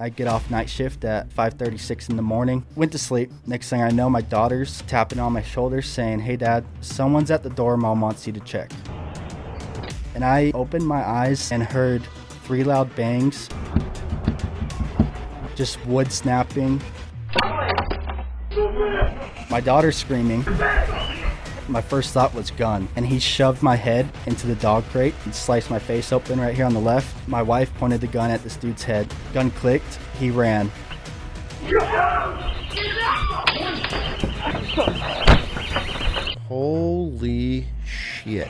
I get off night shift at 5:36 in the morning. Went to sleep. Next thing I know, my daughter's tapping on my shoulder saying, "Hey Dad, someone's at the door. Mom wants you to check." And I opened my eyes and heard 3 loud bangs, just wood snapping. My daughter screaming. My first thought was gun, and he shoved my head into the dog crate and sliced my face open right here on the left. My wife pointed the gun at this dude's head. Gun clicked. He ran. Holy shit.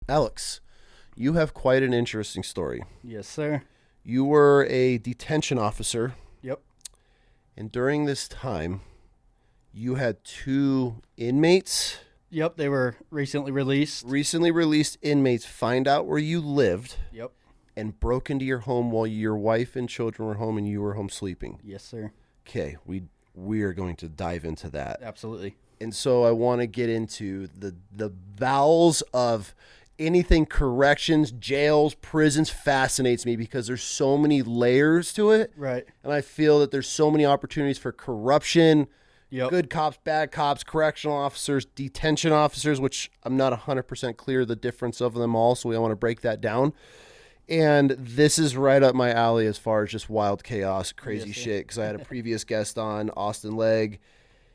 Alex, you have quite an interesting story. Yes, sir. You were a detention officer. Yep. And during this time, you had 2 inmates. Yep, they were recently released. Recently released inmates find out where you lived. Yep. And broke into your home while your wife and children were home and you were home sleeping. Yes, sir. Okay, we are going to dive into that. Absolutely. And so I want to get into the bowels of anything corrections, jails, prisons fascinates me because there's so many layers to it. Right. And I feel that there's so many opportunities for corruption, Yep. good cops, bad cops, correctional officers, detention officers, which I'm not 100% clear the difference of them all, so we want to break that down. And this is right up my alley as far as just wild chaos, crazy Yes, shit, because I had a previous guest on, Austin Legg.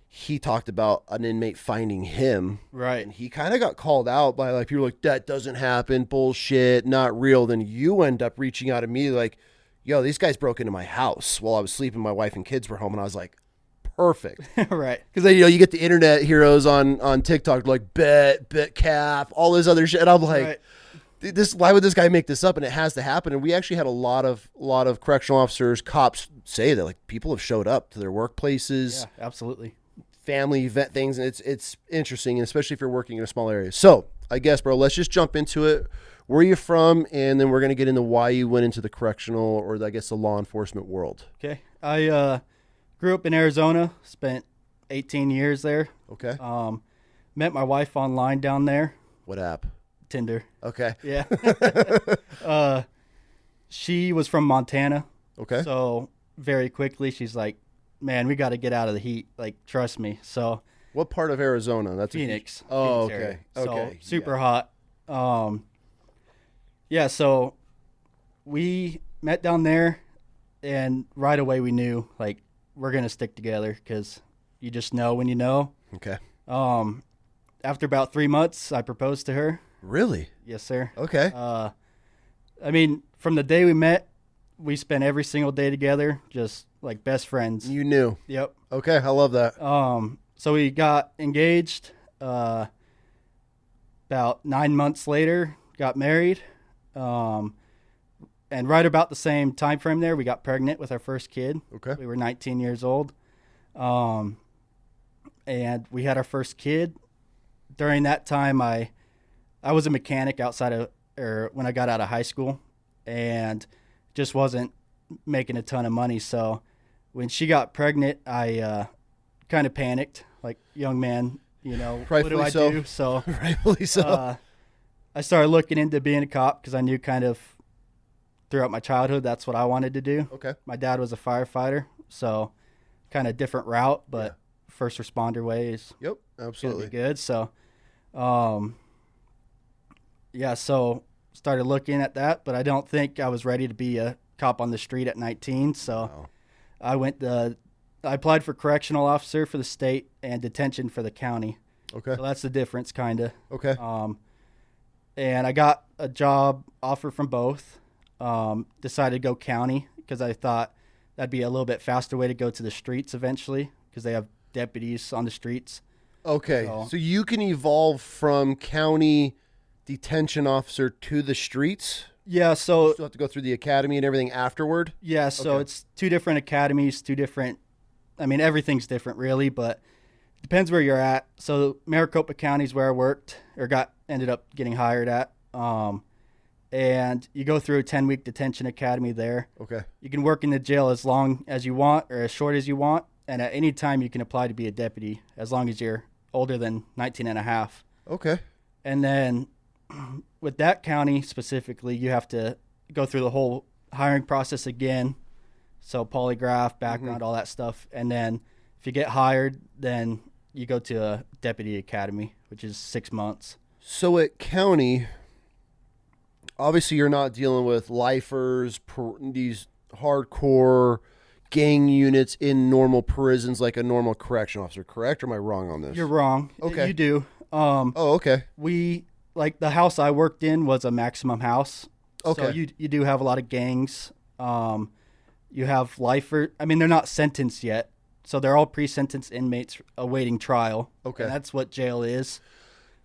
He talked about an inmate finding him. Right. And he kind of got called out by like people like, that doesn't happen, bullshit, not real. Then you end up reaching out to me like, yo, these guys broke into my house while I was sleeping. My wife and kids were home. And I was like, perfect. Right. Because then, you get the internet heroes on TikTok like bet cap, all this other shit. And I'm like, right. Why would this guy make this up? And it has to happen. And we actually had a lot of correctional officers, cops say that like people have showed up to their workplaces. Yeah, absolutely. Family event things, and it's interesting, and especially if you're working in a small area. So I guess, bro, let's just jump into it. Where are you from? And then we're going to get into why you went into the correctional or I guess the law enforcement world. Okay. I grew up in Arizona, spent 18 years there. Okay. Met my wife online down there. What app? Tinder. Okay. Yeah. She was from Montana. Okay. So very quickly she's like, man, we got to get out of the heat. Like, trust me. So what part of Arizona? That's Phoenix. Oh, Phoenix okay. area. Okay. So super hot. Yeah. So we met down there, and right away we knew like we're gonna stick together because you just know when you know. Okay. After about 3 months, I proposed to her. Really? Yes, sir. Okay. I mean, from the day we met, we spent every single day together, just like best friends. You knew. Yep. Okay, I love that. So we got engaged. About 9 months later, got married. And right about the same time frame there, we got pregnant with our first kid. Okay. We were 19 years old. And we had our first kid. During that time, I was a mechanic when I got out of high school, and just wasn't making a ton of money. So when she got pregnant, I kind of panicked, like young man, what do I do? So rightfully so. I started looking into being a cop because I knew kind of throughout my childhood that's what I wanted to do. Okay. My dad was a firefighter, so kind of different route, but first responder way is Yep, absolutely gonna be good. So, so started looking at that, but I don't think I was ready to be a cop on the street at 19. So I applied for correctional officer for the state and detention for the county. Okay. So that's the difference, kind of. Okay. And I got a job offer from both. Decided to go county because I thought that'd be a little bit faster way to go to the streets eventually because they have deputies on the streets. Okay. So you can evolve from county detention officer to the streets? Yeah, so you still have to go through the academy and everything afterward? Yeah, so it's 2 different academies, everything's different really, but it depends where you're at. So Maricopa County is where I worked or ended up getting hired at. and you go through a 10-week detention academy there. Okay. You can work in the jail as long as you want or as short as you want, and at any time you can apply to be a deputy as long as you're older than 19 and a half. Okay. And then with that county specifically, you have to go through the whole hiring process again. So polygraph, background, all that stuff. And then if you get hired, then you go to a deputy academy, which is 6 months. So at county, obviously you're not dealing with lifers, these hardcore gang units in normal prisons like a normal correction officer, correct? Or am I wrong on this? You're wrong. Okay. You do. Okay. Like the house I worked in was a maximum house. Okay. So you do have a lot of gangs. You have lifers. I mean, they're not sentenced yet. So they're all pre-sentenced inmates awaiting trial. Okay. And that's what jail is.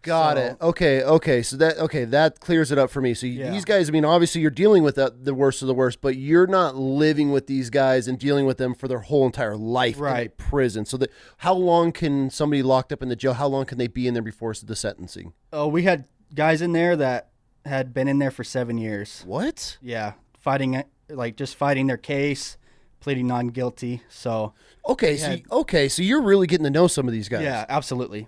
Got it. Okay. So that clears it up for me. So these guys, I mean, obviously you're dealing with the worst of the worst, but you're not living with these guys and dealing with them for their whole entire life in a prison. So how long can somebody locked up in the jail, how long can they be in there before the sentencing? Oh, we had guys in there that had been in there for 7 years. What? Yeah. Fighting their case, pleading non-guilty. So so you're really getting to know some of these guys. Yeah, absolutely.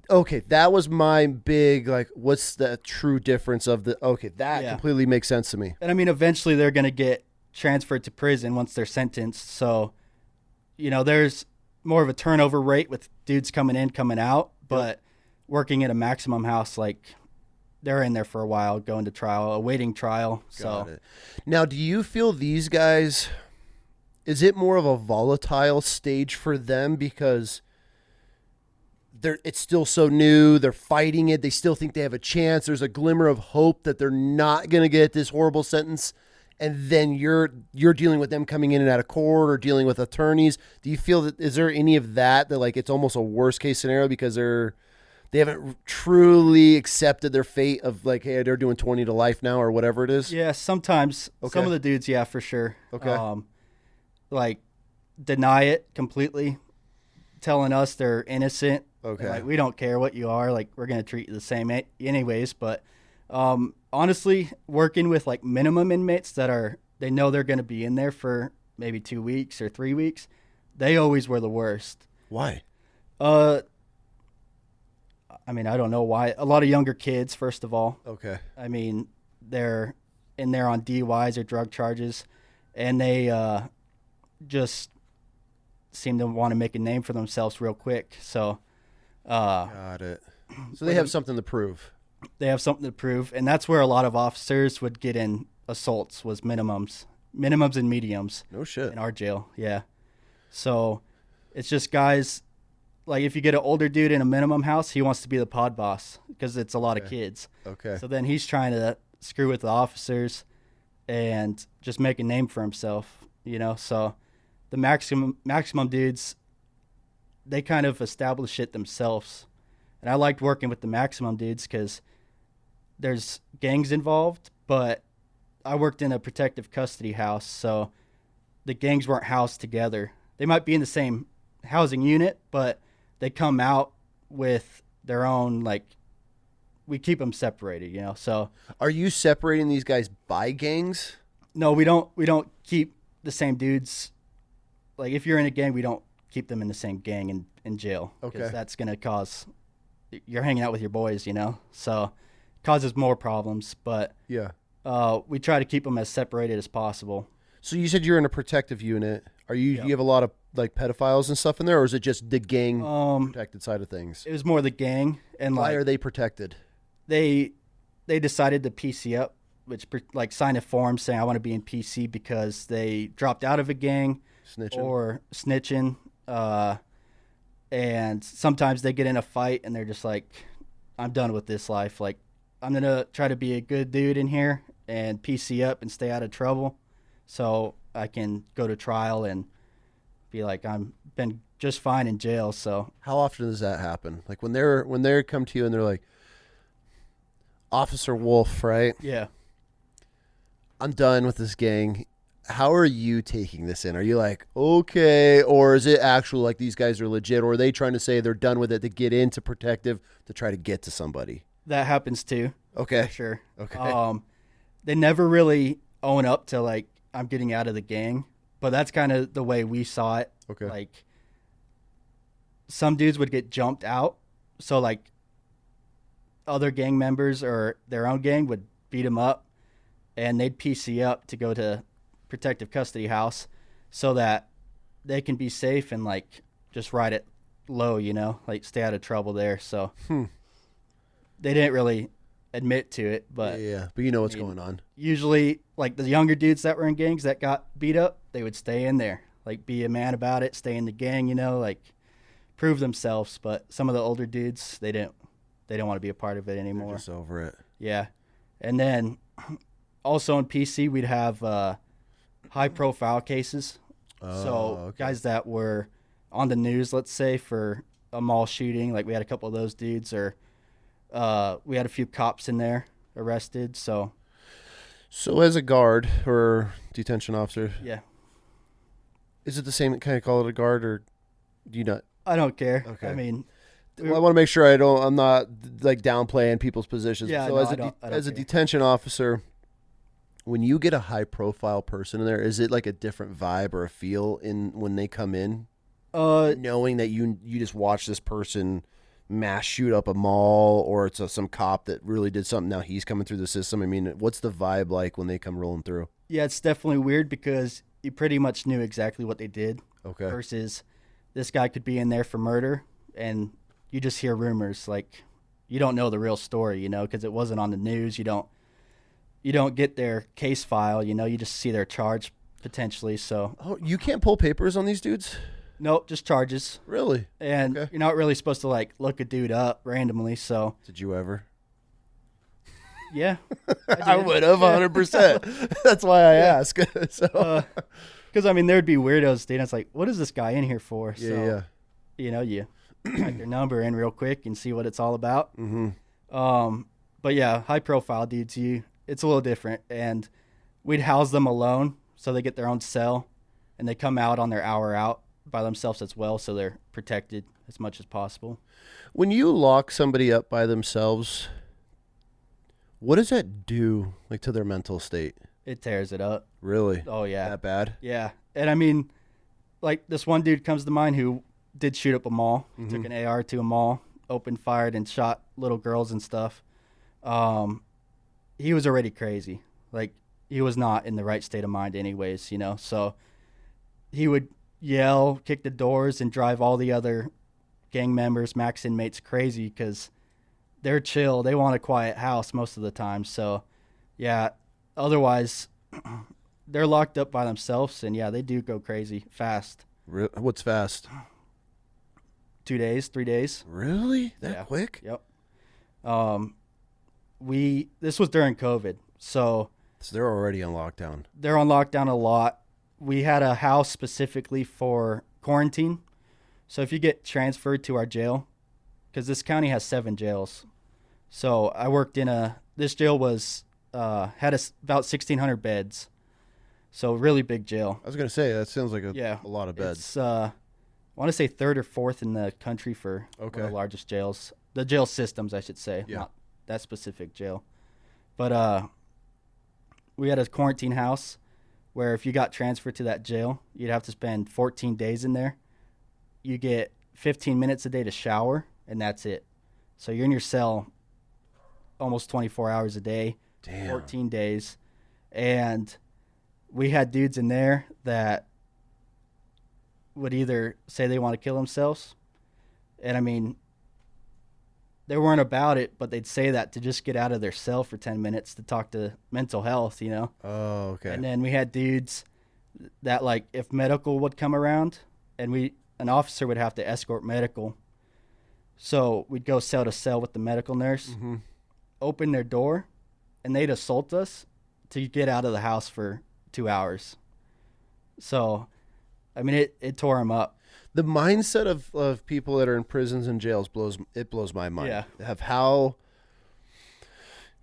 Okay, that was my big, what's the true difference of completely makes sense to me. And I mean, eventually they're going to get transferred to prison once they're sentenced. So, there's more of a turnover rate with dudes coming in, coming out, but working at a maximum house, they're in there for a while, going to trial, awaiting trial. Got it. Now, do you feel these guys, is it more of a volatile stage for them because it's still so new, they're fighting it, they still think they have a chance, there's a glimmer of hope that they're not going to get this horrible sentence, and then you're dealing with them coming in and out of court or dealing with attorneys? Do you feel that, is there any of that it's almost a worst case scenario because they haven't truly accepted their fate of hey, they're doing 20 to life now or whatever it is? Yeah, sometimes. Okay. Some of the dudes, yeah, for sure. Okay. Deny it completely, telling us they're innocent. Okay. We don't care what you are. We're going to treat you the same anyways. But honestly, working with minimum inmates they know they're going to be in there for maybe 2 weeks or 3 weeks, they always were the worst. Why? I mean, I don't know why. A lot of younger kids, first of all. Okay. I mean, they're in there on DUIs or drug charges, and they just seem to want to make a name for themselves real quick. So, got it. So they have something to prove. They have something to prove, and that's where a lot of officers would get in assaults, was minimums and mediums. No shit. In our jail, yeah. So it's just guys, if you get an older dude in a minimum house, he wants to be the pod boss because it's a lot of kids. Okay. So then he's trying to screw with the officers and just make a name for himself, So the maximum dudes, they kind of establish it themselves. And I liked working with the maximum dudes because there's gangs involved, but I worked in a protective custody house, so the gangs weren't housed together. They might be in the same housing unit, but they come out with their own, we keep them separated, So are you separating these guys by gangs? No, we don't keep the same dudes. If you're in a gang, we don't keep them in the same gang in jail. Okay. Because that's going to cause, you're hanging out with your boys, So it causes more problems. But yeah, we try to keep them as separated as possible. So you said you're in a protective unit. Do you have a lot of pedophiles and stuff in there, or is it just the gang protected side of things? It was more the gang. And why are they protected? They decided to PC up, which sign a form saying I want to be in PC because they dropped out of a gang. Snitching. And sometimes they get in a fight and they're just I'm done with this life. I'm going to try to be a good dude in here and PC up and stay out of trouble so I can go to trial and be I'm been just fine in jail. So how often does that happen? When they come to you and they're Officer Wolf, right? Yeah. I'm done with this gang. How are you taking this in? Are you okay, or is it actual these guys are legit, or are they trying to say they're done with it to get into protective to try to get to somebody? That happens too. Okay. For sure. Okay. they never really own up to like, I'm getting out of the gang, but that's kind of the way we saw it. Okay. Like some dudes would get jumped out. So like other gang members or their own gang would beat them up and they'd PC up to go to protective custody house so that they can be safe and like just ride it low, you know, like stay out of trouble there. So they didn't really admit to it, but but you know what's going on. Usually like the younger dudes that were in gangs that got beat up, they would stay in there, like be a man about it, stay in the gang, you know, like prove themselves. But some of the older dudes, they didn't want to be a part of it anymore. They're just over it. Yeah. And then also in PC, we'd have high profile cases. Guys that were on the news, let's say, for a mall shooting, like we had a couple of those dudes, or we had a few cops in there arrested. So as a guard or detention officer, yeah, is it the same? Can I call it a guard, or do you not? I don't care. Okay. I mean, I want to make sure I'm not like downplaying people's positions. Yeah, so no, as a detention officer, when you get a high profile person in there, is it like a different vibe or a feel when they come in? Knowing that you just watch this person mass shoot up a mall, or it's some cop that really did something. Now he's coming through the system. I mean, what's the vibe like when they come rolling through? Yeah, it's definitely weird because you pretty much knew exactly what they did. Okay. Versus this guy could be in there for murder and you just hear rumors. Like you don't know the real story, you know, because it wasn't on the news. You don't get their case file, you know, you just see their charge potentially. So you can't pull papers on these dudes? Nope, just charges. Really? And you're not really supposed to like look a dude up randomly. So did you ever? Yeah, I would have 100%. That's why I ask. So, because I mean, there'd be weirdos, dude. It's like, what is this guy in here for? Yeah. You know, you type their number in real quick and see what it's all about. Mm-hmm. But yeah, high profile dudes, it's a little different, and we'd house them alone so they get their own cell, and they come out on their hour out by themselves as well, so they're protected as much as possible. When you lock somebody up by themselves, what does that do, like, to their mental state? It tears it up. Really? Oh yeah. That bad? Yeah, and I mean, like this one dude comes to mind who did shoot up a mall. Mm-hmm. Took an AR to a mall, opened fired, and shot little girls and stuff. He was already crazy. Like he was not in the right state of mind, anyways. You know, so he would yell, kick the doors, and drive all the other gang members, max inmates, crazy because they're chill. They want a quiet house most of the time. So, yeah. Otherwise, they're locked up by themselves, and yeah, they do go crazy fast. What's fast? 2 days, 3 days. Really? That quick? Yep. This was during COVID, so they're already on lockdown. They're on lockdown a lot. We had a house specifically for quarantine. So if you get transferred to our jail, because this county has 7 jails. So I worked in this jail was had about 1,600 beds. So really big jail. I was going to say, that sounds like a lot of beds. It's, I want to say 3rd or 4th in the country for one of the largest jails. The jail systems, I should say, not that specific jail. But we had a quarantine house where if you got transferred to that jail, you'd have to spend 14 days in there. You get 15 minutes a day to shower, and that's it. So you're in your cell almost 24 hours a day, 14 days. And we had dudes in there that would either say they want to kill themselves. And I mean, they weren't about it, but they'd say that to just get out of their cell for 10 minutes to talk to mental health, you know? Oh, okay. And then we had dudes that, like, if medical would come around and an officer would have to escort medical. So we'd go cell to cell with the medical nurse, open their door, and they'd assault us to get out of the house for 2 hours. So, I mean, it tore them up. The mindset of people that are in prisons and jails blows my mind. Yeah.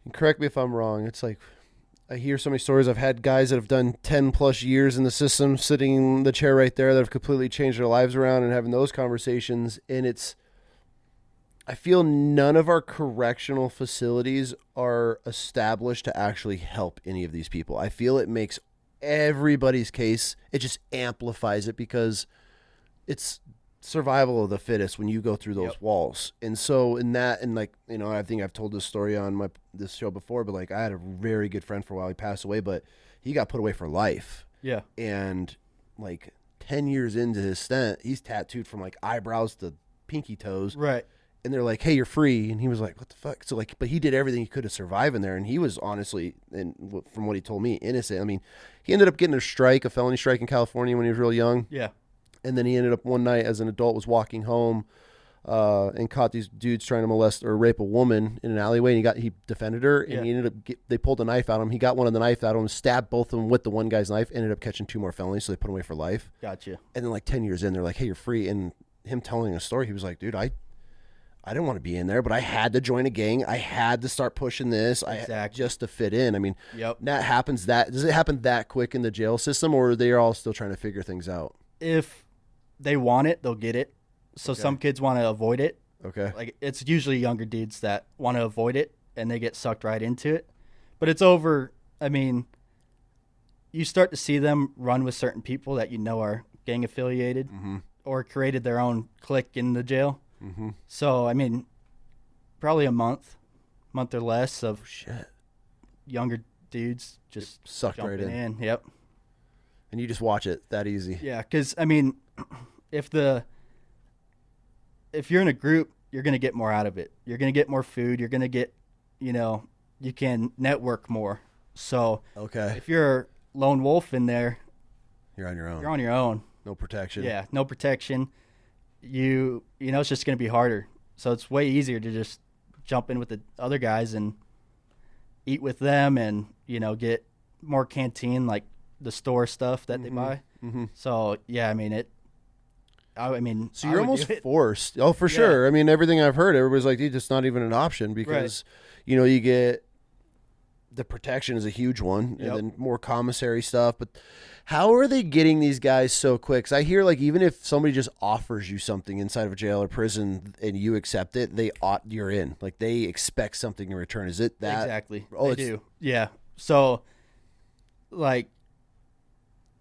And correct me if I'm wrong, it's like I hear so many stories. I've had guys that have done 10 plus years in the system sitting in the chair right there that have completely changed their lives around and having those conversations. And I feel none of our correctional facilities are established to actually help any of these people. I feel it makes everybody's case, it just amplifies it because it's survival of the fittest when you go through those walls. And so in that, and like, you know, I think I've told this story on this show before, but like I had a very good friend for a while. He passed away, but he got put away for life. Yeah. And like 10 years into his stint, he's tattooed from like eyebrows to pinky toes. Right. And they're like, hey, you're free. And he was like, what the fuck? So like, but he did everything he could to survive in there. And he was honestly, and from what he told me, innocent. I mean, he ended up getting a felony strike in California when he was real young. Yeah. And then he ended up one night as an adult was walking home and caught these dudes trying to molest or rape a woman in an alleyway. And he defended her, and he ended up, they pulled a knife out of him. He got one of the knife out of him, stabbed both of them with the one guy's knife, ended up catching 2 more felonies. So they put him away for life. Gotcha. And then like 10 years in, they're like, hey, you're free. And him telling a story, he was like, dude, I didn't want to be in there, but I had to join a gang. I had to start pushing this just to fit in. I mean, that happens. Does it happen that quick in the jail system, or are they all still trying to figure things out? If they want it, they'll get it. So some kids want to avoid it. Okay. Like it's usually younger dudes that want to avoid it, and they get sucked right into it. But it's over. I mean, you start to see them run with certain people that you know are gang affiliated or created their own clique in the jail. Mm-hmm. So, I mean, probably a month or less of younger dudes just sucked right in. Yep. And you just watch it that easy. Yeah, because, I mean, if you're in a group, you're going to get more out of it. You're going to get more food. You're going to get, you can network more. So, if you're a lone wolf in there, you're on your own. You're on your own. No protection. Yeah, no protection. It's just going to be harder. So it's way easier to just jump in with the other guys and eat with them and, get more canteen, like the store stuff that they buy. Mm-hmm. So, yeah, so you're almost forced. Oh, for sure. I mean, everything I've heard, everybody's like, dude, it's not even an option because, you get the protection is a huge one and then more commissary stuff. But how are they getting these guys so quick? 'Cause I hear like even if somebody just offers you something inside of a jail or prison and you accept it, you're in. Like they expect something in return. Is it that? Exactly. Oh, they do. Yeah. So like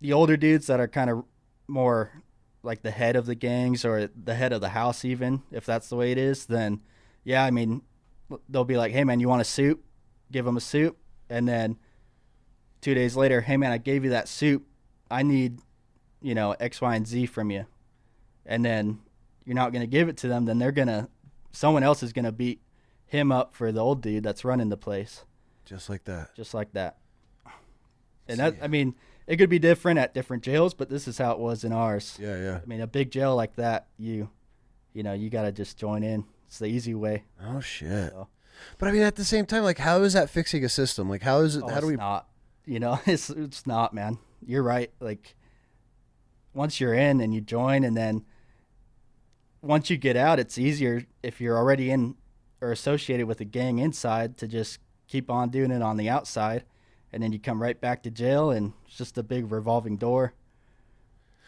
the older dudes that are kind of more like the head of the gangs or the head of the house, even if that's the way it is, then they'll be like, hey man, you want a soup? Give them a soup. And then 2 days later, hey man, I gave you that soup. I need, X, Y, and Z from you. And then you're not going to give it to them. Then someone else is going to beat him up for the old dude that's running the place. Just like that. Just like that. And it could be different at different jails, but this is how it was in ours. Yeah, yeah. a big jail like that, you got to just join in. It's the easy way. Oh, shit. So. But at the same time, like, how is that fixing a system? Like, how is it? How do we? Not. It's not, man. You're right. Like, once you're in and you join, and then once you get out, it's easier if you're already in or associated with a gang inside to just keep on doing it on the outside, and then you come right back to jail, and it's just a big revolving door.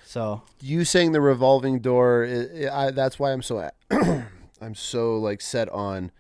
So you saying the revolving door, that's why I'm so I'm so like set on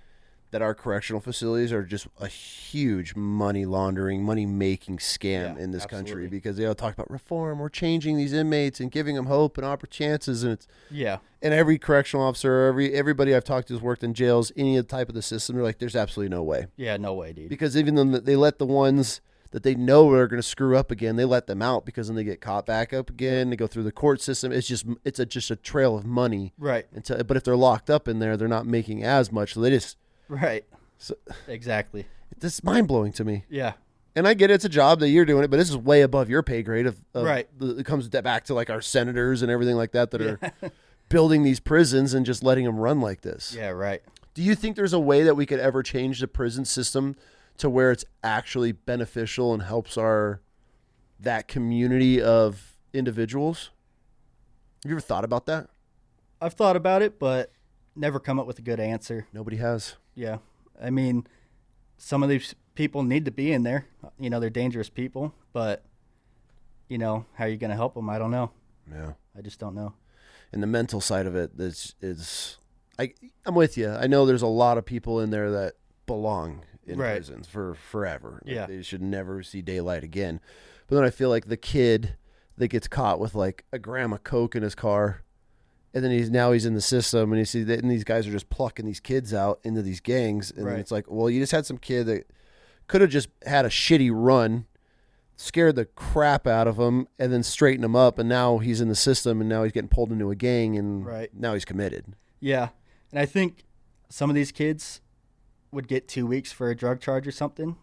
that our correctional facilities are just a huge money laundering, money making scam in this country because they all talk about reform. We're changing these inmates and giving them hope and chances. And and every correctional officer, everybody I've talked to who's worked in jails, any type of the system, they're like, there's absolutely no way. Yeah, no way, dude. Because even though they let the ones that they know are going to screw up again, they let them out because then they get caught back up again. They go through the court system. It's just a trail of money. Right. But if they're locked up in there, they're not making as much. So they just. Right. So, exactly. This is mind-blowing to me. Yeah. And I get it's a job that you're doing it, but this is way above your pay grade. Right. It comes back to like our senators and everything like that are building these prisons and just letting them run like this. Yeah, right. Do you think there's a way that we could ever change the prison system to where it's actually beneficial and helps that community of individuals? Have you ever thought about that? I've thought about it, but never come up with a good answer. Nobody has. Yeah. Some of these people need to be in there. They're dangerous people, but, how are you going to help them? I don't know. Yeah. I just don't know. And the mental side of it is I'm with you. I know there's a lot of people in there that belong in prisons for forever. Yeah. They should never see daylight again. But then I feel like the kid that gets caught with like a gram of coke in his car, and then he's in the system, and you see that, and these guys are just plucking these kids out into these gangs, and it's like, well, you just had some kid that could have just had a shitty run, scared the crap out of him, and then straightened him up, and now he's in the system, and now he's getting pulled into a gang, and now he's committed. Yeah, and I think some of these kids would get 2 weeks for a drug charge or something,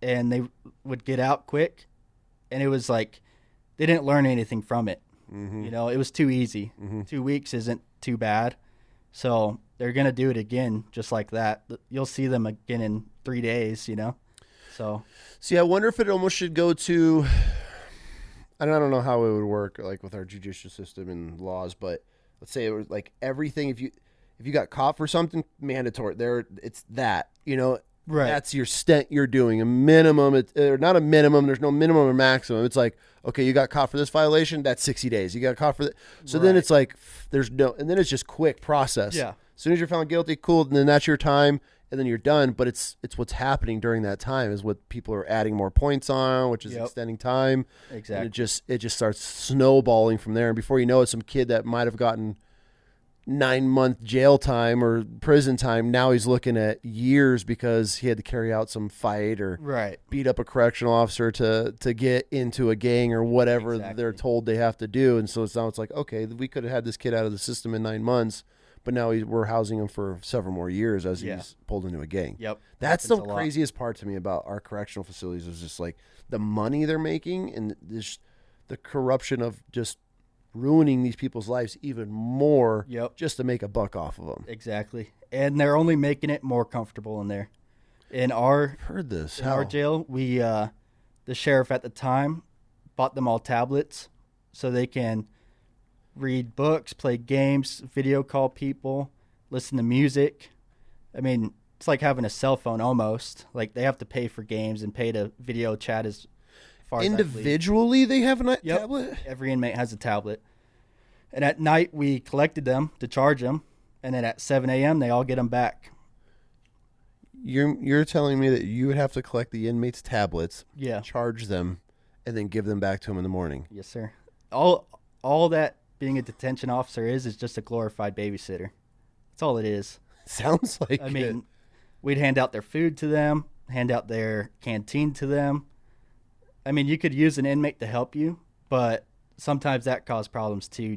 and they would get out quick, and it was like they didn't learn anything from it. Mm-hmm. You know, it was too easy. Mm-hmm. 2 weeks isn't too bad, so they're going to do it again just like that. You'll see them again in 3 days, you know. So, see, I wonder if it almost should go to, I don't know how it would work, like with our judicial system and laws, but let's say it was like everything. If you got caught for something, mandatory. It's that, you know, that's your stint you're doing. A minimum, or not a minimum. There's no minimum or maximum. It's like, okay, you got caught for this violation, that's 60 days. You got caught for that. So then it's like, and then it's just quick process. Yeah. As soon as you're found guilty, cool, and then that's your time. And then you're done, but it's what's happening during that time is what people are adding more points on, which is extending time. Exactly. And it just starts snowballing from there. And before you know it, some kid that might have gotten 9-month jail time or prison time, now he's looking at years because he had to carry out some fight or beat up a correctional officer to get into a gang or whatever they're told they have to do. And so now it's like, okay, we could have had this kid out of the system in 9 months. But now we're housing him for several more years as he's pulled into a gang. Yep. That's the craziest part to me about our correctional facilities is just like the money they're making and the corruption of just ruining these people's lives even more just to make a buck off of them. Exactly. And they're only making it more comfortable in there. I've heard this. In our jail, the sheriff at the time bought them all tablets so they can read books, play games, video call people, listen to music. I mean, it's like having a cell phone almost. Like they have to pay for games and pay to video chat as far individually they have a tablet? Every inmate has a tablet. And at night we collected them to charge them, and then at 7 a.m. they all get them back. You're telling me that you would have to collect the inmates' tablets, charge them, and then give them back to them in the morning? Yes, sir. All that being a detention officer is just a glorified babysitter. That's all it is. Sounds like I mean, we'd hand out their food to them, hand out their canteen to them. I mean, you could use an inmate to help you, but sometimes that caused problems too.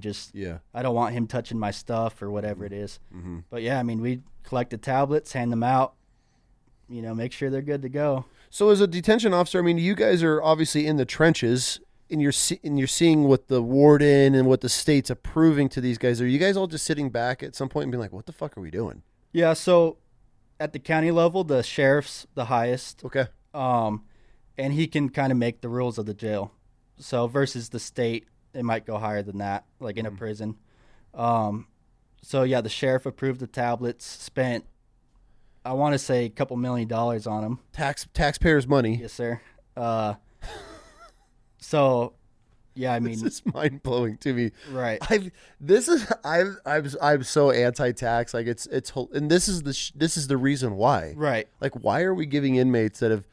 I don't want him touching my stuff or whatever it is. Mm-hmm. But yeah, I mean, we'd collect the tablets, hand them out, you know, make sure they're good to go. So as a detention officer, I mean, you guys are obviously in the trenches. And you're seeing what the warden and what the state's approving to these guys. Are you guys all just sitting back at some point and being like, what the fuck are we doing? Yeah, so at the county level, the sheriff's the highest. Okay. And he can kind of make the rules of the jail. So versus the state, it might go higher than that, like in a prison. So yeah, the sheriff approved the tablets, spent, I want to say, a couple $1 million on them. Taxpayers' money. Yes, sir. So, yeah, I mean, this is mind blowing to me. Right. I'm so anti-tax. Like and this is the reason why. Right. Like, why are we giving inmates that have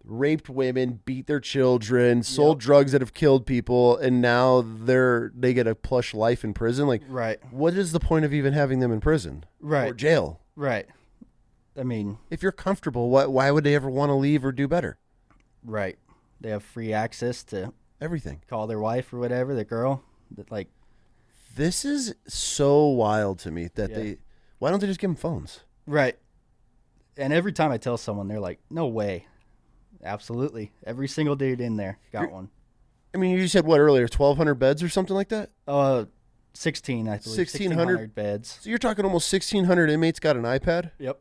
raped women, beat their children, sold drugs that have killed people, and now they get a plush life in prison? Like, what is the point of even having them in prison? Or jail? Right. I mean, if you're comfortable, why would they ever want to leave or do better? Right. They have free access to everything. Call their wife or whatever, the girl. This is so wild to me that why don't they just give them phones? Right. And every time I tell someone, they're like, no way. Absolutely. Every single dude in there got one. I mean, you said what earlier, 1,200 beds or something like that? 16, I believe. 1,600 beds. So you're talking almost 1,600 inmates got an iPad? Yep.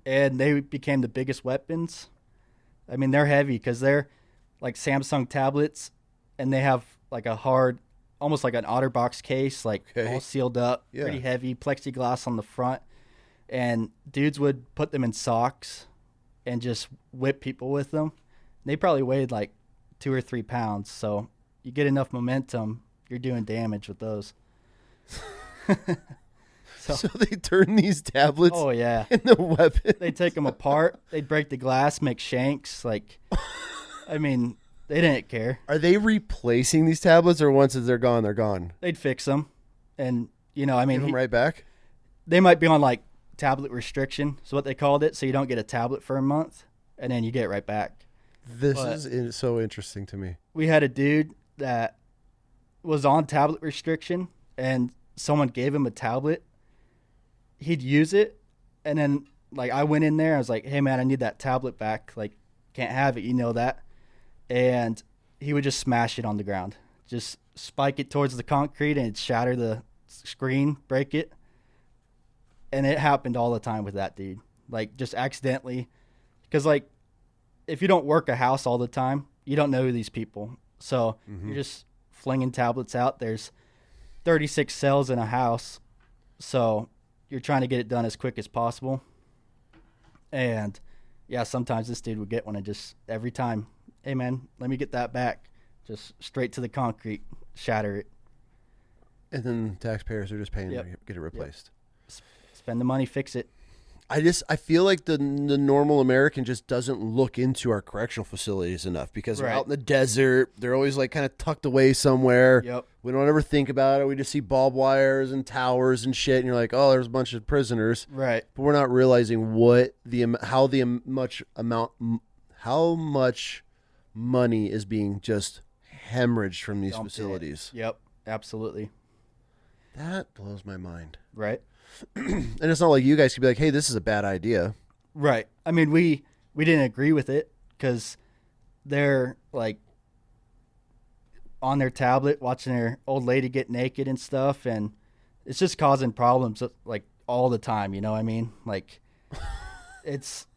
And they became the biggest weapons. I mean, they're heavy because they're like Samsung tablets, and they have like a hard, almost like an OtterBox case, like all sealed up, pretty heavy, plexiglass on the front. And dudes would put them in socks and just whip people with them. They probably weighed like 2 or 3 pounds. So you get enough momentum, you're doing damage with those. So they turn these tablets Oh yeah, into weapons. they take them apart. They'd break the glass, make shanks. Like, I mean, they didn't care. Are they replacing these tablets, or once they're gone, they're gone? They'd fix them, and I mean, Give them right back. they might be on like tablet restriction, is what they called it. So you don't get a tablet for a month, and then you get it right back. This is so interesting to me. We had a dude that was on tablet restriction, and someone gave him a tablet. He'd use it, and then like I went in there, I was like, "Hey man, I need that tablet back. Like, can't have it, you know that." And he would just smash it on the ground, just spike it towards the concrete, and it'd shatter the screen, break it. And it happened all the time with that dude, like just accidentally, because like if you don't work a house all the time, you don't know these people, so you're just flinging tablets out. There's 36 cells in a house, so you're trying to get it done as quick as possible. And yeah, sometimes this dude would get one and just every time, "Hey man, let me get that back," just straight to the concrete, shatter it. And then taxpayers are just paying Yep. to get it replaced. Spend the money, fix it. I feel like the normal American just doesn't look into our correctional facilities enough because they're Right. out in the desert. They're always like kind of tucked away somewhere. Yep. We don't ever think about it. We just see barbed wires and towers and shit, and you're like, oh, there's a bunch of prisoners. Right. But we're not realizing how much money is being just hemorrhaged from these Dumped it. facilities. Yep. Absolutely. That blows my mind. Right. And it's not like you guys could be like, hey, this is a bad idea. Right. I mean, we didn't agree with it because they're like on their tablet watching their old lady get naked and stuff, and it's just causing problems like all the time. You know what I mean? Like, it's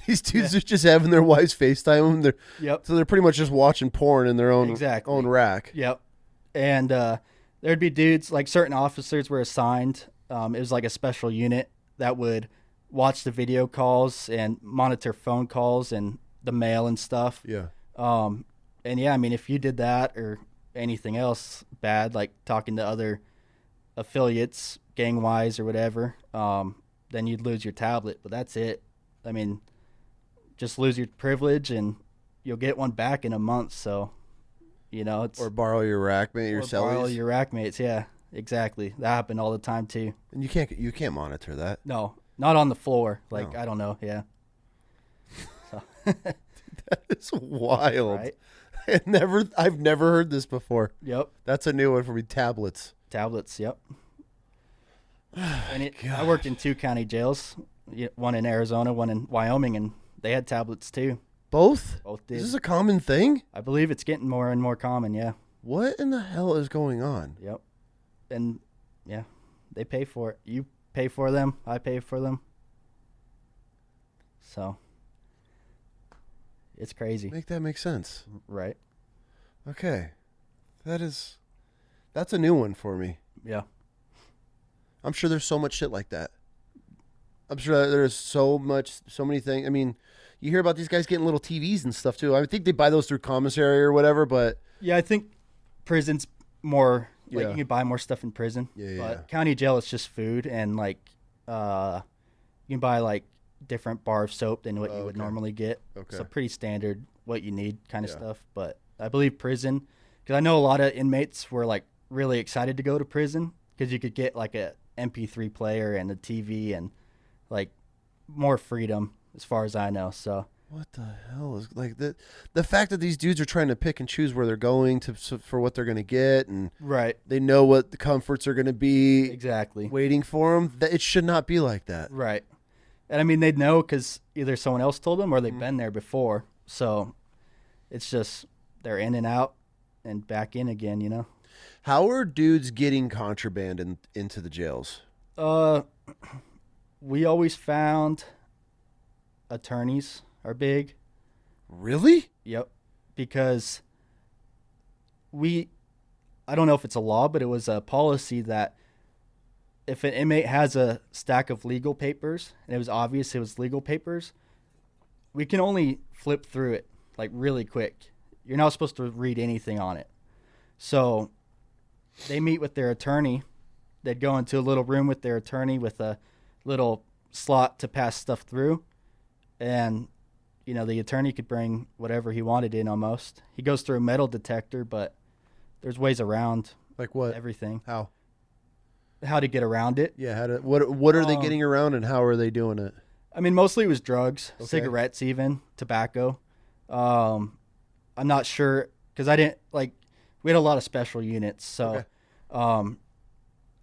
These dudes are just having their wives FaceTime them. Yep. So they're pretty much just watching porn in their own own rack. Yep. And there'd be dudes, like certain officers were assigned. It was like a special unit that would watch the video calls and monitor phone calls and the mail and stuff. Yeah. And yeah, I mean, if you did that or anything else bad, like talking to other affiliates, gang-wise or whatever, then you'd lose your tablet. But that's it. I mean, just lose your privilege and you'll get one back in a month. So, it's Or borrow your rack mate, your borrow cellies. your rack mates. Yeah, exactly. That happened all the time too. And you can't monitor that. No, not on the floor. Like, No. I don't know. Yeah. So, That is wild. right? I've never heard this before. Yep. That's a new one for me. Tablets. Tablets. Yep. And I worked in 2 county jails, one in Arizona, one in Wyoming, and they had tablets too. Both? Both did. Is this a common thing? I believe it's getting more and more common. Yeah. What in the hell is going on? Yep. And yeah, they pay for it. You pay for them. I pay for them. So it's crazy. Make that make sense. Right. Okay. That's a new one for me. Yeah. I'm sure there's so much shit like that. I'm sure there's so many things. I mean, you hear about these guys getting little TVs and stuff too. I think they buy those through commissary or whatever, but Yeah, I think prison's more like Yeah. you can buy more stuff in prison. Yeah, But yeah. county jail it's just food and like you can buy like different bar of soap than what you would okay. normally get. Okay. So pretty standard what you need kind of Yeah. stuff. But I believe prison, because I know a lot of inmates were like really excited to go to prison because you could get like a MP3 player and a TV and like more freedom as far as I know. So what the hell is like the fact that these dudes are trying to pick and choose where they're going for what they're going to get, and right, they know what the comforts are going to be exactly, waiting for them. That it should not be like that. right. And I mean they'd know because either someone else told them or they've Mm-hmm. been there before. So it's just they're in and out and back in again. How are dudes getting contraband into the jails? We always found attorneys are big. Really? Yep. Because I don't know if it's a law, but it was a policy that if an inmate has a stack of legal papers and it was obvious it was legal papers, we can only flip through it like really quick. You're not supposed to read anything on it. So they meet with their attorney they'd go into a little room with their attorney with a little slot to pass stuff through. And, you know, the attorney could bring whatever he wanted in almost. He goes through a metal detector, but there's ways around Like what? everything. How to get around it. Yeah, what are they getting around, and how are they doing it? I mean, mostly it was drugs, Okay. cigarettes, even tobacco. I'm not sure because I didn't we had a lot of special units, so Okay.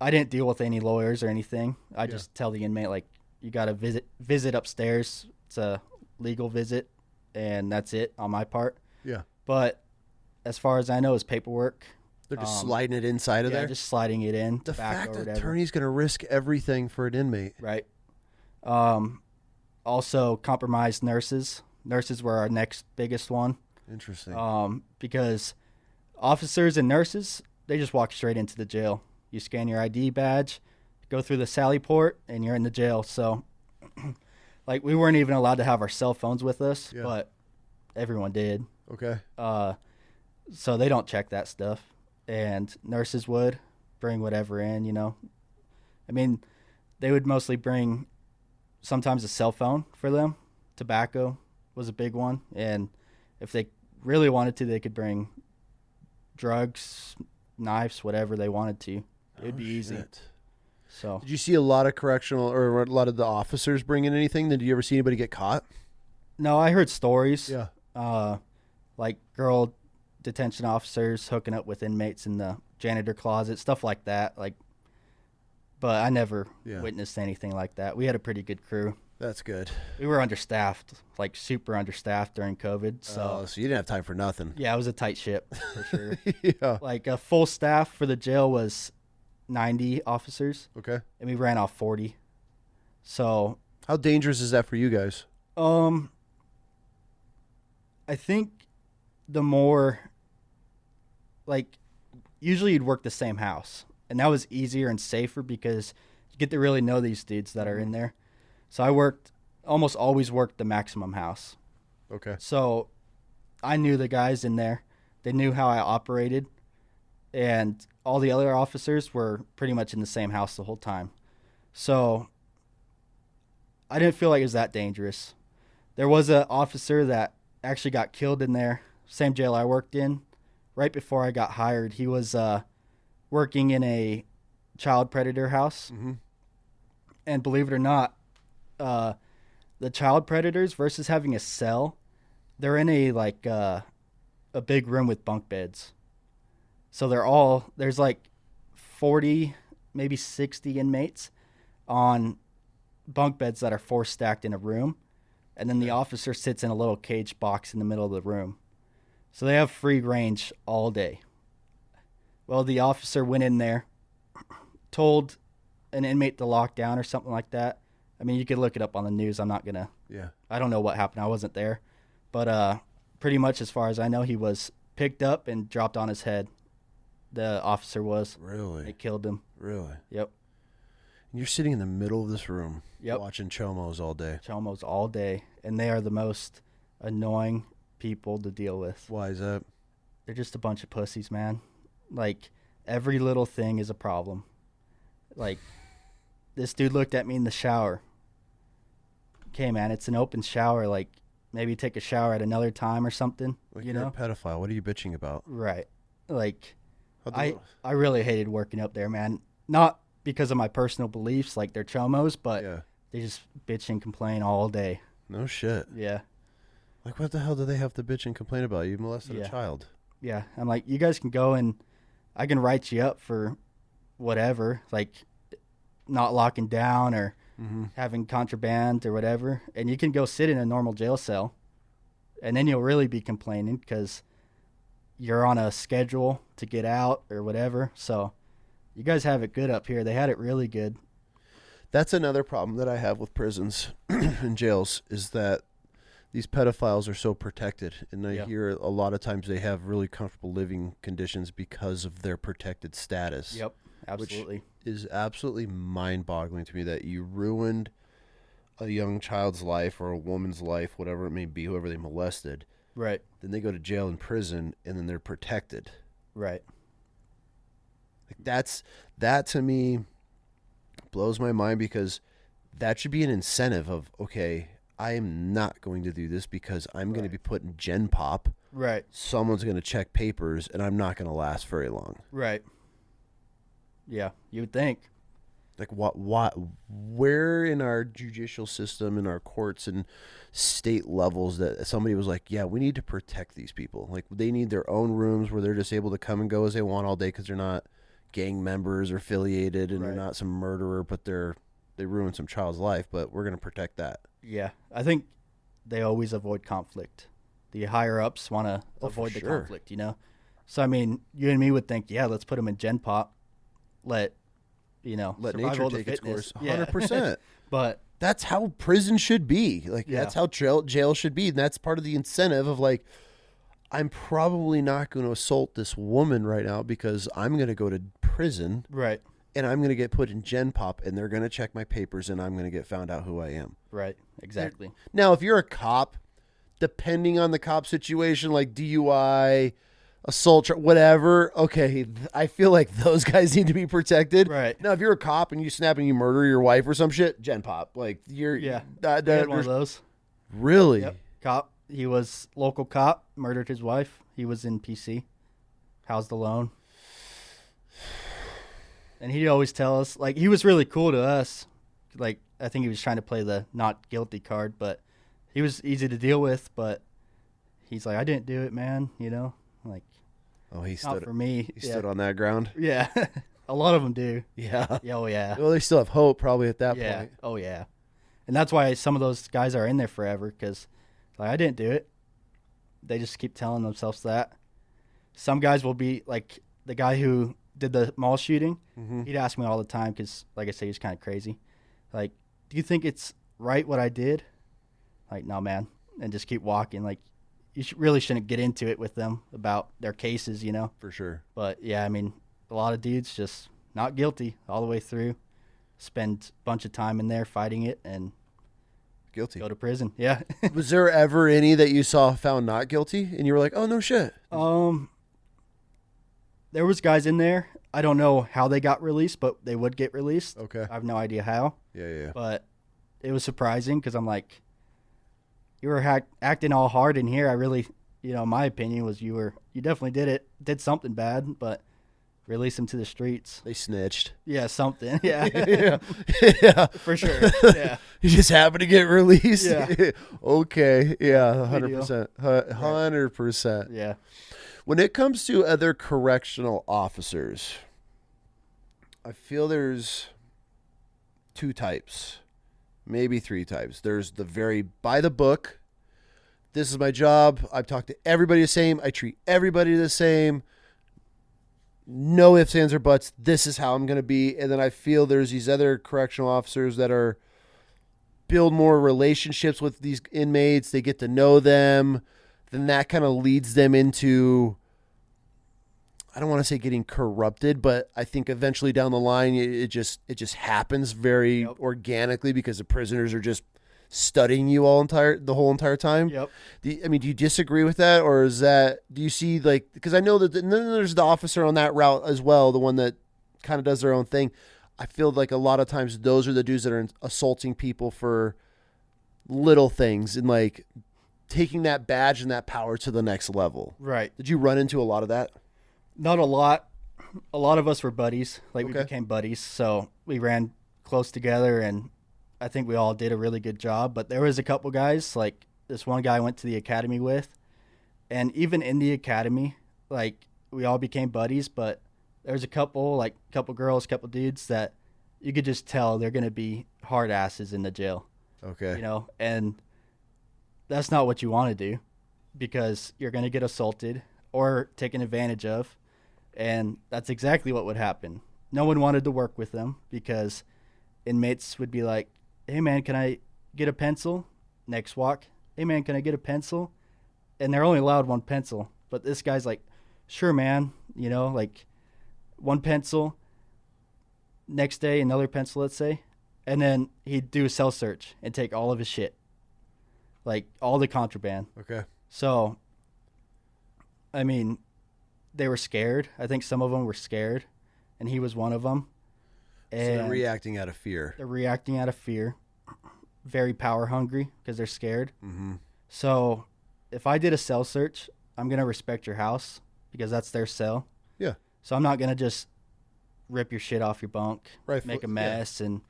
I didn't deal with any lawyers or anything. I just tell the inmate like you got to visit upstairs. It's a legal visit, and that's it on my part. Yeah. But as far as I know, it's paperwork. They're just sliding it inside of there? Just sliding it in. The fact or that whatever. attorney's going to risk everything for an inmate. Right. Also, compromised nurses. Nurses were our next biggest one. Interesting. Because officers and nurses, they just walk straight into the jail. You scan your ID badge, go through the Sally port, and you're in the jail. So, like, we weren't even allowed to have our cell phones with us, but everyone did. Okay. So they don't check that stuff. And nurses would bring whatever in, you know. I mean, they would mostly bring sometimes a cell phone for them. Tobacco was a big one. And if they really wanted to, they could bring drugs, knives, whatever they wanted to. It would be easy. So, did you see a lot of correctional or a lot of the officers bring in anything? Did you ever see anybody get caught? no, I heard stories. Yeah. Like girl detention officers hooking up with inmates in the janitor closet, stuff like that. Like, but I never witnessed anything like that. We had a pretty good crew. That's good. We were understaffed, like super understaffed during COVID. So you didn't have time for nothing. Yeah, it was a tight ship for sure. Yeah. Like a full staff for the jail was 90 officers. Okay. And we ran off 40. So how dangerous is that for you guys? I think the more, like, usually you'd work the same house. And that was easier and safer because you get to really know these dudes that are in there. So I almost always worked the maximum house. Okay. So I knew the guys in there. They knew how I operated. And all the other officers were pretty much in the same house the whole time. So I didn't feel like it was that dangerous. There was an officer that actually got killed in there, same jail I worked in, right before I got hired. He was working in a child predator house. Mm-hmm. And believe it or not, the child predators versus having a cell, they're in a big room with bunk beds. So there's like 40, maybe 60 inmates on bunk beds that are 4 stacked in a room. And then the officer sits in a little cage box in the middle of the room. So they have free range all day. Well, the officer went in there, told an inmate to lock down or something like that. I mean, you could look it up on the news. I'm not going to. Yeah. I don't know what happened. I wasn't there. But pretty much as far as I know, he was picked up and dropped on his head. The officer was. Really? They killed him. Really? Yep. And you're sitting in the middle of this room watching chomos all day. Chomos all day. And they are the most annoying people to deal with. Why is that? They're just a bunch of pussies, man. Like, every little thing is a problem. Like, this dude looked at me in the shower. Okay, man, it's an open shower. Like, maybe take a shower at another time or something. Like, you you're know? a pedophile. What are you bitching about? Right. Like, I really hated working up there, man. Not because of my personal beliefs, like they're chomos, but they just bitch and complain all day. No shit. Yeah. Like, what the hell do they have to bitch and complain about? You molested a child. Yeah. I'm like, you guys can go and I can write you up for whatever, like not locking down or having contraband or whatever. And you can go sit in a normal jail cell. And then you'll really be complaining because you're on a schedule to get out or whatever. So you guys have it good up here. They had it really good. That's another problem that I have with prisons and jails is that these pedophiles are so protected. And I hear a lot of times they have really comfortable living conditions because of their protected status. Yep, absolutely. Which is absolutely mind-boggling to me that you ruined a young child's life or a woman's life, whatever it may be, whoever they molested. Right. Then they go to jail and prison, and then they're protected. Right. Like that to me blows my mind, because that should be an incentive of, okay, I am not going to do this because I'm going to be put in Gen Pop. Right. Someone's going to check papers, and I'm not going to last very long. Right. Yeah, you would think. Like where in our judicial system, in our courts and state levels, that somebody was like, yeah, we need to protect these people. Like, they need their own rooms where they're just able to come and go as they want all day, because they're not gang members or affiliated, and they're not some murderer, but they ruined some child's life, but we're going to protect that. Yeah, I think they always avoid conflict. The higher ups want to avoid the conflict, you know? So, I mean, you and me would think, yeah, let's put them in Gen Pop. Let nature take its course. 100%. Yeah. But that's how prison should be. Like, that's how jail should be. And that's part of the incentive of, like, I'm probably not going to assault this woman right now because I'm going to go to prison. Right. And I'm going to get put in Gen Pop, and they're going to check my papers, and I'm going to get found out who I am. Right. Exactly. Now, if you're a cop, depending on the cop situation, like DUI, assault, whatever, okay, I feel like those guys need to be protected. Right. Now, if you're a cop and you snap and you murder your wife or some shit, Gen Pop. Like, you're... Yeah. We had one of those. Really? Yep. Cop. He was local cop, murdered his wife. He was in PC. Housed alone. And he'd always tell us, like, he was really cool to us. Like, I think he was trying to play the not guilty card, but he was easy to deal with. But he's like, I didn't do it, man. You know, like, oh, he not stood for me. He stood on that ground. Yeah, a lot of them do. Yeah. Oh yeah. Well, they still have hope probably at that point. Oh yeah. And that's why some of those guys are in there forever, because like, I didn't do it. They just keep telling themselves that. Some guys will be like the guy who did the mall shooting. Mm-hmm. He'd ask me all the time because, like I say, he's kind of crazy. Like, do you think it's right what I did? Like, no, man. And just keep walking. Like, you really shouldn't get into it with them about their cases, you know? For sure. But, yeah, I mean, a lot of dudes just not guilty all the way through. Spend a bunch of time in there fighting it and guilty. Go to prison. Yeah. Was there ever any that you saw found not guilty and you were like, oh, no shit? There was guys in there. I don't know how they got released, but they would get released. Okay. I have no idea how. Yeah. But it was surprising because I'm like, you were acting all hard in here. I really, my opinion was you definitely did something bad, but release them to the streets. They snitched. Yeah, something. Yeah. Yeah. For sure. Yeah. You just happened to get released. Yeah. Okay. Yeah. 100%. 100%. Yeah. When it comes to other correctional officers, I feel there's two types, maybe three types. There's the very by the book. This is my job. I've talked to everybody the same. I treat everybody the same. No ifs, ands, or buts. This is how I'm going to be. And then I feel there's these other correctional officers that are build more relationships with these inmates. They get to know them. Then that kind of leads them into, I don't want to say getting corrupted, but I think eventually down the line it just happens very organically because the prisoners are just studying you the whole entire time. Yep. Do you disagree with that, or do you see, like, because I know that then there's the officer on that route as well, the one that kind of does their own thing. I feel like a lot of times those are the dudes that are assaulting people for little things and like taking that badge and that power to the next level. Right. Did you run into a lot of that? Not a lot. A lot of us were buddies. Like, Okay. we became buddies. So we ran close together, and I think we all did a really good job. But there was a couple guys, like this one guy I went to the academy with. And even in the academy, like, we all became buddies. But there was a couple girls, couple dudes that you could just tell they're going to be hard asses in the jail. Okay. And that's not what you want to do, because you're going to get assaulted or taken advantage of. And that's exactly what would happen. No one wanted to work with them because inmates would be like, hey, man, can I get a pencil? Next walk, hey, man, can I get a pencil? And they're only allowed one pencil. But this guy's like, sure, man, like one pencil. Next day, another pencil, let's say. And then he'd do a cell search and take all of his shit. Like, all the contraband. Okay. So, I mean, they were scared. I think some of them were scared. and he was one of them. So they're reacting out of fear. They're reacting out of fear. Very power hungry because they're scared. Mm-hmm. So if I did a cell search, I'm going to respect your house because that's their cell. Yeah. So I'm not going to just rip your shit off your bunk, make a mess. And,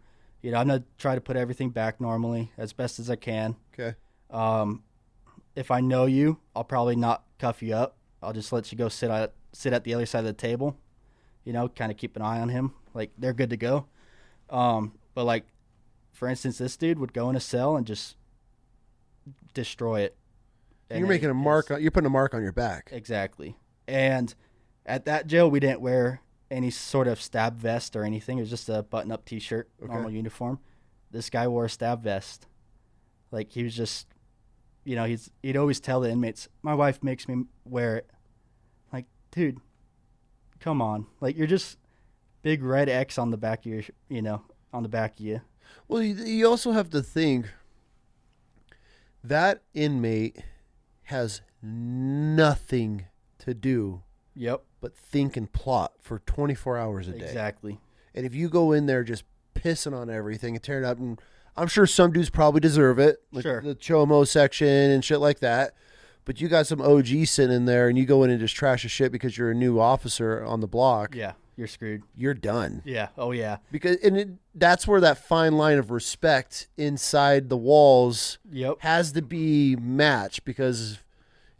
I'm going to try to put everything back normally as best as I can. Okay. If I know you, I'll probably not cuff you up. I'll just let you go sit at the other side of the table, kind of keep an eye on him. Like, they're good to go. But, like, for instance, this dude would go in a cell and just destroy it. And you're making you're putting a mark on your back. Exactly. And at that jail, we didn't wear any sort of stab vest or anything. It was just a button-up T-shirt, normal uniform. This guy wore a stab vest. Like, he was just, he'd always tell the inmates, my wife makes me wear it. Like, dude, come on. Like, you're just big red X on the back of your, on the back of you. Well, you also have to think that inmate has nothing to do but think and plot for 24 hours a day. Exactly. And if you go in there just pissing on everything and tearing it up, and I'm sure some dudes probably deserve it, like the chomos section and shit like that, but you got some OG sitting in there and you go in and just trash a shit because you're a new officer on the block. Yeah, you're screwed. You're done. Yeah. Oh, yeah. Because that's where that fine line of respect inside the walls has to be matched, because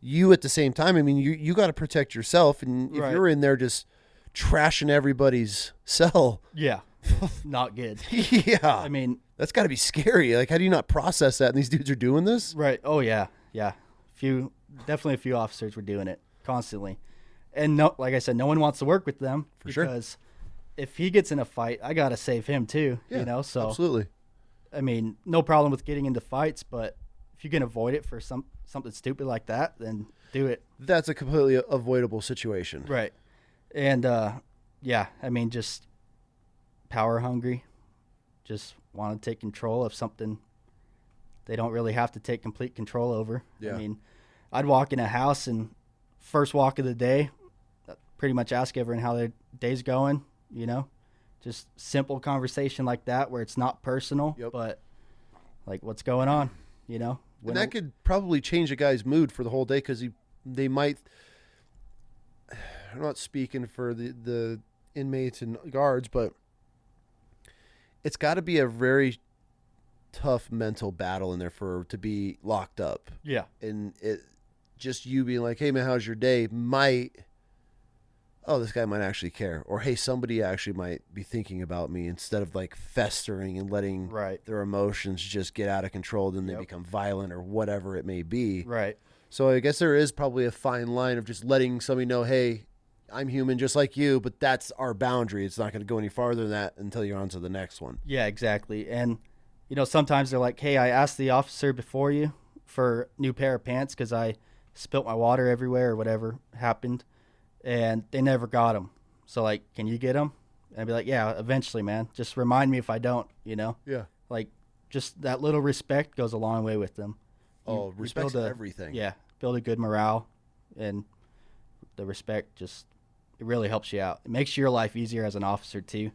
you at the same time, I mean, you got to protect yourself, and if you're in there just trashing everybody's cell. Yeah. Not good. Yeah. I mean, that's got to be scary. Like, how do you not process that? And these dudes are doing this? Right. Oh, yeah. Yeah. Definitely a few officers were doing it constantly. And like I said, no one wants to work with them because if he gets in a fight, I got to save him too, so absolutely. I mean, no problem with getting into fights, but if you can avoid it for something stupid like that, then do it. That's a completely avoidable situation. Right. And, I mean, just power hungry, just want to take control of something they don't really have to take complete control over. Yeah. I mean, I'd walk in a house and first walk of the day, pretty much ask everyone how their day's going, just simple conversation like that where it's not personal, but like what's going on, And that could probably change a guy's mood for the whole day, because they might, I'm not speaking for the inmates and guards, but it's got to be a very tough mental battle in there to be locked up. Yeah. And just you being like, hey man, how's your day? This guy might actually care. Or, hey, somebody actually might be thinking about me, instead of like festering and letting their emotions just get out of control. Then they become violent or whatever it may be. Right. So I guess there is probably a fine line of just letting somebody know, hey, I'm human just like you, but that's our boundary. It's not going to go any farther than that until you're on to the next one. Yeah, exactly. And, sometimes they're like, hey, I asked the officer before you for a new pair of pants because I spilt my water everywhere or whatever happened, and they never got them. So, like, can you get them? And I'd be like, yeah, eventually, man. Just remind me if I don't, Yeah. Like, just that little respect goes a long way with them. Respect's everything. Yeah, build a good morale, and the respect it really helps you out. It makes your life easier as an officer, too,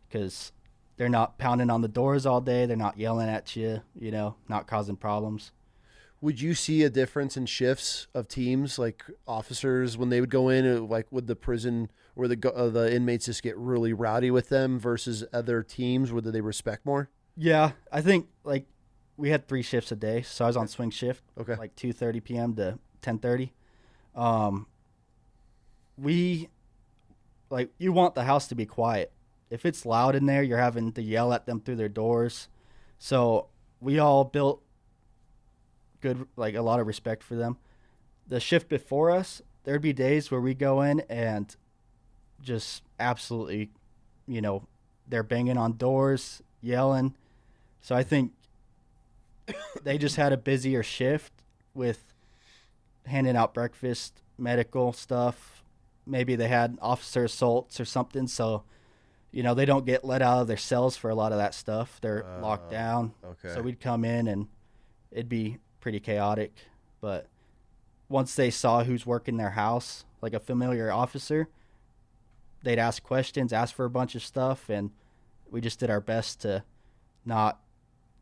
because they're not pounding on the doors all day. They're not yelling at you, not causing problems. Would you see a difference in shifts of teams, like officers when they would go in, like would the prison or the inmates just get really rowdy with them versus other teams? Would they respect more? Yeah, I think like we had 3 shifts a day, so I was on swing shift, like 2:30 p.m. to 10:30. You want the house to be quiet. If it's loud in there, you're having to yell at them through their doors. So we all built a lot of respect for them. The shift before us, there'd be days where we go in and just absolutely, they're banging on doors, yelling. So I think they just had a busier shift with handing out breakfast, medical stuff. Maybe they had officer assaults or something. So, they don't get let out of their cells for a lot of that stuff. They're locked down. Okay. So we'd come in and it'd be pretty chaotic. But once they saw who's working their house, like a familiar officer, they'd ask questions, ask for a bunch of stuff, and we just did our best to not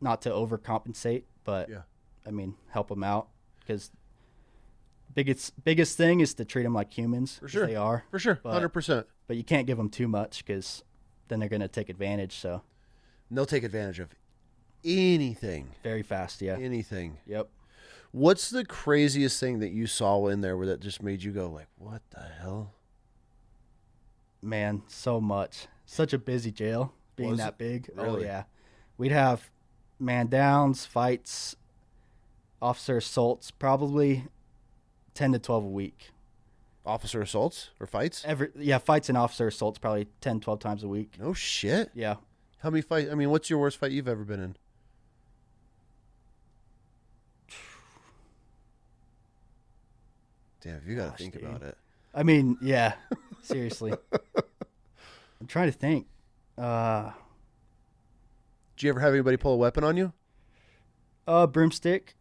to overcompensate, but Yeah. I mean, help them out, because biggest thing is to treat them like humans. For sure. They are. For sure. But- 100%. But you can't give them too much, because then they're going to take advantage. So And they'll take advantage of anything. very fast. Yeah. Anything. Yep. What's the craziest thing that you saw in there where that just made you go like, what the hell? Man, so much. Such a busy jail being Was that big. it? Oh, Really? yeah. We'd have man downs, fights, officer assaults, probably 10 to 12 a week. Officer assaults or fights? Fights and officer assaults probably 10, 12 times a week. No shit. Yeah. How many fights? I mean, what's your worst fight you've ever been in? Damn, you got to Gosh, think dude. about it. I mean, yeah. Seriously. I'm trying to think. Did you ever have anybody pull a weapon on you? Broomstick,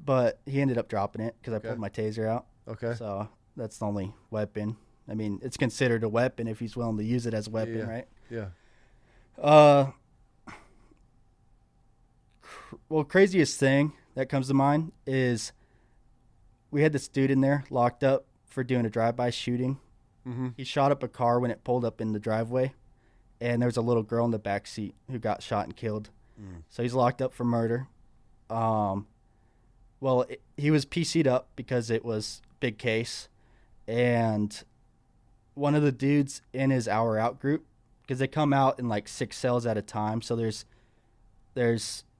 but he ended up dropping it because I Okay. pulled my taser out. Okay. So that's the only weapon. I mean, it's considered a weapon if he's willing to use it as a weapon, Yeah. right? Yeah. Well, craziest thing that comes to mind is we had this dude in there locked up for doing a drive-by shooting. Mm-hmm. He shot up a car when it pulled up in the driveway, and there was a little girl in the back seat who got shot and killed. So he's locked up for murder. He was PC'd up because it was a big case, and one of the dudes in his hour out group, because they come out in like 6 cells at a time, so there's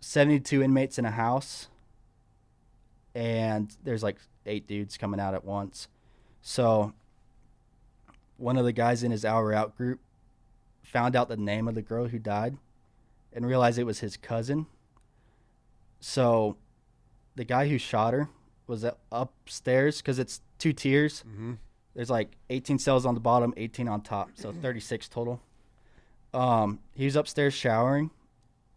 72 inmates in a house, and there's like 8 dudes coming out at once. So one of the guys in his hour out group found out the name of the girl who died and realized it was his cousin. So the guy who shot her was upstairs, because it's 2 tiers. Mm-hmm. There's like 18 cells on the bottom, 18 on top, so 36 total. He was upstairs showering.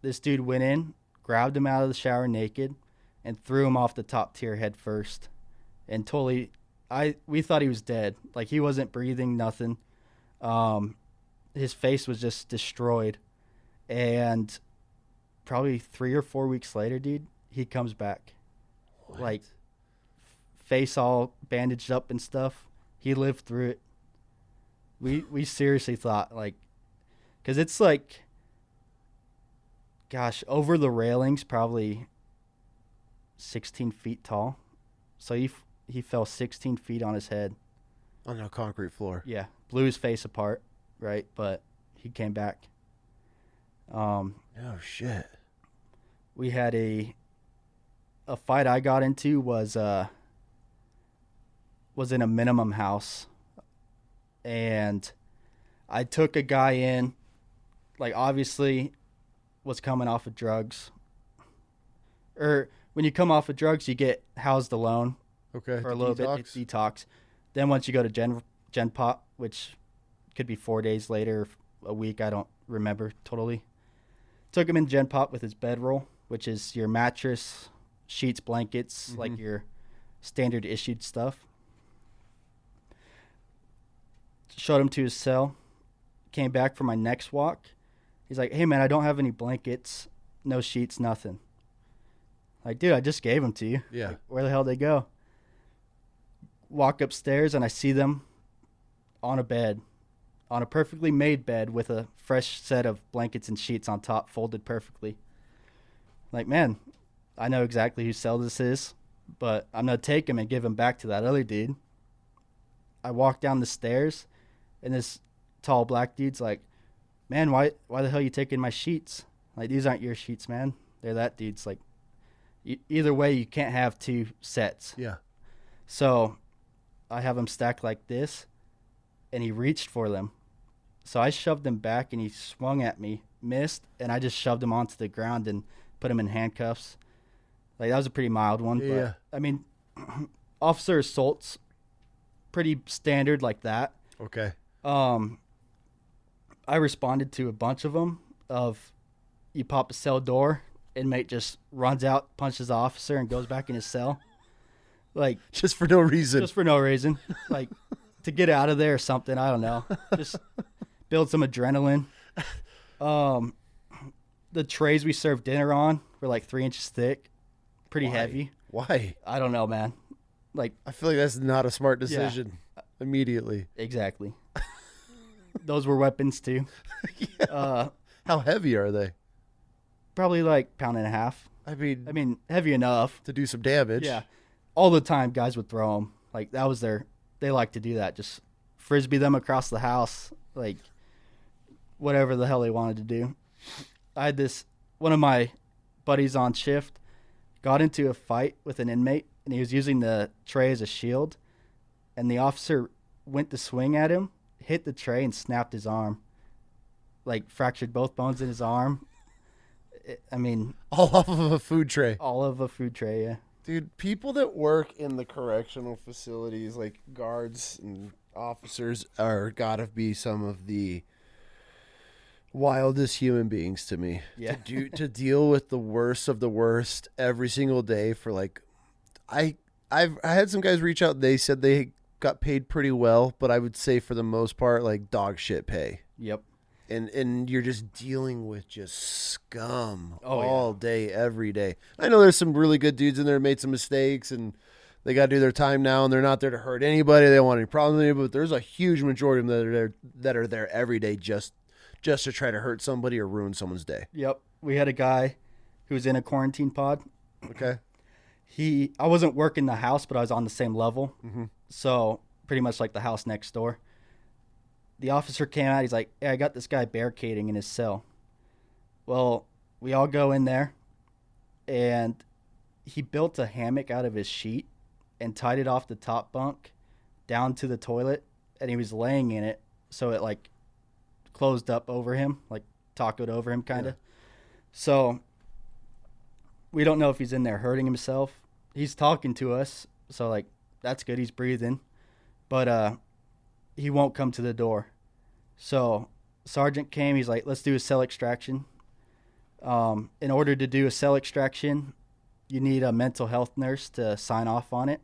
This dude went in, grabbed him out of the shower naked, and threw him off the top tier head first. And we thought he was dead. Like, he wasn't breathing, nothing. His face was just destroyed. And probably 3 or 4 weeks later, dude, he comes back. What? Like, face all bandaged up and stuff. He lived through it. We seriously thought, like, because it's like, gosh, over the railings, probably 16 feet tall. So he fell 16 feet on his head. On a concrete floor. Yeah, blew his face apart, right? But he came back. Oh shit. We had a fight I got into was in a minimum house, and I took a guy in, like, obviously was coming off of drugs. Or when you come off of drugs, you get housed alone Okay. for a little bit, it's detox. Then once you go to Gen Pop, which could be 4 days later, a week, I don't remember totally. Took him in Gen Pop with his bedroll, which is your mattress, sheets, blankets, like your standard issued stuff. Showed him to his cell. Came back for my next walk. He's like, "Hey man, I don't have any blankets, no sheets, nothing." Like, dude, I just gave them to you. Yeah. Like, where the hell they go? Walk upstairs and I see them on a bed, on a perfectly made bed with a fresh set of blankets and sheets on top, folded perfectly. Like, man, I know exactly whose cell this is, but I'm going to take him and give him back to that other dude. I walk down the stairs, and this tall black dude's like, "Man, why the hell are you taking my sheets? Like, these aren't your sheets, man. They're that dude's." Like, either way, you can't have 2 sets. Yeah. So I have him stacked like this, and he reached for them. So I shoved him back, and he swung at me, missed, and I just shoved him onto the ground and put him in handcuffs. Like, that was a pretty mild one. Yeah. But, I mean, officer assaults, pretty standard like that. Okay. I responded to a bunch of them of, you pop a cell door, inmate just runs out, punches the officer, and goes back in his cell. Like, Just for no reason. just for no reason. Like, to get out of there or something. I don't know. Just build some adrenaline. The trays we served dinner on were like 3 inches thick, pretty heavy. Why? I don't know, man. Like, I feel like that's not a smart decision. Immediately. Exactly. Those were weapons too. Yeah. How heavy are they? Probably like 1.5 pounds. I mean, heavy enough to do some damage. Yeah. All the time, guys would throw them. Like, that was they like to do that. Just frisbee them across the house. Like, whatever the hell they wanted to do. I had one of my buddies on shift got into a fight with an inmate, and he was using the tray as a shield. And the officer went to swing at him, hit the tray, and snapped his arm. Like, fractured both bones in his arm. All off of a food tray. All of a food tray, yeah. Dude, people that work in the correctional facilities, like guards and officers, are gotta be some of the wildest human beings to me. Yeah. To deal with the worst of the worst every single day for like, I had some guys reach out. They said they got paid pretty well, but I would say for the most part, like dog shit pay. Yep. And you're just dealing with just scum all day, every day. I know there's some really good dudes in there who made some mistakes and they got to do their time now, and they're not there to hurt anybody. They don't want any problems with anybody, but there's a huge majority of them that are there every day just to try to hurt somebody or ruin someone's day. Yep. We had a guy who was in a quarantine pod. Okay. I wasn't working the house, but I was on the same level. Mm-hmm. So pretty much like the house next door. The officer came out. He's like, "Hey, I got this guy barricading in his cell." Well, we all go in there, and he built a hammock out of his sheet and tied it off the top bunk down to the toilet, and he was laying in it, so it like closed up over him, like tacoed over him kind of. Yeah. So we don't know if he's in there hurting himself. He's talking to us, so like that's good. He's breathing, but he won't come to the door. So sergeant came. He's like, "Let's do a cell extraction." In order to do a cell extraction, you need a mental health nurse to sign off on it.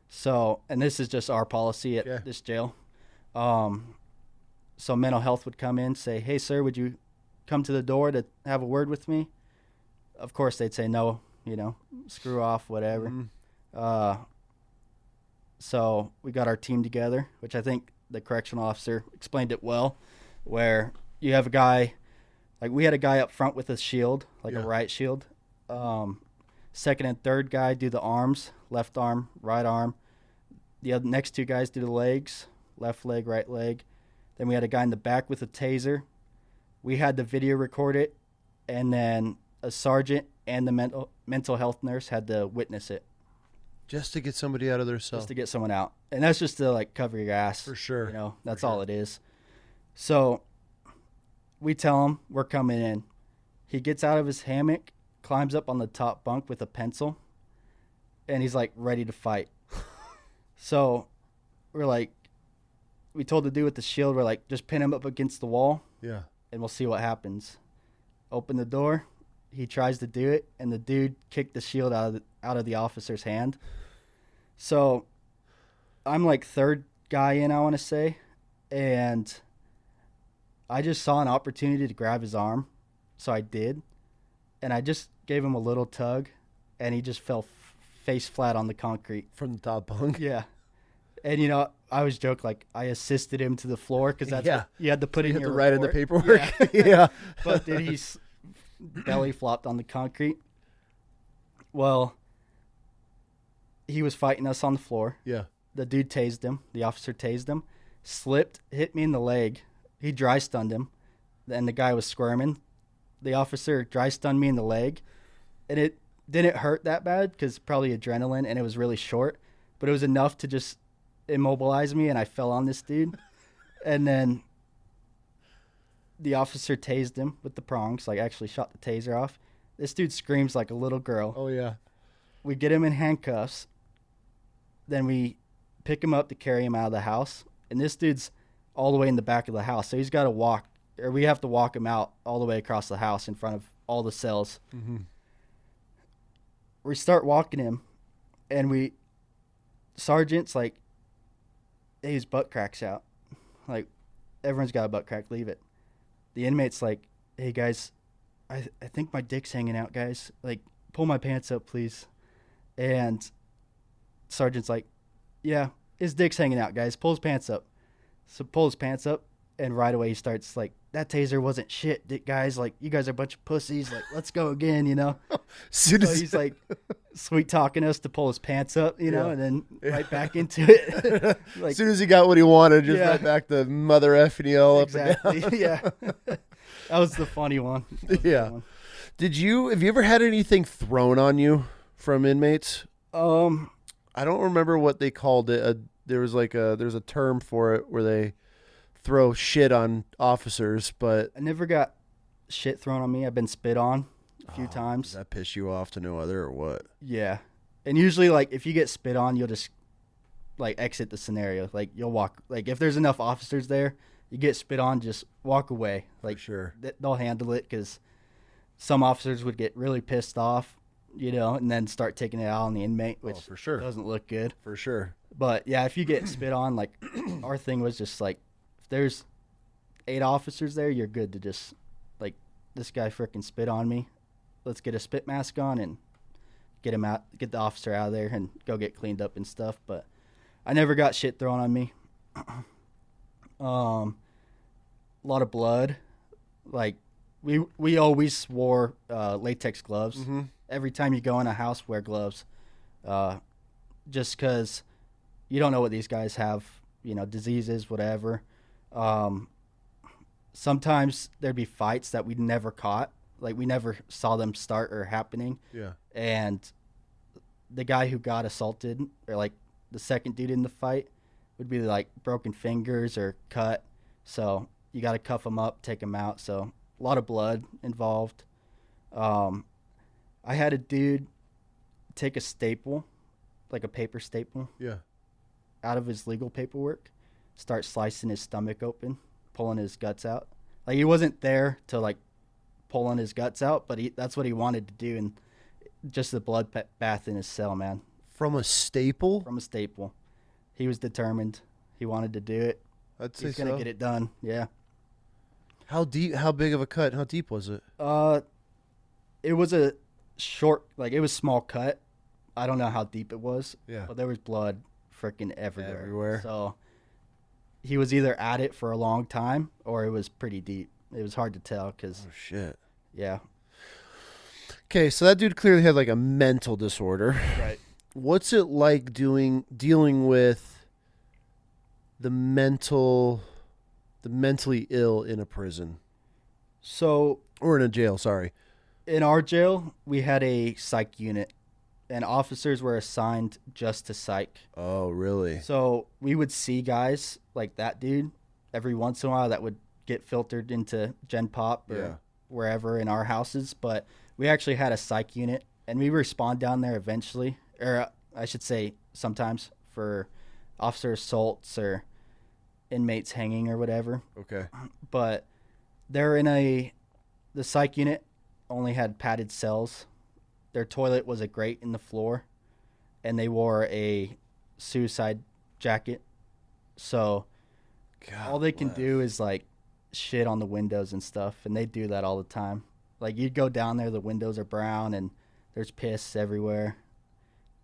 So, and this is just our policy at this jail. So mental health would come in, say, "Hey, sir, would you come to the door to have a word with me?" Of course, they'd say no, screw off, whatever. Mm-hmm. So we got our team together, which I think the correctional officer explained it well, where you have a guy, like we had a guy up front with a shield, like a riot shield. Second and third guy do the arms, left arm, right arm. The other next two guys do the legs, left leg, right leg. Then we had a guy in the back with a taser. We had the video record it, and then a sergeant and the mental health nurse had to witness it. Just to get somebody out of their cell. Just to get someone out. And that's just to, like, cover your ass. For sure. That's all it is. So we tell him we're coming in. He gets out of his hammock, climbs up on the top bunk with a pencil, and he's, like, ready to fight. So we're like, we told the dude with the shield, we're like, just pin him up against the wall. Yeah. And we'll see what happens. Open the door. He tries to do it, and the dude kicked the shield out of the officer's hand. So I'm like third guy in, I want to say, and I just saw an opportunity to grab his arm, so I did, and I just gave him a little tug, and he just fell face flat on the concrete. From the top bunk? Yeah. And, I always joke, like, I assisted him to the floor because that's what you had to put in your report. Write in the paperwork. Yeah. But then he's belly flopped on the concrete. Well, he was fighting us on the floor. Yeah. The dude tased him. The officer tased him. Slipped, hit me in the leg. He dry stunned him. And the guy was squirming. The officer dry stunned me in the leg. And it didn't hurt that bad because probably adrenaline, and it was really short. But it was enough to just immobilize me, and I fell on this dude. And then the officer tased him with the prongs, like actually shot the taser off. This dude screams like a little girl. Oh, yeah. We get him in handcuffs. Then we pick him up to carry him out of the house. And this dude's all the way in the back of the house. So he's got to walk, or we have to walk him out all the way across the house in front of all the cells. Mm-hmm. We start walking him, and sergeant's like, hey, his butt cracks out. Like, everyone's got a butt crack. Leave it. The inmate's like, hey, guys, I think my dick's hanging out, guys. Like, pull my pants up, please. And sergeant's like, yeah, his dick's hanging out, guys. Pull his pants up. So pull his pants up, and right away he starts like, that taser wasn't shit, guys. Like, you guys are a bunch of pussies. Like, let's go again, you know? So he's like sweet talking us to pull his pants up, you know, and then right back into it. Like, as soon as he got what he wanted, just right back to mother effing you all exactly. up and down. Yeah. That was the funny one. Yeah. Have you ever had anything thrown on you from inmates? I don't remember what they called it. There's a term for it where they throw shit on officers, but I never got shit thrown on me. I've been spit on a few times. Does that piss you off to no other or what? Yeah. And usually, like, if you get spit on, you'll just, like, exit the scenario. Like, you'll walk. Like, if there's enough officers there, you get spit on, just walk away. Like, for sure. They'll handle it, because some officers would get really pissed off, you know, and then start taking it out on the inmate, which for sure doesn't look good. For sure. But, yeah, if you get spit on, like, our thing was just, like, if there's 8 officers there, you're good to just, like, this guy freaking spit on me. Let's get a spit mask on and get him out, get the officer out of there and go get cleaned up and stuff. But I never got shit thrown on me. A lot of blood. Like, we always wore latex gloves. Mm-hmm. Every time you go in a house, wear gloves. Just because you don't know what these guys have, you know, diseases, whatever. Sometimes there'd be fights that we never caught. Like, we never saw them start or happening. Yeah. And the guy who got assaulted, or like the second dude in the fight, would be like broken fingers or cut. So you got to cuff him up, take him out. So a lot of blood involved. I had a dude take a staple, like a paper staple, out of his legal paperwork, start slicing his stomach open, pulling his guts out. Like, he wasn't there to, like, pulling his guts out, but that's what he wanted to do, and just the blood bath in his cell, man. From a staple? From a staple. He was determined. He wanted to do it. He's going to get it done, yeah. How deep? How big of a cut? How deep was it? It was a short, like, it was small cut. I don't know how deep it was. Yeah. But there was blood freaking everywhere. Everywhere. So he was either at it for a long time or it was pretty deep. It was hard to tell because. Oh, shit. Yeah. Okay, so that dude clearly had like a mental disorder. Right. What's it like dealing with the mentally ill in a prison? So. Or in a jail, sorry. In our jail, we had a psych unit, and officers were assigned just to psych. Oh, really? So we would see guys like that dude every once in a while that would get filtered into Gen Pop or wherever in our houses. But we actually had a psych unit, and we respond down there eventually, or I should say sometimes, for officer assaults or inmates hanging or whatever. Okay. But they're in the psych unit only had padded cells. Their toilet was a grate in the floor, and they wore a suicide jacket. So all they can do is like shit on the windows and stuff, and they do that all the time. Like, you'd go down there, the windows are brown and there's piss everywhere.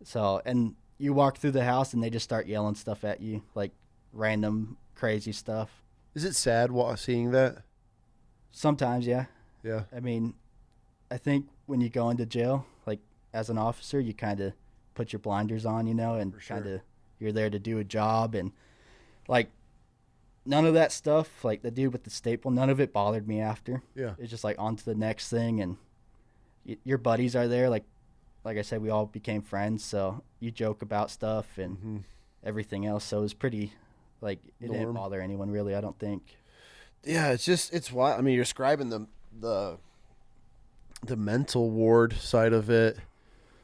So, and you walk through the house and they just start yelling stuff at you, like random crazy stuff. Is it sad seeing that? Sometimes, yeah. Yeah. I mean, I think when you go into jail, like, as an officer, you kind of put your blinders on, you know, and kind of you're there to do a job. And, like, none of that stuff, like the dude with the staple, none of it bothered me after. Yeah. It's just, like, on to the next thing. And your buddies are there. Like I said, we all became friends. So you joke about stuff and everything else. So it was pretty, like, it didn't bother anyone, really, I don't think. Yeah, it's wild. I mean, you're describing the mental ward side of it.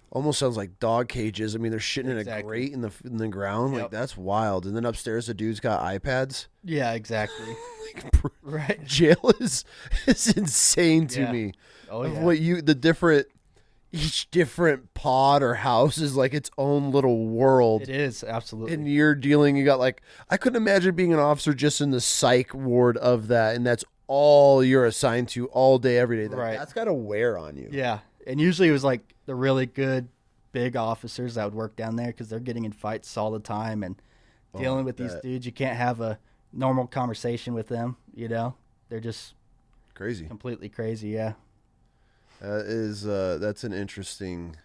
Almost sounds like dog cages. I mean, they're shitting in a grate in the ground. Yep. Like, that's wild. And then upstairs, the dude's got iPads. Yeah, exactly. Right. Jail is insane to me. Oh, yeah. What the different. each different pod or house is like its own little world. It is, absolutely. And you got like, I couldn't imagine being an officer just in the psych ward of that, and that's all you're assigned to all day, every day. Right. That's got to wear on you. Yeah. And usually it was like the really good big officers that would work down there because they're getting in fights all the time and dealing with these dudes. You can't have a normal conversation with them, you know? They're just crazy. Completely crazy, yeah. That's an interesting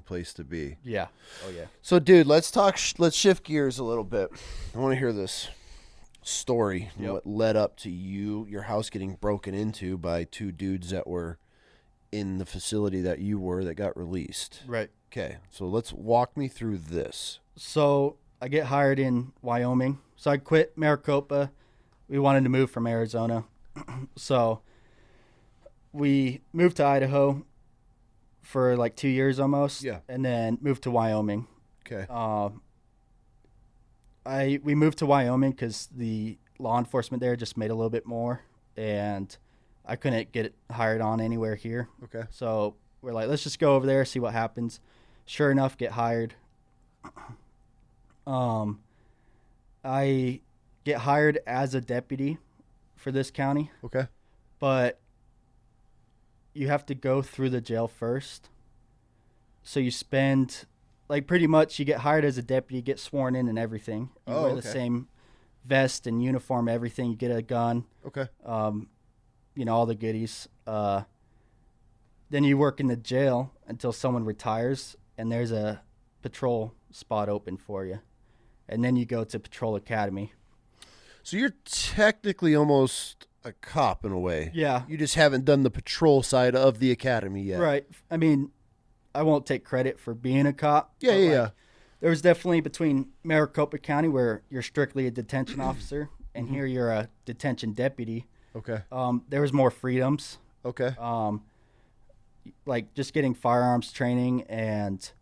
place to be. Yeah. Oh, yeah. So, dude, let's shift gears a little bit. I want to hear this story, what led up to your house getting broken into by two dudes that were in the facility that got released. Right. Okay, so let's walk me through this. So I get hired in Wyoming. So I quit Maricopa. We wanted to move from Arizona. So we moved to Idaho for like 2 years almost. Yeah. And then moved to Wyoming. Okay. We moved to Wyoming because the law enforcement there just made a little bit more, and I couldn't get hired on anywhere here. Okay. So we're like, let's just go over there, see what happens. Sure enough, get hired. I get hired as a deputy for this county. Okay. But you have to go through the jail first. So you spend, like, pretty much you get hired as a deputy, get sworn in and everything. You wear the same vest and uniform, everything. You get a gun. Okay. You know, all the goodies. Then you work in the jail until someone retires, and there's a patrol spot open for you. And then you go to Patrol Academy. So you're technically almost a cop in a way. Yeah. You just haven't done the patrol side of the academy yet. Right. I mean, I won't take credit for being a cop. Yeah. There was definitely between Maricopa County, where you're strictly a detention officer, and here you're a detention deputy. Okay. There was more freedoms. Okay. Like just getting firearms training, and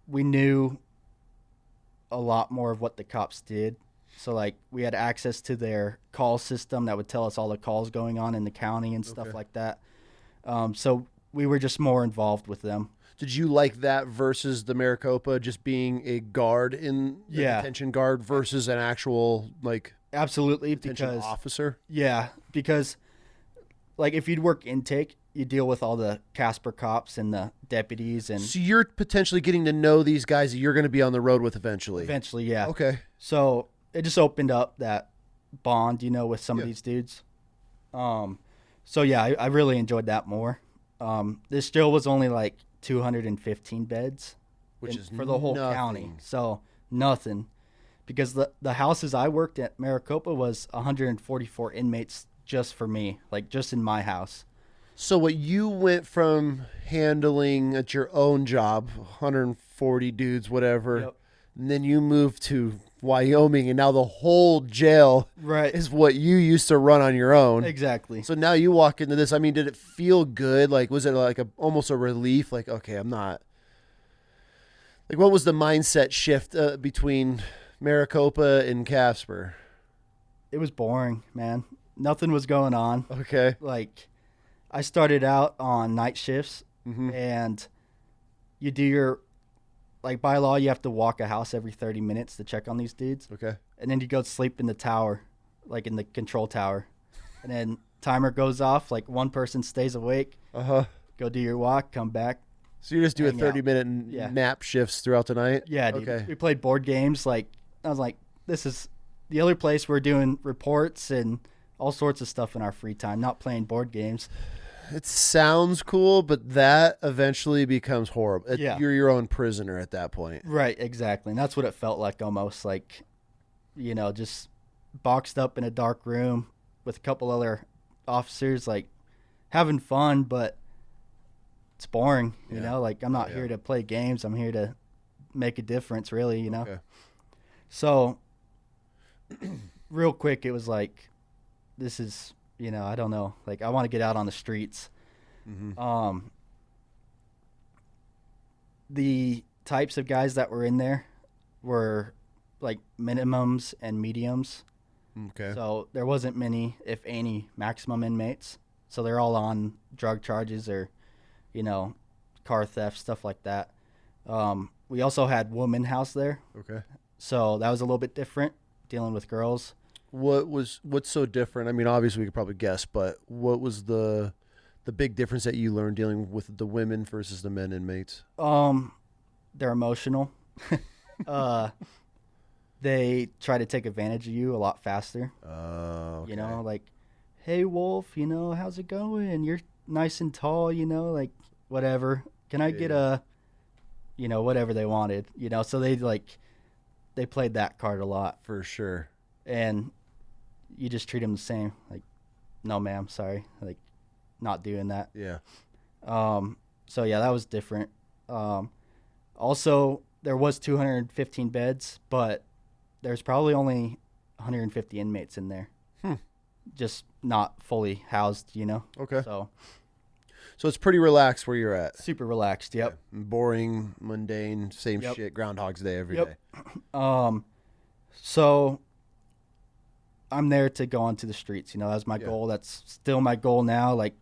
we knew a lot more of what the cops did. So like we had access to their call system that would tell us all the calls going on in the county and stuff like that. So we were just more involved with them. Did you like that versus the Maricopa, just being a guard in the detention guard versus an actual like absolutely detention officer? Yeah, because like if you'd work intake, you deal with all the Casper cops and the deputies, and so you're potentially getting to know these guys that you're going to be on the road with eventually. Eventually, yeah. Okay. So it just opened up that bond, you know, with some of these dudes. So yeah, I really enjoyed that more. This jail was only like 215 beds, which is for the whole county. So nothing, because the houses I worked at Maricopa was 144 inmates just for me, like just in my house. So what you went from handling at your own job, 140 dudes, whatever, and then you moved to Wyoming, and now the whole jail is what you used to run on your own. Exactly. So now you walk into this. I mean, did it feel good? Like, was it like almost a relief? Like, okay, I'm not. Like, what was the mindset shift between Maricopa and Casper? It was boring, man. Nothing was going on. Okay. Like, I started out on night shifts, and you do your, like, by law, you have to walk a house every 30 minutes to check on these dudes. Okay. And then you go sleep in the tower, like in the control tower. And then timer goes off, like one person stays awake. Go do your walk, come back. So you just do a 30-minute nap shifts throughout the night? Yeah, dude. Okay. We played board games. Like, I was like, this is the other place we're doing reports and all sorts of stuff in our free time, not playing board games. It sounds cool, but that eventually becomes horrible. You're your own prisoner at that point. Right, exactly. And that's what it felt like almost. Like, you know, just boxed up in a dark room with a couple other officers, like, having fun, but it's boring, you know? Like, I'm not here to play games. I'm here to make a difference, really, you know? Okay. So, real quick, it was like, this is... You know, I don't know. Like, I want to get out on the streets. The types of guys that were in there were, like, minimums and mediums. Okay. So there wasn't many, if any, maximum inmates. So they're all on drug charges or you know, car theft, stuff like that. We also had woman house there. Okay. So that was a little bit different, dealing with girls. What's so different? I mean, obviously we could probably guess, but what was the big difference that you learned dealing with the women versus the men inmates? They're emotional. They try to take advantage of you a lot faster. Okay. You know, like, hey, Wolf, you know, how's it going? You're nice and tall, you know, like, whatever. Can I get a, you know, whatever they wanted, you know? So they played that card a lot. For sure. And you just treat them the same. Like, no, ma'am, sorry. Like, not doing that. Yeah. So, yeah, that was different. Also, there was 215 beds, but there's probably only 150 inmates in there. Just not fully housed, you know? Okay. So it's pretty relaxed where you're at. super relaxed, yep. Yeah. Boring, mundane, same shit, Groundhog's Day every day. So I'm there to go onto the streets, you know, that's my goal. That's still my goal now. Like,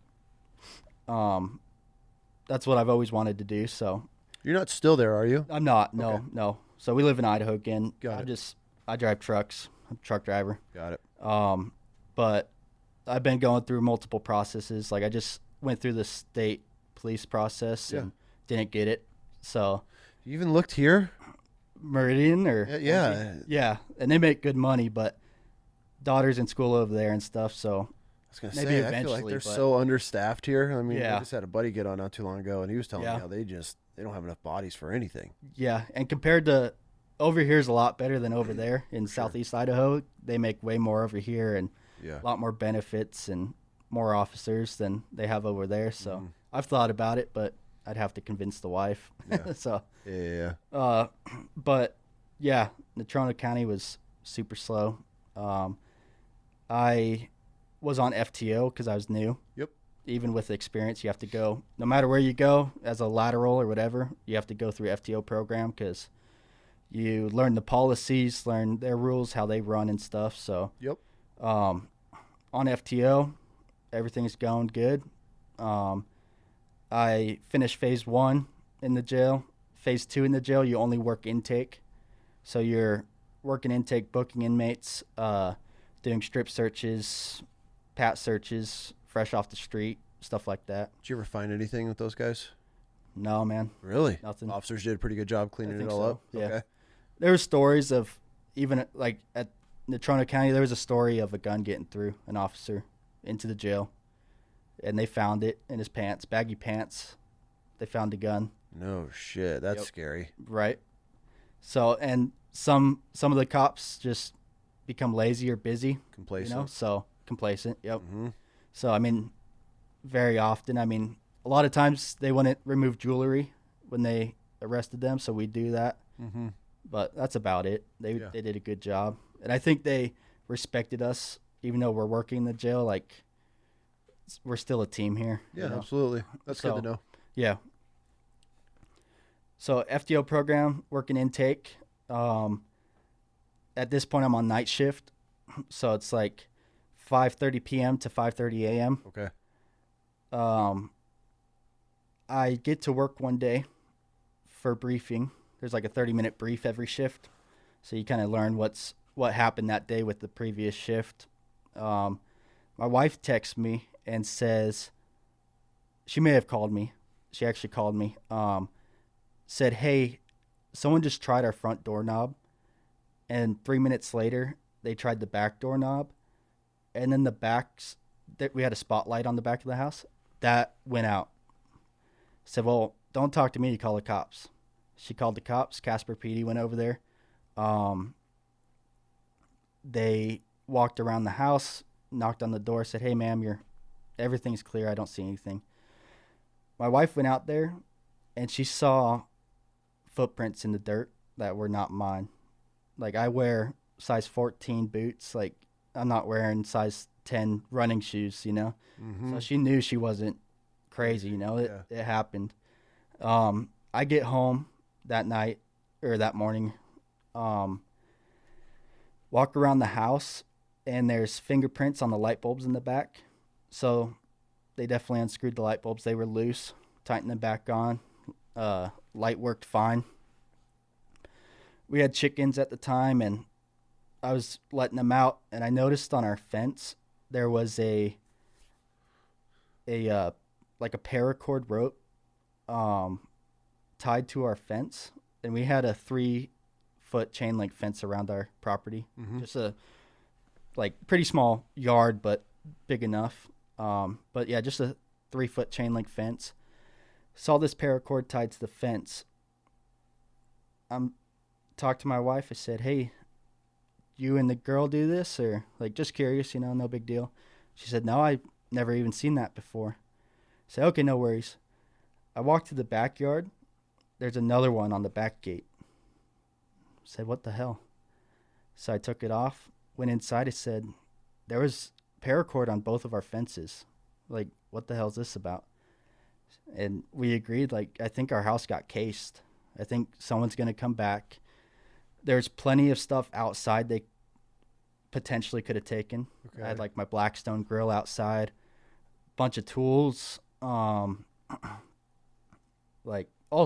that's what I've always wanted to do. So You're not still there, are you? I'm not, no. So we live in Idaho again. I drive trucks. I'm a truck driver. Got it. But I've been going through multiple processes. Like, I just went through the state police process and didn't get it. So You even looked here? Meridian or yeah, and they make good money, but daughter's in school over there and stuff. So I was gonna maybe say, I eventually, feel like they're but so understaffed here. I mean, Yeah. I just had a buddy get on not too long ago, and he was telling me how they don't have enough bodies for anything. yeah, and compared to over here is a lot better than over there in Southeast Idaho. They make way more over here and a lot more benefits and more officers than they have over there. So I've thought about it, but I'd have to convince the wife. Yeah. So Yeah. but yeah, Natrona County was super slow. I was on FTO because I was new. Yep. Even with experience, you have to go, no matter where you go, as a lateral or whatever, you have to go through FTO program because you learn the policies, learn their rules, how they run and stuff. So on FTO, everything's going good. I finished phase 1 in the jail. Phase 2 in the jail, you only work intake. So you're working intake, booking inmates, doing strip searches, pat searches, fresh off the street, stuff like that. Did you ever find anything with those guys? No, man. Really? Nothing. Officers did a pretty good job cleaning it all so. up? Yeah. Okay. There were stories of, even like at Natrona County, there was a story of a gun getting through an officer into the jail. And they found it in his pants, baggy pants. They found a gun. No shit. That's scary. Right. So, and some of the cops just become lazy or busy. Complacent. You know? So, complacent. Yep. Mm-hmm. So, I mean, very often, I mean, a lot of times they wouldn't remove jewelry when they arrested them. So we do that. Mm-hmm. But that's about it. They did a good job. And I think they respected us, even though we're working in the jail. Like, we're still a team here. Yeah, you know? absolutely. That's good to know. Yeah. So FTO program, working intake. At this point, I'm on night shift. So it's like 5:30 p.m. to 5:30 a.m. Okay. I get to work one day for briefing. There's like a 30-minute brief every shift. So you kind of learn what happened that day with the previous shift. My wife texts me and says, she may have called me. She actually called me. Said, hey, someone just tried our front doorknob. And 3 minutes later, they tried the back doorknob. And then the backs, we had a spotlight on the back of the house. That went out. Said, well, don't talk to me. You call the cops. She called the cops. Casper PD went over there. They walked around the house, knocked on the door, said, hey, ma'am, everything's clear. I don't see anything. My wife went out there, and she saw footprints in the dirt that were not mine. Like, I wear size 14 boots. Like, I'm not wearing size 10 running shoes, you know? Mm-hmm. So she knew she wasn't crazy, you know? It happened. I get home that night, or that morning, walk around the house, and there's fingerprints on the light bulbs in the back. So they definitely unscrewed the light bulbs. They were loose, tightened them back on. Light worked fine. We had chickens at the time, and I was letting them out, and I noticed on our fence there was a like a paracord rope tied to our fence, and we had a 3-foot chain link fence around our property. Just a pretty small yard, but big enough. But yeah, just a 3-foot chain link fence. Saw this paracord tied to the fence. Talked to my wife. I said, "Hey, you and the girl do this, or just curious, no big deal." She said, "No, I've never even seen that before." I said, "Okay, no worries." I walked to the backyard. There's another one on the back gate. I said, "What the hell?" So I took it off, went inside. I said, there was paracord on both of our fences. What the hell is this about? And we agreed, I think our house got cased. I think someone's going to come back. There's plenty of stuff outside they potentially could have taken. Okay. I had my Blackstone grill outside, bunch of tools, all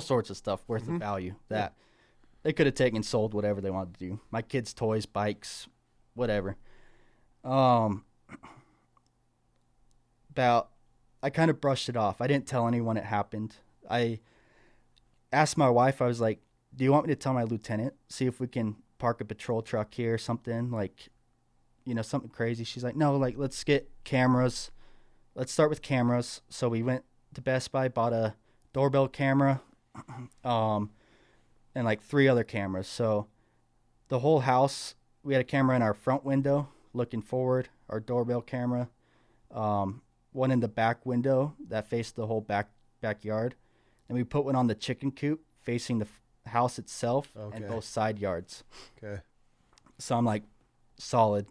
sorts of stuff worth of value that they could have taken, sold, whatever they wanted to do. My kids' toys, bikes, whatever. I kind of brushed it off. I didn't tell anyone it happened. I asked my wife, I was like, "Do you want me to tell my lieutenant, see if we can park a patrol truck here or something, something crazy?" She's like, "No, let's get cameras. Let's start with cameras." So we went to Best Buy, bought a doorbell camera, and 3 other cameras. So the whole house, we had a camera in our front window looking forward, our doorbell camera, one in the back window that faced the whole backyard, and we put one on the chicken coop facing the house itself and both side yards. Okay. So I'm solid,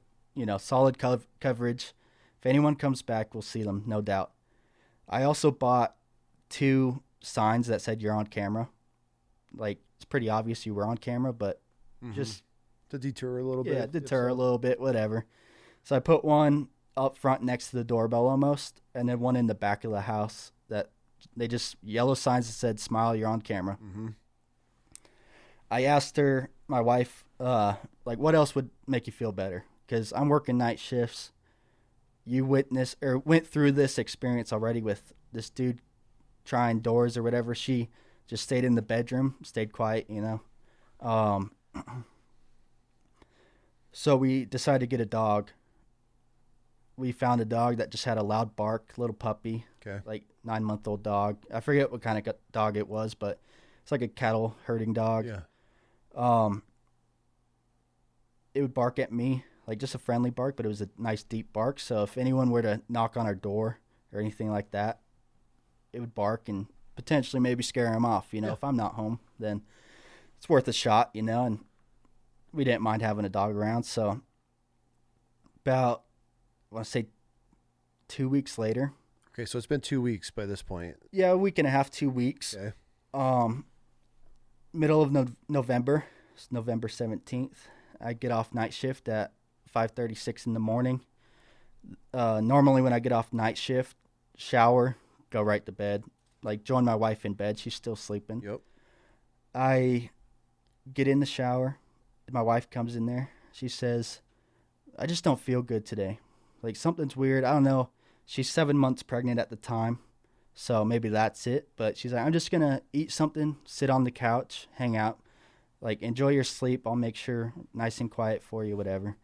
solid coverage. If anyone comes back, we'll see them, no doubt. I also bought 2 signs that said "You're on camera." It's pretty obvious you were on camera, but just to deter a little bit. Yeah, deter a little bit, whatever. So I put one up front next to the doorbell almost, and then one in the back of the house that they just yellow signs that said "Smile, you're on camera." I asked her, my wife, what else would make you feel better? Because I'm working night shifts. You witnessed or went through this experience already with this dude trying doors or whatever. She just stayed in the bedroom, stayed quiet, So we decided to get a dog. We found a dog that just had a loud bark, little puppy, 9-month-old dog. I forget what kind of dog it was, but it's a cattle herding dog. Yeah. It would bark at me, just a friendly bark, but it was a nice deep bark. So if anyone were to knock on our door or anything like that, it would bark and potentially maybe scare him off. If I'm not home, then it's worth a shot, and we didn't mind having a dog around. So about, I want to say 2 weeks later. Okay, so it's been 2 weeks by this point. Yeah, a week and a half, 2 weeks. Okay. Middle of November, it's November 17th. I get off night shift at 5:36 in the morning. Normally when I get off night shift, shower, go right to bed. Join my wife in bed. She's still sleeping. Yep. I get in the shower. My wife comes in there. She says, "I just don't feel good today. Something's weird. I don't know." She's 7 months pregnant at the time, so maybe that's it. But she's like, "I'm just going to eat something, sit on the couch, hang out. Enjoy your sleep. I'll make sure nice and quiet for you, whatever."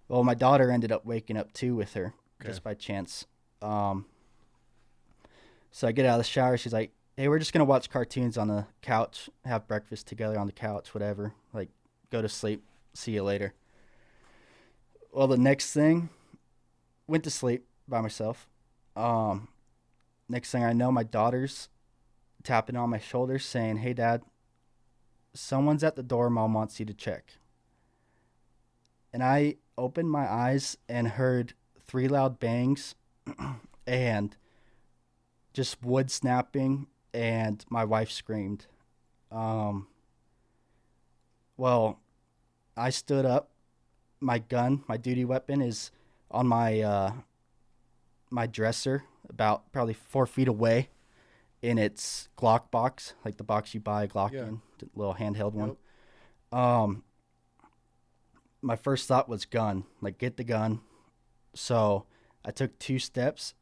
Well, my daughter ended up waking up too with her, just by chance. So I get out of the shower. She's like, "Hey, we're just going to watch cartoons on the couch, have breakfast together on the couch, whatever. Go to sleep. See you later." Well, the next thing, went to sleep by myself. Next thing I know, my daughter's tapping on my shoulder saying, "Hey, Dad, someone's at the door. Mom wants you to check." And I opened my eyes and heard 3 loud bangs and just wood snapping, and my wife screamed. Well, I stood up. My gun, my duty weapon, is on my my dresser, about probably 4 feet away, in its Glock box, like the box you buy a Glock in, the little handheld one. My first thought was gun, like get the gun. So I took 2 steps,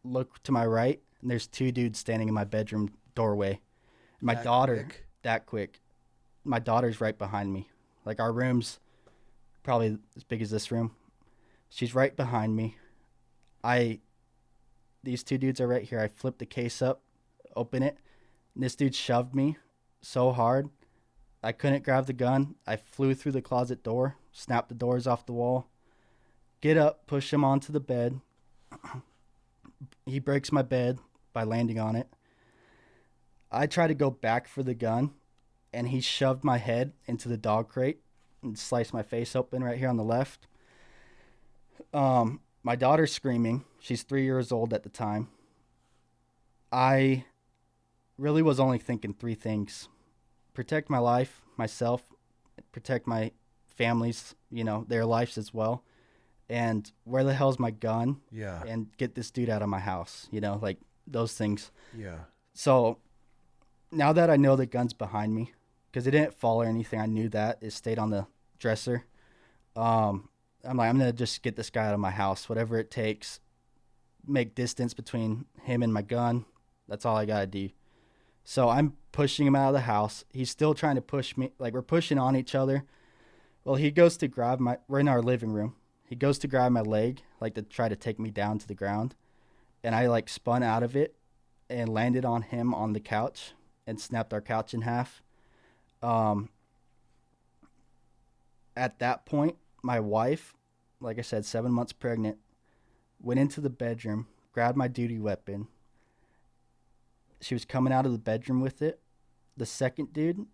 look to my right, and there's 2 dudes standing in my bedroom doorway. My daughter, that quick. My daughter's right behind me. Like our room's probably as big as this room. She's right behind me. These 2 dudes are right here. I flipped the case up, open it, and this dude shoved me so hard I couldn't grab the gun. I flew through the closet door, snapped the doors off the wall, get up, push him onto the bed. He breaks my bed by landing on it. I try to go back for the gun, and he shoved my head into the dog crate and sliced my face open right here on the left. My daughter's screaming. She's 3 years old at the time. I really was only thinking 3 things. Protect my life, myself, protect my family's, their lives as well. And where the hell's my gun? Yeah. And get this dude out of my house, like those things. Yeah. So now that I know the gun's behind me, because it didn't fall or anything, I knew that. It stayed on the dresser. I'm like, I'm going to just get this guy out of my house, whatever it takes. Make distance between him and my gun. That's all I got to do. So I'm pushing him out of the house. He's still trying to push me. Like, we're pushing on each other. Well, he goes to grab we're in our living room. He goes to grab my leg, like to try to take me down to the ground. And I like spun out of it and landed on him on the couch and snapped our couch in half. At that point, my wife, like I said, 7 months pregnant, went into the bedroom, grabbed my duty weapon. She was coming out of the bedroom with it. The second dude,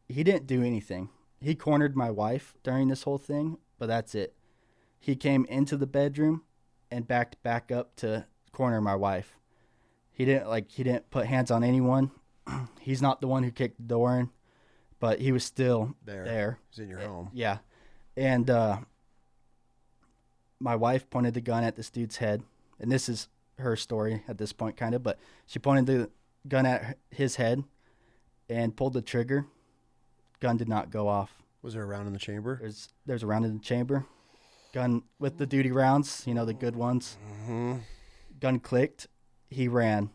he didn't do anything. He cornered my wife during this whole thing, but that's it. He came into the bedroom and backed back up to corner my wife. He didn't put hands on anyone. He's not the one who kicked the door in, but he was still there. He's in your home. Yeah. And my wife pointed the gun at this dude's head, and this is her story at this point, kind of, but she pointed the gun at his head and pulled the trigger. Gun did not go off. Was there a round in the chamber? There's a round in the chamber. Gun with the duty rounds, the good ones. Mm-hmm. Gun clicked. He ran.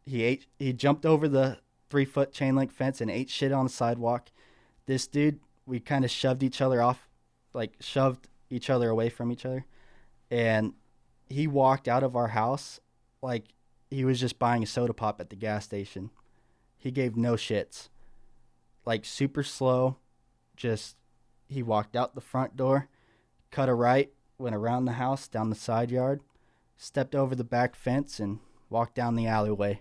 He jumped over the 3-foot chain link fence and ate shit on the sidewalk. This dude, we kind of shoved each other off, like shoved each other away from each other. And he walked out of our house like he was just buying a soda pop at the gas station. He gave no shits. Like super slow. He walked out the front door, cut a right, went around the house, down the side yard, stepped over the back fence, and walked down the alleyway.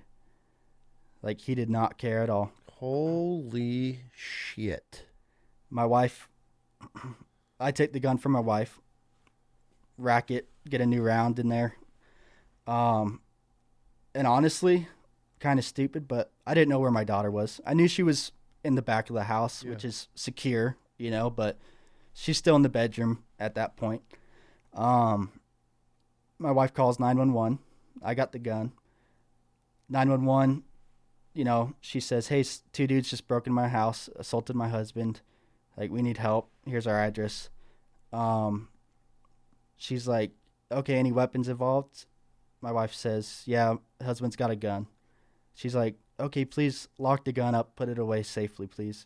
Like he did not care at all. Holy shit. My wife, I take the gun from my wife, rack it, get a new round in there. And honestly, kind of stupid, but I didn't know where my daughter was. I knew she was in the back of the house, which is secure, but she's still in the bedroom at that point. My wife calls 911. I got the gun. 911, she says, hey, 2 dudes just broke in my house, assaulted my husband. Like, we need help. Here's our address. She's like, okay, any weapons involved? My wife says, yeah, husband's got a gun. She's like, okay, please lock the gun up, put it away safely, please.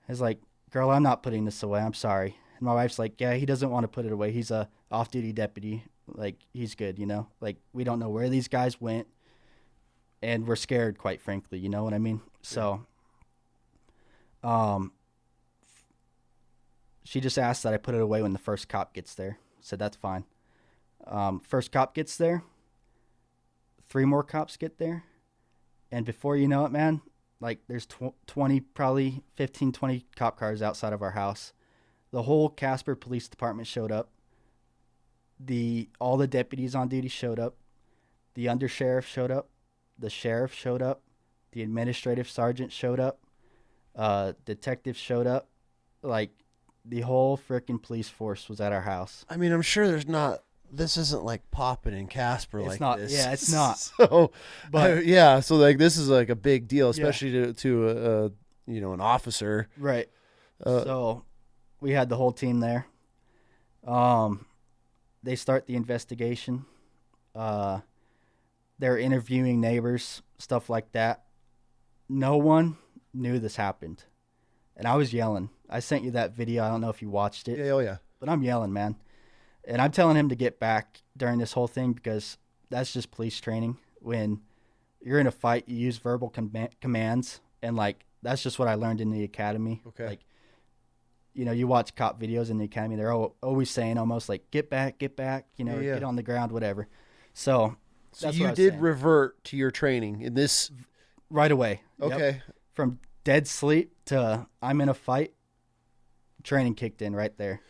I was like, girl, I'm not putting this away. I'm sorry. And my wife's like, yeah, he doesn't want to put it away. He's a off-duty deputy. Like, he's good, Like, we don't know where these guys went, and we're scared, quite frankly. You know what I mean? So, she just asked that I put it away when the first cop gets there. Said, that's fine. First cop gets there. 3 more cops get there. And before you know it, man, like there's 20, probably 15, 20 cop cars outside of our house. The whole Casper Police Department showed up. All the deputies on duty showed up. The undersheriff showed up. The sheriff showed up. The administrative sergeant showed up. Detectives showed up. Like, the whole freaking police force was at our house. I mean, I'm sure there's not this isn't like Poppin and Casper It's like not. this. Yeah, it's not. So, But so like this is like a big deal, especially to an officer. right. So we had the whole team there. They start the investigation. They're interviewing neighbors, stuff like that. No one knew this happened. And I was yelling. I sent you that video. I don't know if you watched it. Yeah, oh yeah. But I'm yelling, man. And I'm telling him to get back during this whole thing because that's just police training. When you're in a fight, you use verbal commands. And, like, that's just what I learned in the academy. Okay. Like, you watch cop videos in the academy. They're always saying almost like, get back, get on the ground, whatever. So that's you what I was did saying. Revert to your training in this Right away. Okay. Yep. From dead sleep to I'm in a fight, training kicked in right there.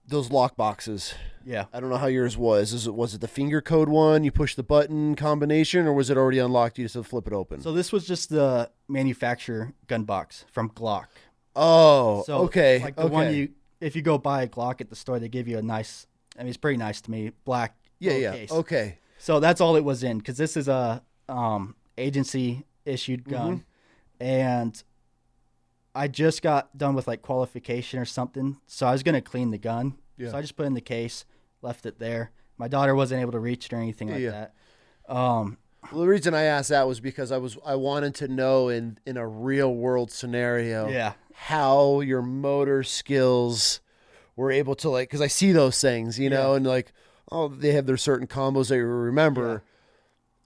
Those lock boxes. Yeah. I don't know how yours was. Was it the finger code one? You push the button combination, or was it already unlocked? You just had to flip it open. So this was just the manufacturer gun box from Glock. Oh, So okay. like the one if you go buy a Glock at the store, they give you a nice. I mean, it's pretty nice to me. Black. Case. Okay. So that's all it was in, because this is a agency issued gun, and I just got done with like qualification or something, so I was gonna clean the gun. Yeah. So I just put it in the case, left it there. My daughter wasn't able to reach it or anything like that. Well, the reason I asked that was because I wanted to know in a real world scenario how your motor skills were able to, like, because I see those things, and like, oh, they have their certain combos that you remember.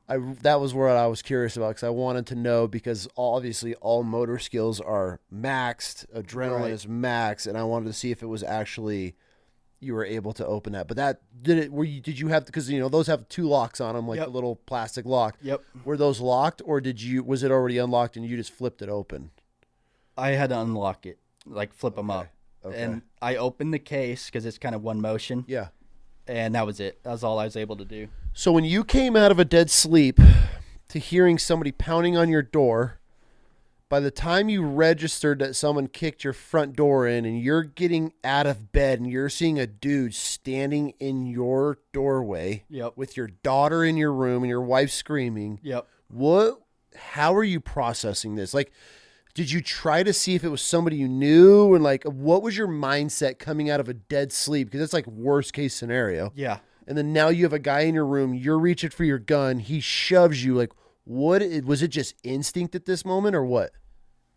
That was what I was curious about, because I wanted to know, because obviously all motor skills are maxed, adrenaline is maxed, and I wanted to see if it was actually you were able to open that. But did you have, because those have two locks on them, like the little plastic lock. Yep. Were those locked, or was it already unlocked and you just flipped it open? I had to unlock it, like flip them up. Okay. And I opened the case because it's kind of one motion. Yeah. And that was it. That was all I was able to do. So when you came out of a dead sleep to hearing somebody pounding on your door, by the time you registered that someone kicked your front door in and you're getting out of bed and you're seeing a dude standing in your doorway with your daughter in your room and your wife screaming, how are you processing this? Like, did you try to see if it was somebody you knew? And like, what was your mindset coming out of a dead sleep? Because it's like worst case scenario. Yeah. And then now you have a guy in your room, you're reaching for your gun, he shoves you. Like, was it just instinct at this moment or what?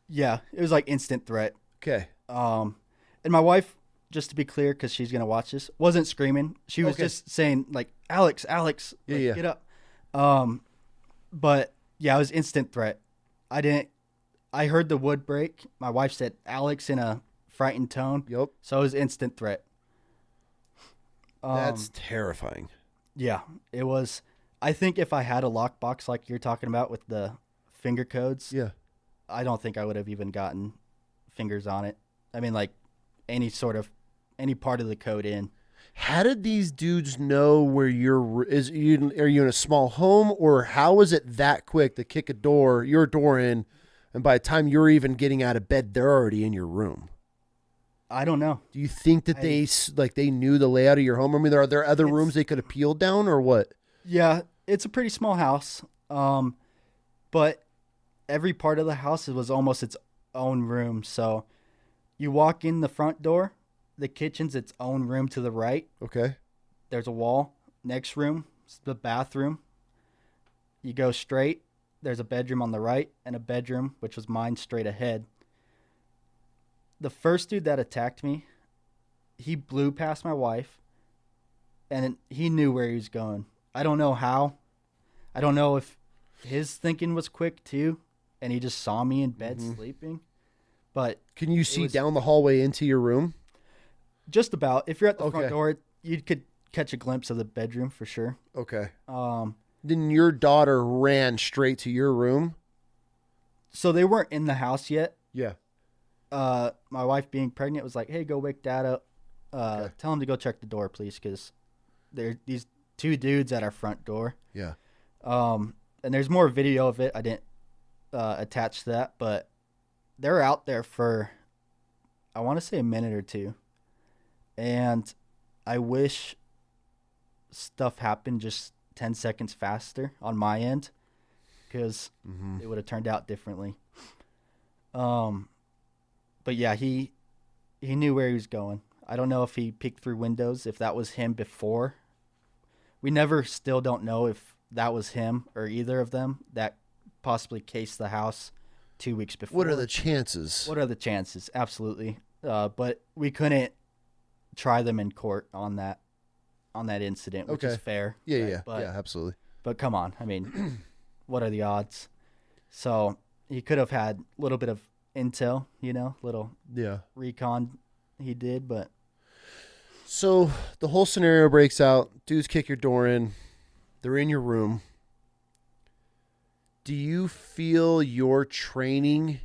Yeah, it was like instant threat. Okay. And my wife, just to be clear, because she's going to watch this, wasn't screaming. She was just saying, like, Alex, get up. But yeah, it was instant threat. I heard the wood break. My wife said Alex in a frightened tone. Yep. So it was instant threat. That's terrifying. Yeah, it was. I think if I had a lockbox like you're talking about with the finger codes, I don't think I would have even gotten fingers on it. I mean, like any part of the code in. How did these dudes know where are you in a small home, or how was it that quick to kick your door in, and by the time you're even getting out of bed, they're already in your room? I don't know. Do you think that they knew the layout of your home? I mean, are there other rooms they could have peeled down or what? Yeah, it's a pretty small house. But every part of the house was almost its own room. So you walk in the front door, the kitchen's its own room to the right. Okay. There's a wall. Next room, the bathroom. You go straight, there's a bedroom on the right and a bedroom, which was mine, straight ahead. The first dude that attacked me, he blew past my wife, and he knew where he was going. I don't know how. I don't know if his thinking was quick too, and he just saw me in bed sleeping. But can you see down the hallway into your room? Just about. If you're at the front door, you could catch a glimpse of the bedroom for sure. Okay. Then your daughter ran straight to your room? So they weren't in the house yet. Yeah. My wife being pregnant was like, hey, go wake dad up. Tell him to go check the door, please, because there are these two dudes at our front door. Yeah. And there's more video of it. I didn't attach to that, but they're out there for, I want to say, a minute or two. And I wish stuff happened just 10 seconds faster on my end, because it would have turned out differently. But yeah, he knew where he was going. I don't know if he peeked through windows, if that was him before. We still don't know if that was him or either of them that possibly cased the house 2 weeks before. What are the chances? What are the chances? Absolutely. But we couldn't try them in court on that incident, which is fair. Yeah, right? yeah, But, yeah, absolutely. But come on, I mean, what are the odds? So he could have had a little bit of intel, little recon he did, but. So the whole scenario breaks out. Dudes kick your door in. They're in your room. Do you feel your training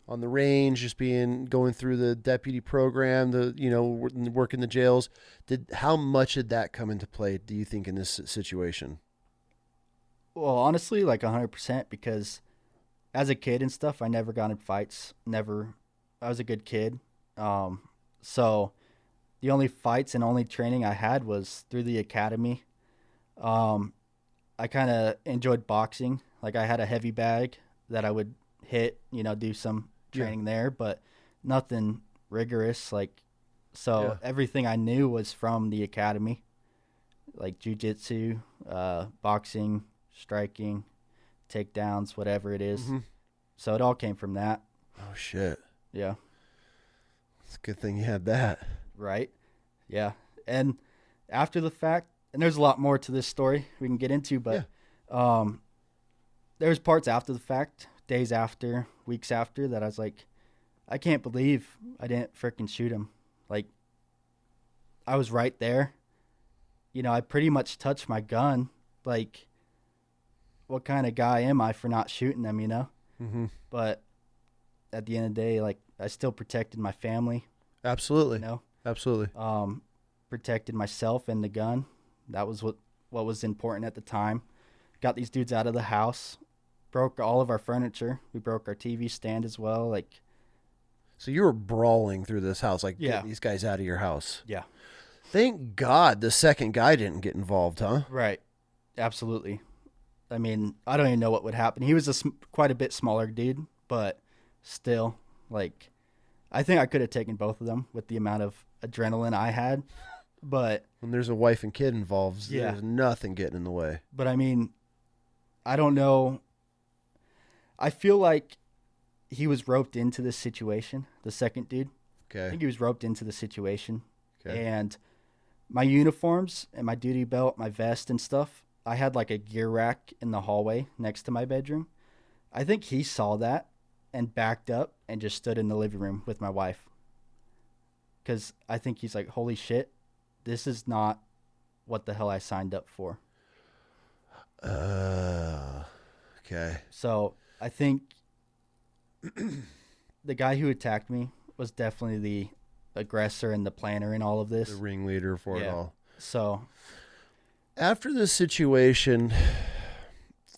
on the range, just going through the deputy program, working the jails, how much did that come into play, do you think, in this situation? Well, honestly, like 100%, because as a kid and stuff, I never got in fights. Never. I was a good kid. So the only fights and only training I had was through the academy. I kind of enjoyed boxing. Like, I had a heavy bag that I would hit, do some training there, but nothing rigorous. Everything I knew was from the academy, like jiu-jitsu, boxing, striking, takedowns, whatever it is. So it all came from that. Oh, shit. Yeah. It's a good thing you had that. Right. Yeah. And after the fact, and there's a lot more to this story we can get into, but there's parts after the fact, days after, weeks after, that I was like, I can't believe I didn't freaking shoot him. Like, I was right there. I pretty much touched my gun. Like, what kind of guy am I for not shooting them, But at the end of the day, like, I still protected my family. Absolutely. Absolutely. Protected myself and the gun. That was what was important at the time. Got these dudes out of the house. Broke all of our furniture. We broke our TV stand as well. Like, so you were brawling through this house, like, get these guys out of your house. Yeah. Thank God the second guy didn't get involved, huh? Right. Absolutely. I mean, I don't even know what would happen. He was quite a bit smaller dude, but still, like, I think I could have taken both of them with the amount of adrenaline I had. But when there's a wife and kid involved, there's nothing getting in the way. But I mean, I don't know. I feel like he was roped into this situation, the second dude. Okay. I think he was roped into the situation. Okay. And my uniforms and my duty belt, my vest and stuff, I had like a gear rack in the hallway next to my bedroom. I think he saw that and backed up and just stood in the living room with my wife. Because I think he's like, holy shit, this is not what the hell I signed up for. Okay. So I think the guy who attacked me was definitely the aggressor and the planner in all of this. The ringleader for it all. So after this situation,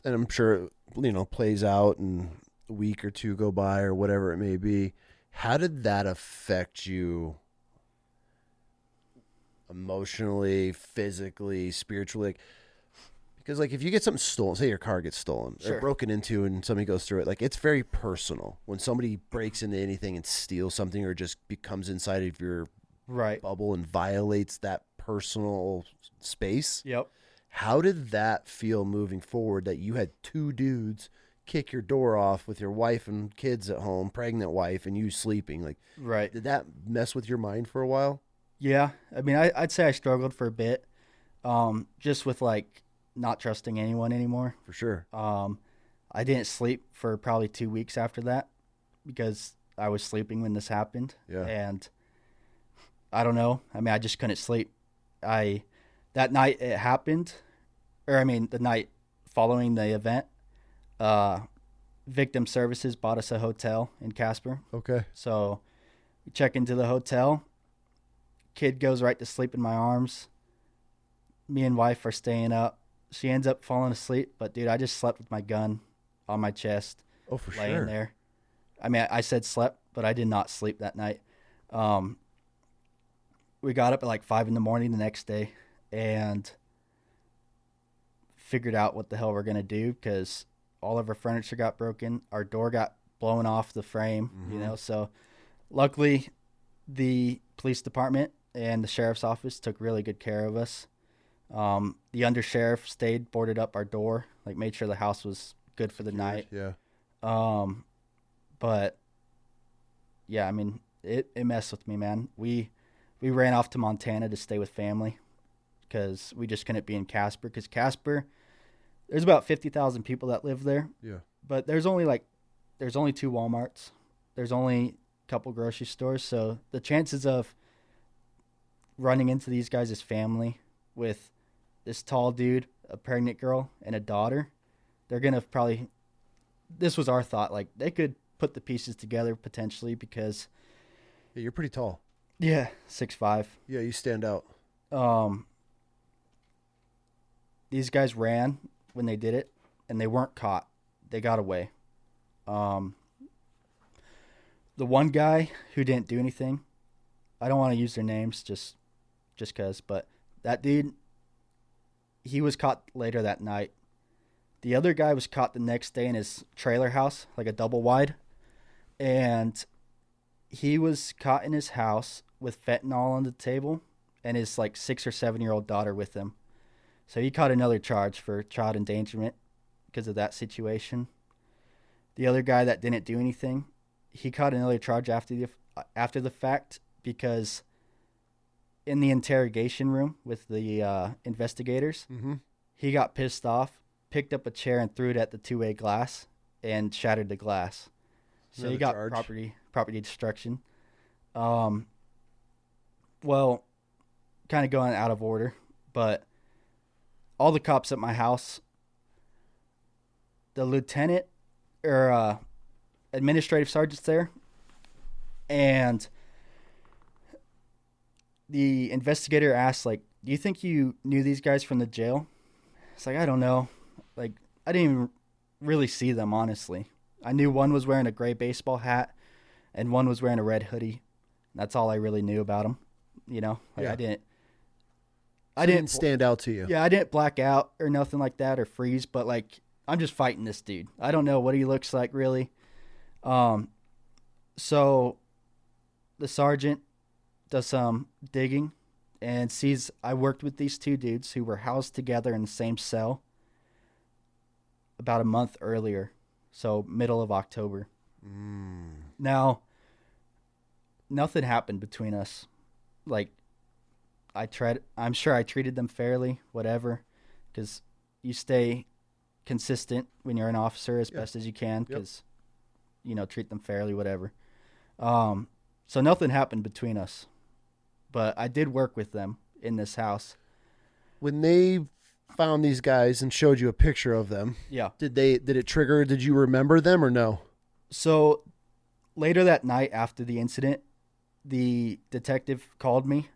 and I'm sure it plays out and a week or two go by or whatever it may be, how did that affect you emotionally, physically, spiritually? Because, like, if you get something stolen, say your car gets stolen or broken into and somebody goes through it, like, it's very personal. When somebody breaks into anything and steals something or just becomes inside of your bubble and violates that personal space. Yep. How did that feel moving forward, that you had two dudes kick your door off with your wife and kids at home, pregnant wife, and you sleeping? Like, did that mess with your mind for a while? Yeah. I mean, I'd say I struggled for a bit, just with, like, not trusting anyone anymore. For sure. I didn't sleep for probably 2 weeks after that because I was sleeping when this happened. Yeah. And I don't know. I mean, I just couldn't sleep. That night it happened, the night following the event, Victim Services bought us a hotel in Casper. Okay. So we check into the hotel. Kid goes right to sleep in my arms. Me and wife are staying up. She ends up falling asleep, but dude, I just slept with my gun on my chest. Oh, for laying sure. there. I mean, I said slept, but I did not sleep that night. we got up at like 5 a.m. the next day and figured out what the hell we're going to do, because all of our furniture got broken. Our door got blown off the frame, you know. So luckily the police department and the sheriff's office took really good care of us. The undersheriff stayed, boarded up our door, like made sure the house was good for the night. Yeah. But yeah, I mean, it messed with me, man. We ran off to Montana to stay with family because we just couldn't be in Casper. Because Casper, there's about 50,000 people that live there. Yeah. But there's only 2 Walmarts. There's only a couple grocery stores. So the chances of running into these guys as family with this tall dude, a pregnant girl, and a daughter, they're going to probably, this was our thought, like they could put the pieces together potentially because. Yeah, you're pretty tall. Yeah, 6'5". Yeah, you stand out. These guys ran when they did it, and they weren't caught. They got away. The one guy who didn't do anything, I don't want to use their names just because, but that dude, he was caught later that night. The other guy was caught the next day in his trailer house, like a double wide, and he was caught in his house with fentanyl on the table and his like 6 or 7-year-old daughter with him. So he caught another charge for child endangerment because of that situation. The other guy that didn't do anything, he caught another charge after the fact because in the interrogation room with the investigators, he got pissed off, picked up a chair and threw it at the two-way glass and shattered the glass. So Another he got charge. property destruction. Well, kind of going out of order, but all the cops at my house, the lieutenant or administrative sergeant's there, and the investigator asked, like, do you think you knew these guys from the jail? It's like, I don't know. Like, I didn't even really see them, honestly. I knew one was wearing a gray baseball hat and one was wearing a red hoodie. That's all I really knew about them. You know, like Yeah. I didn't stand out to you. Yeah, I didn't black out or nothing like that or freeze, but like I'm just fighting this dude. I don't know what he looks like really. So the sergeant does some digging and sees I worked with these 2 dudes who were housed together in the same cell about a month earlier. So middle of October. Now, nothing happened between us. Like, I'm sure I treated them fairly, whatever, because you stay consistent when you're an officer as best as you can, because, you know, treat them fairly, whatever. So nothing happened between us, but I did work with them in this house. When they found these guys and showed you a picture of them, did it trigger? Did you remember them or no? So later that night after the incident, the detective called me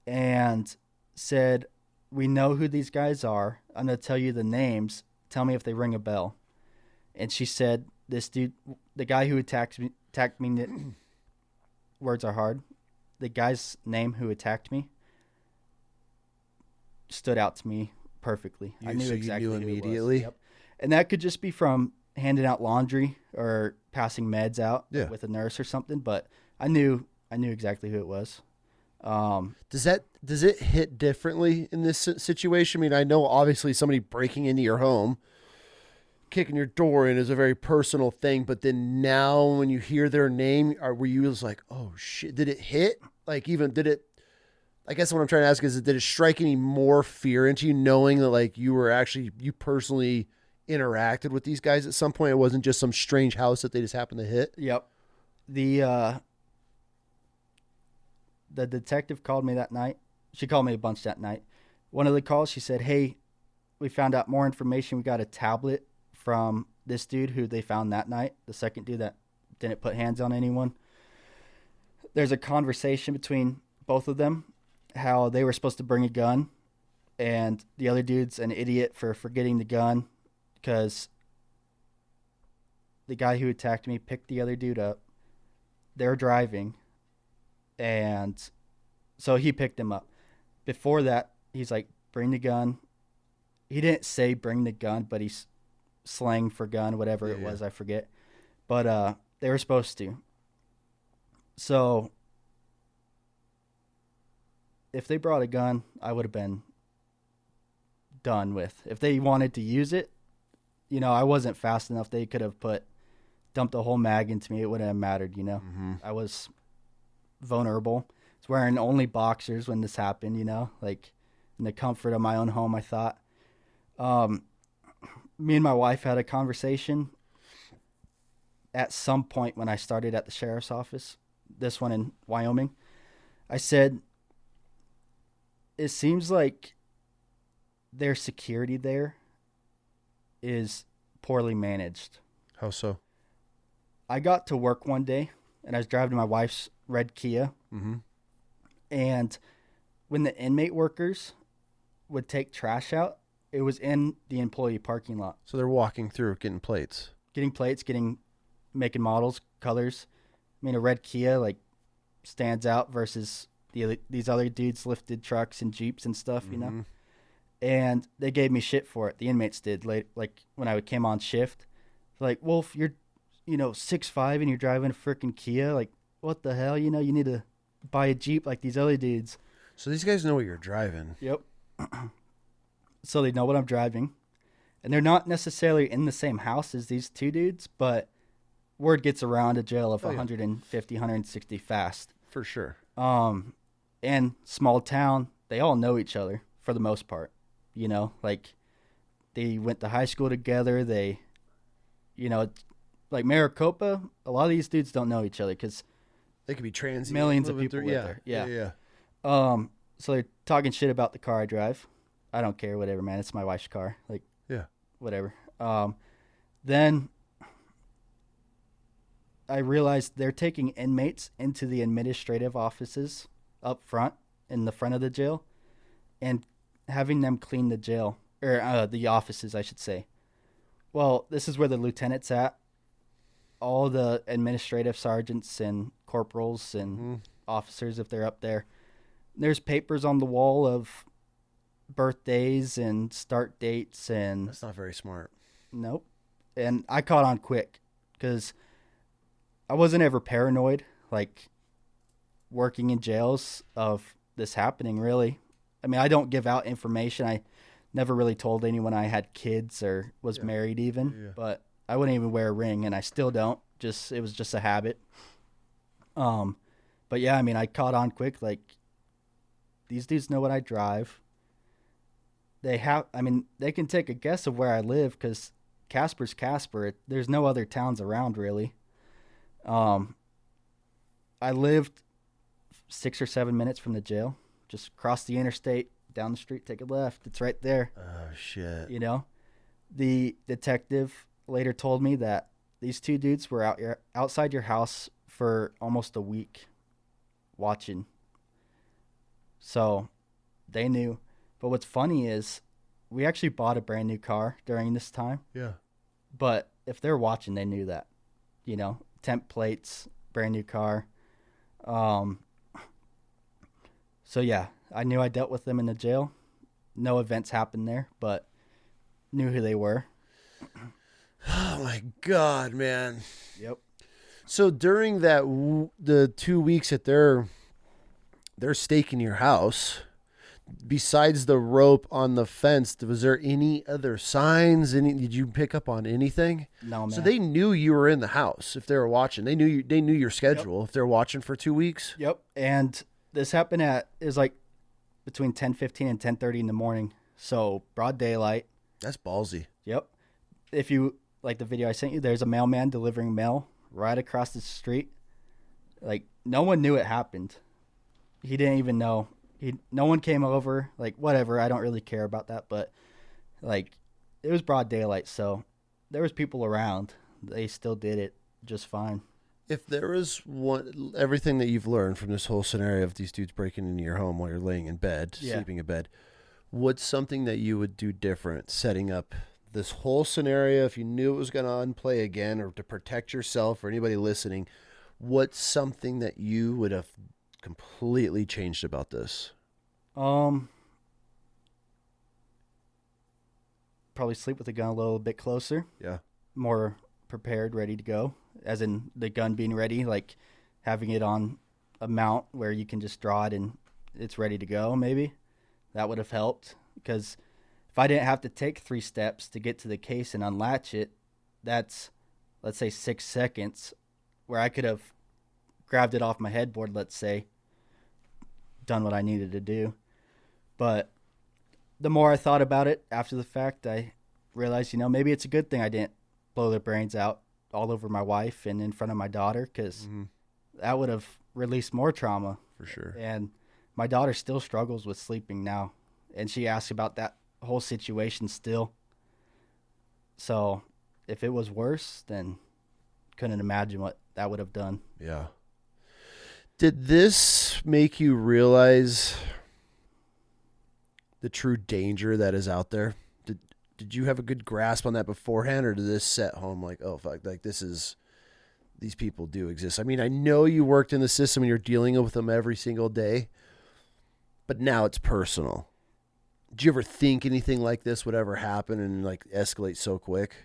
and said, we know who these guys are. I'm going to tell you the names. Tell me if they ring a bell. And she said, this dude, the guy who attacked me, words are hard. The guy's name who attacked me stood out to me perfectly. I knew exactly who immediately. It was. Yep. And that could just be from handing out laundry or passing meds out with a nurse or something, but I knew exactly who it was. Does it hit differently in this situation? I mean, I know obviously somebody breaking into your home, kicking your door in is a very personal thing, but then now when you hear their name, were you just like, oh shit, did it hit? Like, even did it, I guess what I'm trying to ask is, did it strike any more fear into you knowing that like you personally interacted with these guys at some point? It wasn't just some strange house that they just happened to hit. Yep. The detective called me that night. She called me a bunch that night. One of the calls, she said, hey, we found out more information. We got a tablet from this dude who they found that night, the second dude that didn't put hands on anyone. There's a conversation between both of them, how they were supposed to bring a gun, and the other dude's an idiot for forgetting the gun because the guy who attacked me picked the other dude up. They're driving, and So he picked him up. Before that, he's like, bring the gun. He didn't say bring the gun, but he's slang for gun, whatever it was, I forget. But they were supposed to. So if they brought a gun, I would have been done with. If they wanted to use it, you know, I wasn't fast enough. They could have dumped a whole mag into me. It wouldn't have mattered, you know. Mm-hmm. I was vulnerable. I was wearing only boxers when this happened, you know, like in the comfort of my own home, I thought. Me and my wife had a conversation at some point when I started at the sheriff's office, this one in Wyoming. I said, it seems like their security there is poorly managed. How so? I got to work one day, and I was driving my wife's red Kia. Mm-hmm. And when the inmate workers would take trash out, it was in the employee parking lot. So they're walking through, getting plates. Making models, colors. I mean, a red Kia, like, stands out versus these other dudes lifted trucks and Jeeps and stuff, you know? And they gave me shit for it. The inmates did, like when I came on shift. Like, well, if you're, 6'5" and you're driving a freaking Kia, like, what the hell? You need to buy a Jeep like these other dudes. So these guys know what you're driving. Yep. So they know what I'm driving. And they're not necessarily in the same house as these two dudes, but word gets around a jail of 150, 160 fast. For sure. And small town, they all know each other for the most part. Like they went to high school together. They, like Maricopa, a lot of these dudes don't know each other because they could be transient. Millions of people live there. Yeah. So they're talking shit about the car I drive. I don't care, whatever, man. It's my wife's car. Like, yeah, whatever. Then I realized they're taking inmates into the administrative offices up front, in the front of the jail, and having them clean the jail, or the offices, I should say. Well, this is where the lieutenant's at. All the administrative sergeants and corporals and officers, if they're up there. There's papers on the wall of birthdays and start dates, and that's not very smart. Nope. And I caught on quick because I wasn't ever paranoid, like working in jails, of this happening, really. I mean, I don't give out information. I never really told anyone I had kids or was married even, but I wouldn't even wear a ring, and I still don't. It was just a habit. But yeah, I mean, I caught on quick. Like, these dudes know what I drive. They can take a guess of where I live because Casper's Casper. There's no other towns around, really. I lived 6 or 7 minutes from the jail. Just cross the interstate, down the street, take a left. It's right there. Oh, shit. The detective later told me that these two dudes were outside your house for almost a week watching. So they knew. But what's funny is we actually bought a brand new car during this time. Yeah. But if they're watching, they knew that. Temp plates, brand new car. So yeah, I knew I dealt with them in the jail. No events happened there, but knew who they were. Oh my God, man. Yep. So during the 2 weeks that they're staking your house, besides the rope on the fence, was there any other signs? Did you pick up on anything? No, man. So they knew you were in the house if they were watching. They knew your schedule if they're watching for 2 weeks. Yep. And this happened it was like between 10:15 and 10:30 in the morning. So broad daylight. That's ballsy. Yep. If you like the video I sent you, there's a mailman delivering mail right across the street. Like, no one knew it happened. He didn't even know. No one came over. Like, whatever. I don't really care about that. But, like, it was broad daylight, so there was people around. They still did it just fine. If there was everything that you've learned from this whole scenario of these dudes breaking into your home while you're laying in bed, sleeping in bed, what's something that you would do different setting up this whole scenario? If you knew it was going to unplay again, or to protect yourself or anybody listening, what's something that you would have completely changed about this? Probably sleep with the gun a little bit closer. Yeah. More prepared, ready to go. As in the gun being ready, like having it on a mount where you can just draw it and it's ready to go, maybe. That would have helped. Because if I didn't have to take 3 steps to get to the case and unlatch it, that's, let's say, 6 seconds where I could have grabbed it off my headboard, let's say, done what I needed to do. But the more I thought about it after the fact, I realized, maybe it's a good thing I didn't blow their brains out all over my wife and in front of my daughter, because that would have released more trauma. For sure. And my daughter still struggles with sleeping now, and she asks about that whole situation still. So if it was worse, then couldn't imagine what that would have done. Yeah. Did this make you realize the true danger that is out there? Did you have a good grasp on that beforehand, or did this set home like, oh fuck, like these people do exist? I mean, I know you worked in the system and you're dealing with them every single day, but now it's personal. Did you ever think anything like this would ever happen and like escalate so quick?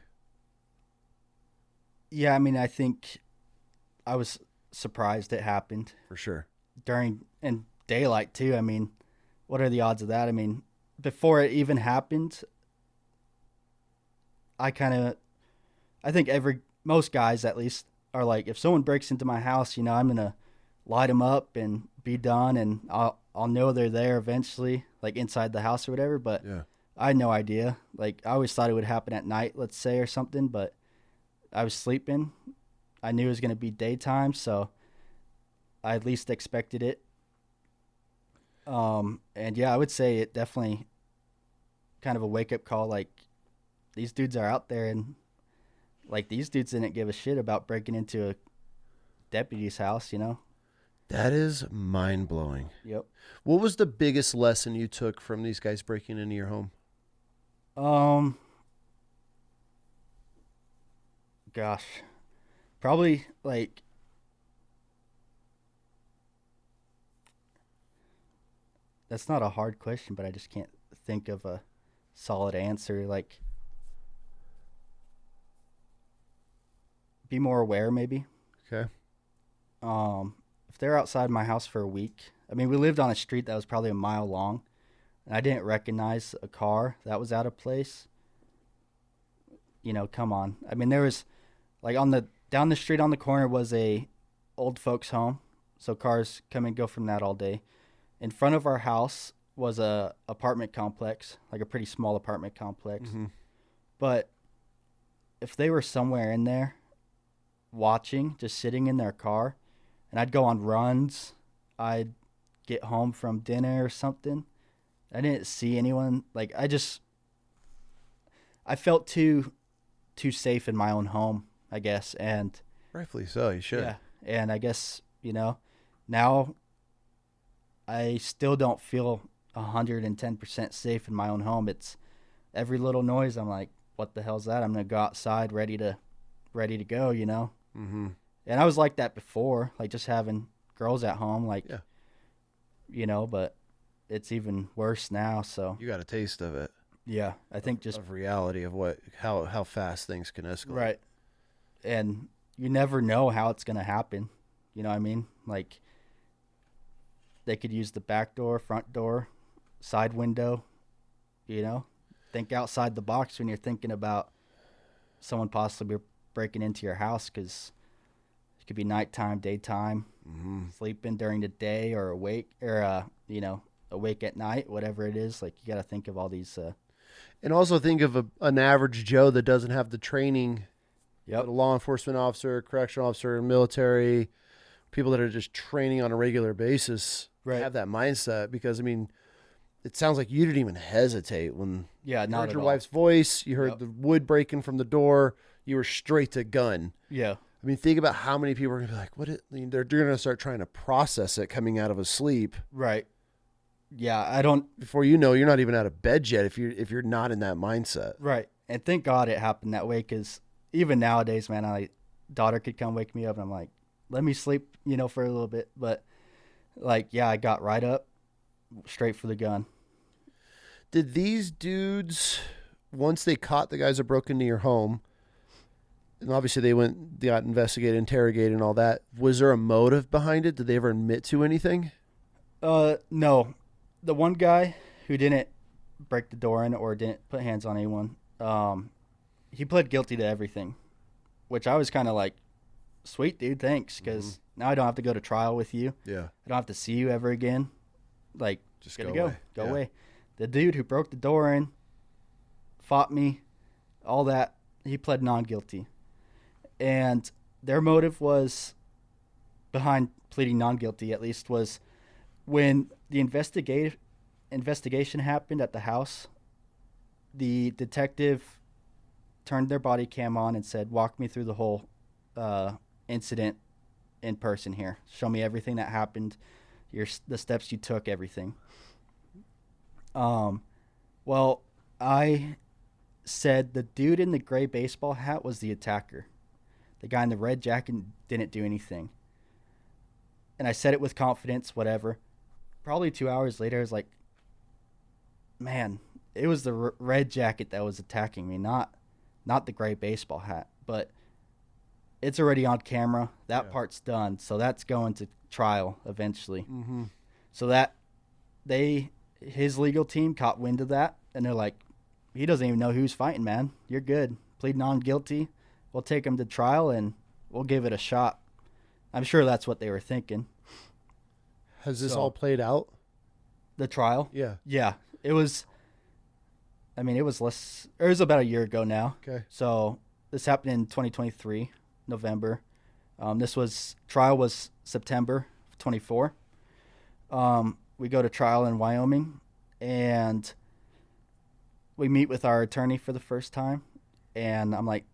Yeah, I mean, I think I was surprised it happened. For sure. During and daylight too. I mean, what are the odds of that? I mean, before it even happened, I think most guys at least are like, if someone breaks into my house, I'm gonna light them up and be done, and I'll know they're there eventually, like inside the house or whatever. But yeah. I had no idea. Like, I always thought it would happen at night, let's say, or something. But I was sleeping. I knew it was gonna be daytime, so I at least expected it. And yeah, I would say it definitely kind of a wake up call. Like, these dudes are out there, and like these dudes didn't give a shit about breaking into a deputy's house, That is mind blowing. Yep. What was the biggest lesson you took from these guys breaking into your home? Gosh, probably like, that's not a hard question, but I just can't think of a solid answer. Like, be more aware, maybe. Okay. If they're outside my house for a week, I mean, we lived on a street that was probably a mile long, and I didn't recognize a car that was out of place. Come on. I mean, there was, like, down the street on the corner was a old folks home, so cars come and go from that all day. In front of our house was a apartment complex, like a pretty small apartment complex. Mm-hmm. But if they were somewhere in there watching, just sitting in their car, and I'd go on runs, I'd get home from dinner or something, I didn't see anyone. Like, I felt too safe in my own home, I guess. And rightfully so, you should. Yeah. And I guess, now I still don't feel 110% safe in my own home. It's every little noise, I'm like, what the hell's that? I'm going to go outside ready to go, Mm-hmm. And I was like that before, like just having girls at home, like, yeah. But it's even worse now. So you got a taste of it. Yeah, I think just of reality of how fast things can escalate. Right. And you never know how it's going to happen. You know what I mean? Like, they could use the back door, front door, side window, think outside the box when you're thinking about someone possibly breaking into your house, because it could be nighttime, daytime, sleeping during the day, or awake, or awake at night, whatever it is. Like, you got to think of all these. And also think of an average Joe that doesn't have the training. Yep. A law enforcement officer, correctional officer, military, people that are just training on a regular basis, right, have that mindset. Because, I mean, it sounds like you didn't even hesitate when you heard your wife's voice, you heard the wood breaking from the door, you were straight to gun. Yeah. I mean, think about how many people are going to be like, they're going to start trying to process it coming out of a sleep. Right. Yeah, before you know, you're not even out of bed yet if you're not in that mindset. Right. And thank God it happened that way, because even nowadays, man, daughter could come wake me up and I'm like, let me sleep, for a little bit. But Like, yeah, I got right up, straight for the gun. Did these dudes, once they caught the guys that broke into your home, and obviously they got investigated, interrogated, and all that, was there a motive behind it? Did they ever admit to anything? No. The one guy who didn't break the door in or didn't put hands on anyone, he pled guilty to everything, which I was kind of like, sweet, dude, thanks, because now I don't have to go to trial with you. Yeah. I don't have to see you ever again. Like, Just good go to go away. away. The dude who broke the door in, fought me, all that, he pled non-guilty. And their motive was, behind pleading non-guilty at least, was when the investigation happened at the house, the detective turned their body cam on and said, walk me through the whole incident in person here. Show me everything that happened, the steps you took, everything. Well, I said the dude in the gray baseball hat was the attacker. The guy in the red jacket didn't do anything. And I said it with confidence, whatever. Probably 2 hours later, I was like, man, it was the red jacket that was attacking me, not the gray baseball hat. But it's already on camera. That part's done. So that's going to trial eventually. Mm-hmm. So that his legal team caught wind of that, and they're like, he doesn't even know who's fighting, man. You're good. Plead non-guilty. We'll take him to trial, and we'll give it a shot. I'm sure that's what they were thinking. Has this all played out? The trial? Yeah. Yeah. It was about a year ago now. Okay. So this happened in 2023, November. Trial was September 24. We go to trial in Wyoming, and we meet with our attorney for the first time, and I'm like,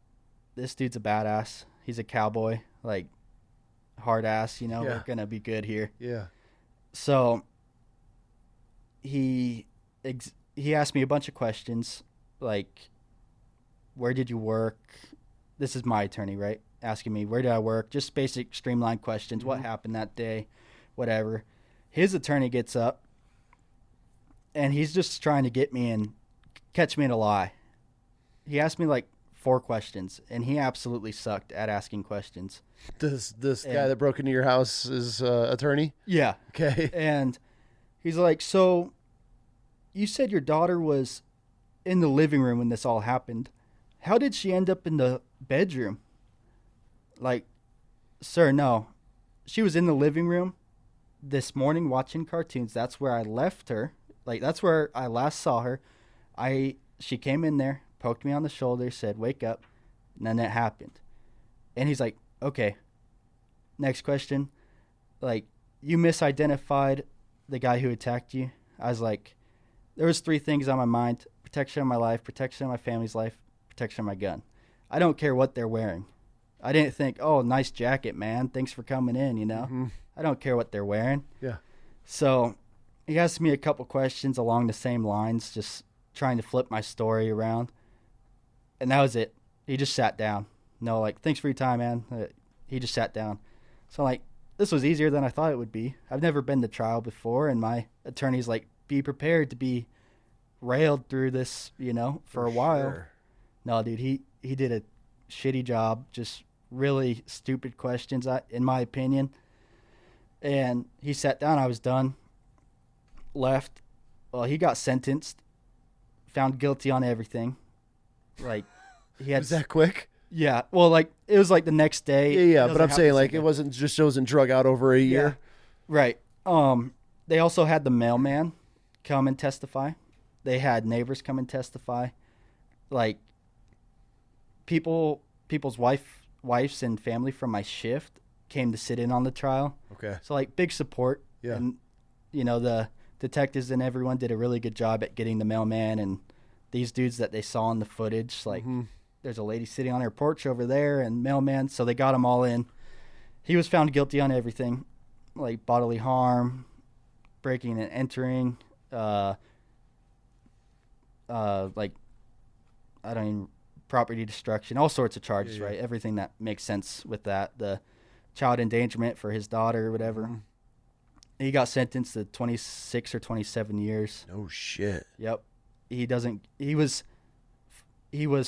this dude's a badass. He's a cowboy, like, hard ass, we're going to be good here. Yeah. So he asked me a bunch of questions, like, where did you work? This is my attorney, right? Asking me, where did I work? Just basic streamlined questions. Mm-hmm. What happened that day? Whatever. His attorney gets up, and he's just trying to get me and catch me in a lie. He asked me like 4 questions, and he absolutely sucked at asking questions. This guy that broke into your house is attorney? Yeah. Okay. And he's like, so you said your daughter was in the living room when this all happened. How did she end up in the bedroom? Like, sir, no. She was in the living room this morning watching cartoons. That's where I left her. Like, that's where I last saw her. She came in there, poked me on the shoulder, said, wake up. And then it happened. And he's like, okay. Next question. Like, you misidentified the guy who attacked you. I was like, there was 3 things on my mind: protection of my life, protection of my family's life, protection of my gun. I don't care what they're wearing. I didn't think, oh, nice jacket, man. Thanks for coming in, Mm-hmm. I don't care what they're wearing. Yeah. So he asked me a couple questions along the same lines, just trying to flip my story around. And that was it. He just sat down. No, like, thanks for your time, man. He just sat down. So, like, this was easier than I thought it would be. I've never been to trial before, and my attorney's like, be prepared to be railed through this, for a while. Sure. No, dude, he did a shitty job, just really stupid questions, in my opinion. And he sat down. I was done. Left. Well, he got sentenced, found guilty on everything. Like, he had. Was that quick? Yeah. Well, like, it was like the next day. Yeah. But I'm saying, like, it wasn't drug out over a year. Yeah. Right. They also had the mailman come and testify. They had neighbors come and testify. Like, people's wives and family from my shift came to sit in on the trial. Okay. So, like, big support. Yeah. And, the detectives and everyone did a really good job at getting the mailman and these dudes that they saw in the footage. Like, Mm-hmm. there's a lady sitting on her porch over there and mailman. So they got them all in. He was found guilty on everything, like bodily harm, breaking and entering, property destruction, all sorts of charges, Yeah. right? Everything that makes sense with that. The child endangerment for his daughter, whatever. Mm-hmm. He got sentenced to 26 or 27 years. Oh shit. Yep. He was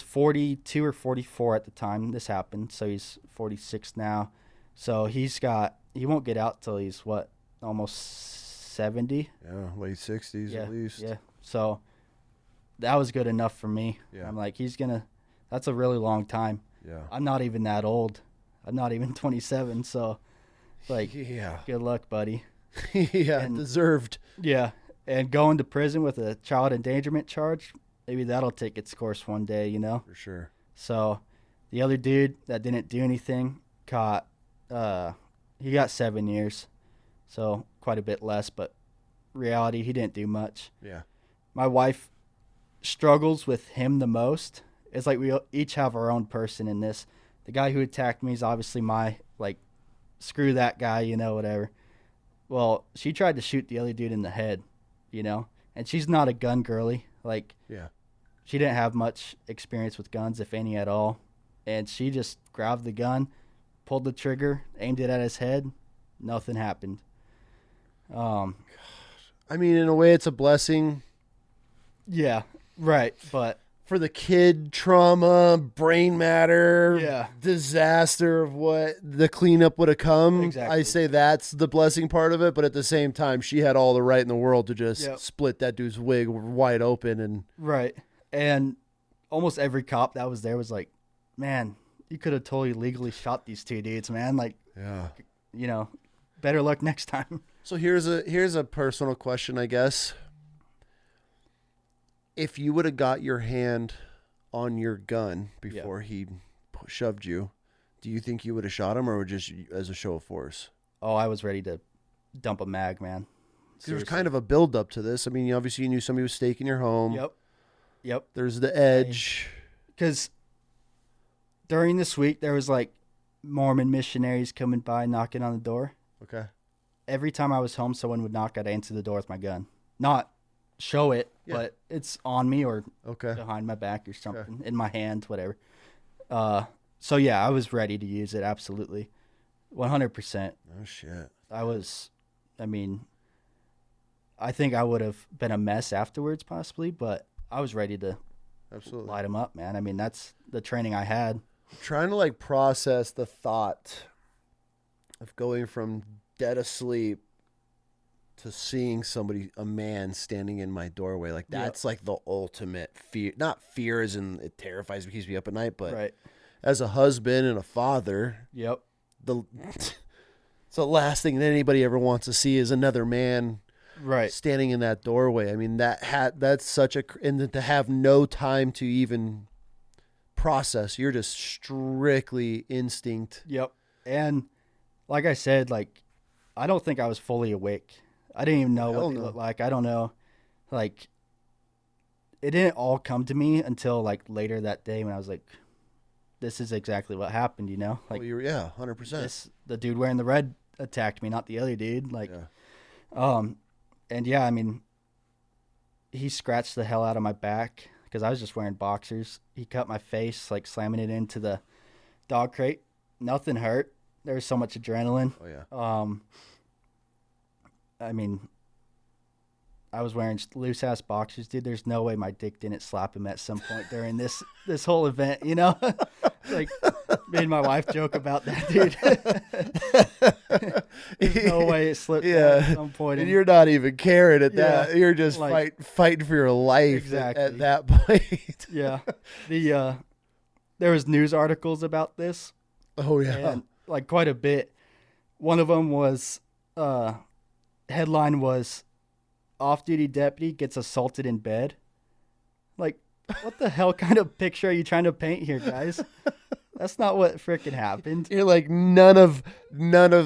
42 or 44 at the time this happened, so he's 46 now. So he won't get out till he's almost 70. Yeah, late 60s at least. Yeah. So that was good enough for me. Yeah. I'm like, that's a really long time. Yeah. I'm not even that old. I'm not even 27, so like, yeah. Good luck, buddy. Yeah, deserved. Yeah. And going to prison with a child endangerment charge, maybe that'll take its course one day, For sure. So the other dude that didn't do anything he got 7 years. So quite a bit less, but reality, he didn't do much. Yeah. My wife struggles with him the most. It's like we each have our own person in this. The guy who attacked me is obviously screw that guy, whatever. Well, she tried to shoot the other dude in the head, and she's not a gun girly. Yeah. She didn't have much experience with guns, if any at all. And she just grabbed the gun, pulled the trigger, aimed it at his head. Nothing happened. I mean, in a way, it's a blessing. Yeah, right. But for the kid, trauma, brain matter, disaster of what the cleanup would have come. Exactly. I say that's the blessing part of it. But at the same time, she had all the right in the world to just split that dude's wig wide open. And right. And almost every cop that was there was like, man, you could have totally legally shot these two dudes, man. Better luck next time. So here's a personal question, I guess. If you would have got your hand on your gun before he shoved you, do you think you would have shot him, or just as a show of force? Oh, I was ready to dump a mag, man. There was kind of a build up to this. I mean, obviously you knew somebody was staking your home. Yep. There's the edge. Because during this week, there was Mormon missionaries coming by, knocking on the door. Okay. Every time I was home, someone would knock, I'd answer the door with my gun. Not show it, but it's on me or behind my back or something, in my hand, whatever. So yeah, I was ready to use it. Absolutely. 100%. Oh shit. I think I would have been a mess afterwards possibly, but I was ready to light them up, man. I mean, that's the training I had. I'm trying to process the thought of going from dead asleep to seeing a man standing in my doorway. That's the ultimate fear. Not fear as in it terrifies me, keeps me up at night, but as a husband and a father, it's the last thing that anybody ever wants to see is another man standing in that doorway. I mean, that's such and to have no time to even process. You're just strictly instinct. Yep. And like I said, I don't think I was fully awake. I didn't even know what they looked like. I don't know. It didn't all come to me until later that day when I was like, this is exactly what happened, 100%. The dude wearing the red attacked me, not the other dude. And yeah, I mean, he scratched the hell out of my back because I was just wearing boxers. He cut my face, slamming it into the dog crate. Nothing hurt. There was so much adrenaline. Oh yeah. I mean, I was wearing loose ass boxers, dude. There's no way my dick didn't slap him at some point during this whole event. Me and my wife joke about that, dude. There's no way it slipped at some point. And you're not even caring at that. You're just fighting for your life at that point. Yeah. There was news articles about this. Oh yeah. And quite a bit. One of them was headline was off-duty deputy gets assaulted in bed. What the hell kind of picture are you trying to paint here, guys? That's not what frickin' happened. You're none of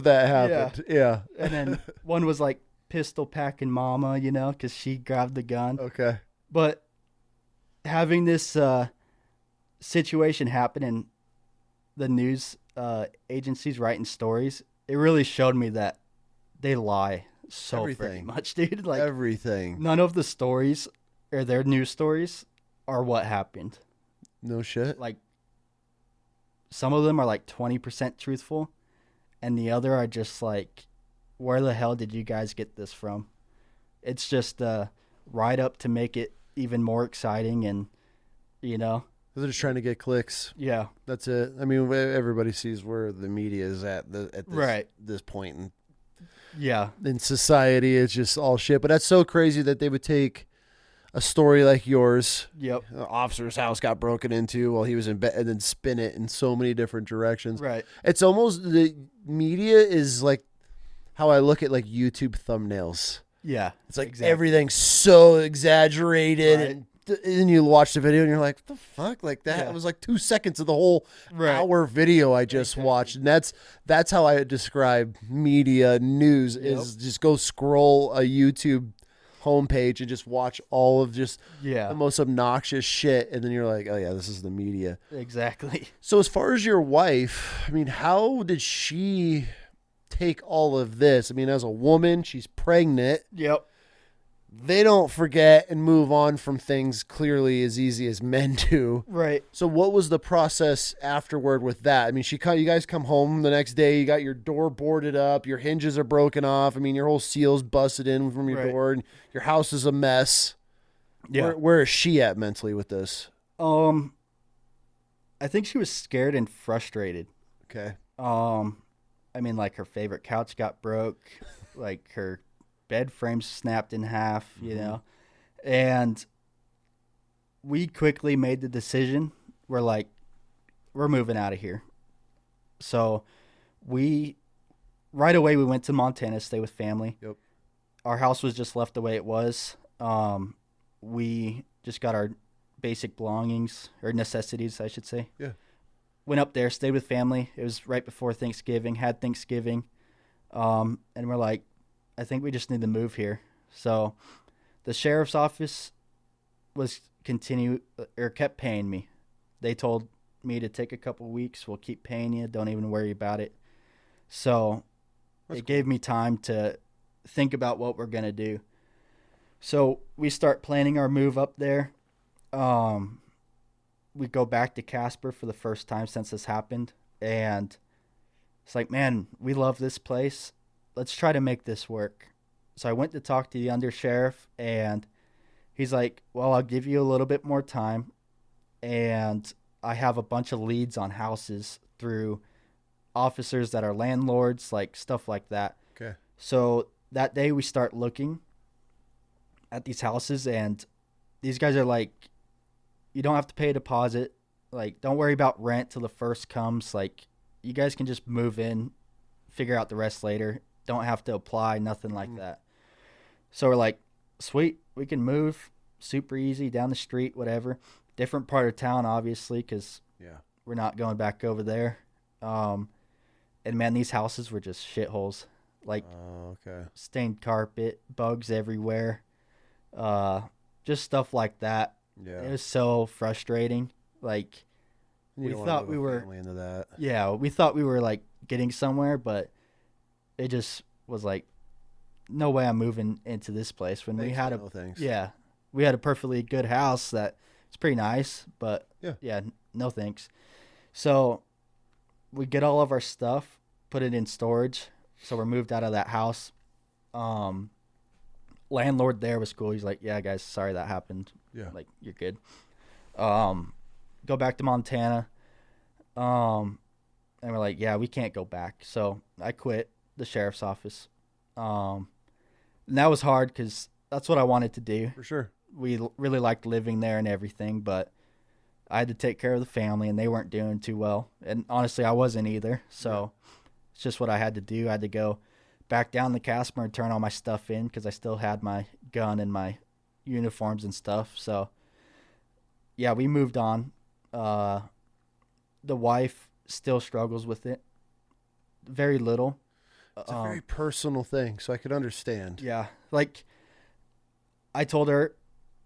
that happened. Yeah. And then one was pistol packing mama, because she grabbed the gun. Okay. But having this situation happen in the news agencies writing stories, it really showed me that they lie so very much, dude. Everything. None of the stories or their news stories are what happened. No shit. Some of them are 20% truthful, and the other are just where the hell did you guys get this from? It's just a write-up to make it even more exciting, and, you know. They're just trying to get clicks. Yeah. That's it. I mean, everybody sees where the media is at this point in society. It's just all shit. But that's so crazy that they would take a story like yours. Yep. An officer's house got broken into while he was in bed, and then spin it in so many different directions. Right. It's almost, the media is like how I look at like YouTube thumbnails. Yeah. It's like everything's so exaggerated, and then you watch the video and you're like, what the fuck? Like that was like 2 seconds of the whole hour video I just watched. And that's how I describe media news is just go scroll a YouTube homepage and just watch all of just the most obnoxious shit, and then you're like, oh yeah, this is the media. Exactly. So as far as your wife, I mean, how did she take all of this? I mean, as a woman, she's pregnant. Yep. They don't forget and move on from things clearly as easy as men do. Right. So what was the process afterward with that? I mean, you guys come home the next day, you got your door boarded up, your hinges are broken off. I mean, your whole seal's busted in from your door, and your house is a mess. Yeah. Where is she at mentally with this? I think she was scared and frustrated. Okay. I mean, like, her favorite couch got broke, like her bed frame snapped in half, you know, and we quickly made the decision. We're like, we're moving out of here. So right away we went to Montana to stay with family. Yep. Our house was just left the way it was. We just got our basic belongings, or necessities, I should say. Yeah. Went up there, stayed with family. It was right before Thanksgiving, had Thanksgiving. And we're like, I think we just need to move here. So the sheriff's office kept paying me. They told me to take a couple weeks. We'll keep paying you. Don't even worry about it. So it gave me time to think about what we're going to do. So we start planning our move up there. We go back to Casper for the first time since this happened. And it's like, man, we love this place. Let's try to make this work. So I went to talk to the undersheriff, and he's like, well, I'll give you a little bit more time. And I have a bunch of leads on houses through officers that are landlords, like stuff like that. Okay. So that day we start looking at these houses, and these guys are like, you don't have to pay a deposit. Like, don't worry about rent till the first comes. Like, you guys can just move in, figure out the rest later. Don't have to apply, nothing like that. So we're like, sweet, we can move, super easy, down the street, whatever. Different part of town, obviously, because we're not going back over there. And man, these houses were just shitholes. Like, stained carpet, bugs everywhere, just stuff like that. Yeah, it was so frustrating. Like, we thought we were into that. Yeah, we thought we were like getting somewhere, but it just was like, no way I'm moving into this place when we had we had a perfectly good house that it's pretty nice, but no thanks. So we get all of our stuff, put it in storage. So we're moved out of that house. Landlord there was cool. He's like, yeah, guys, sorry that happened. Yeah. Like, you're good. Go back to Montana. And we're like, yeah, we can't go back. So I quit the sheriff's office. And that was hard because that's what I wanted to do. For sure. We really liked living there and everything, but I had to take care of the family, and they weren't doing too well. And honestly, I wasn't either. So it's just what I had to do. I had to go back down to Casper and turn all my stuff in because I still had my gun and my uniforms and stuff. So, yeah, we moved on. The wife still struggles with it. Very little. It's a very personal thing, so I could understand. Yeah. Like, I told her,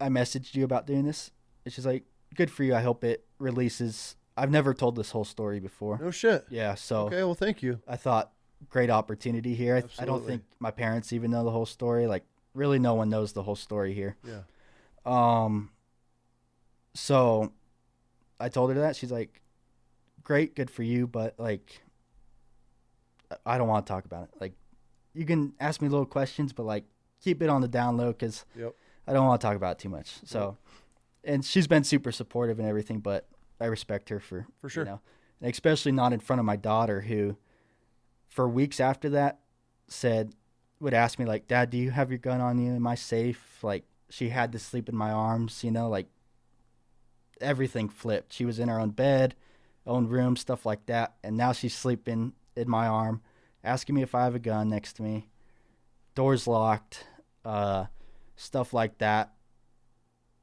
I messaged you about doing this. And she's like, good for you. I hope it releases. I've never told this whole story before. No shit. Yeah, so. Okay, well, thank you. I thought, great opportunity here. I don't think my parents even know the whole story. Like, really no one knows the whole story here. Yeah. So I told her that. She's like, great, good for you, but, like, I don't want to talk about it. Like, you can ask me little questions, but like keep it on the down low because I don't want to talk about it too much. So, and she's been super supportive and everything, but I respect her for sure. You know, and especially not in front of my daughter, who for weeks after that would ask me like, Dad, do you have your gun on you? Am I safe? Like, she had to sleep in my arms, you know, like everything flipped. She was in her own bed, own room, stuff like that. And now she's sleeping in my arm, asking me if I have a gun next to me, doors locked, stuff like that.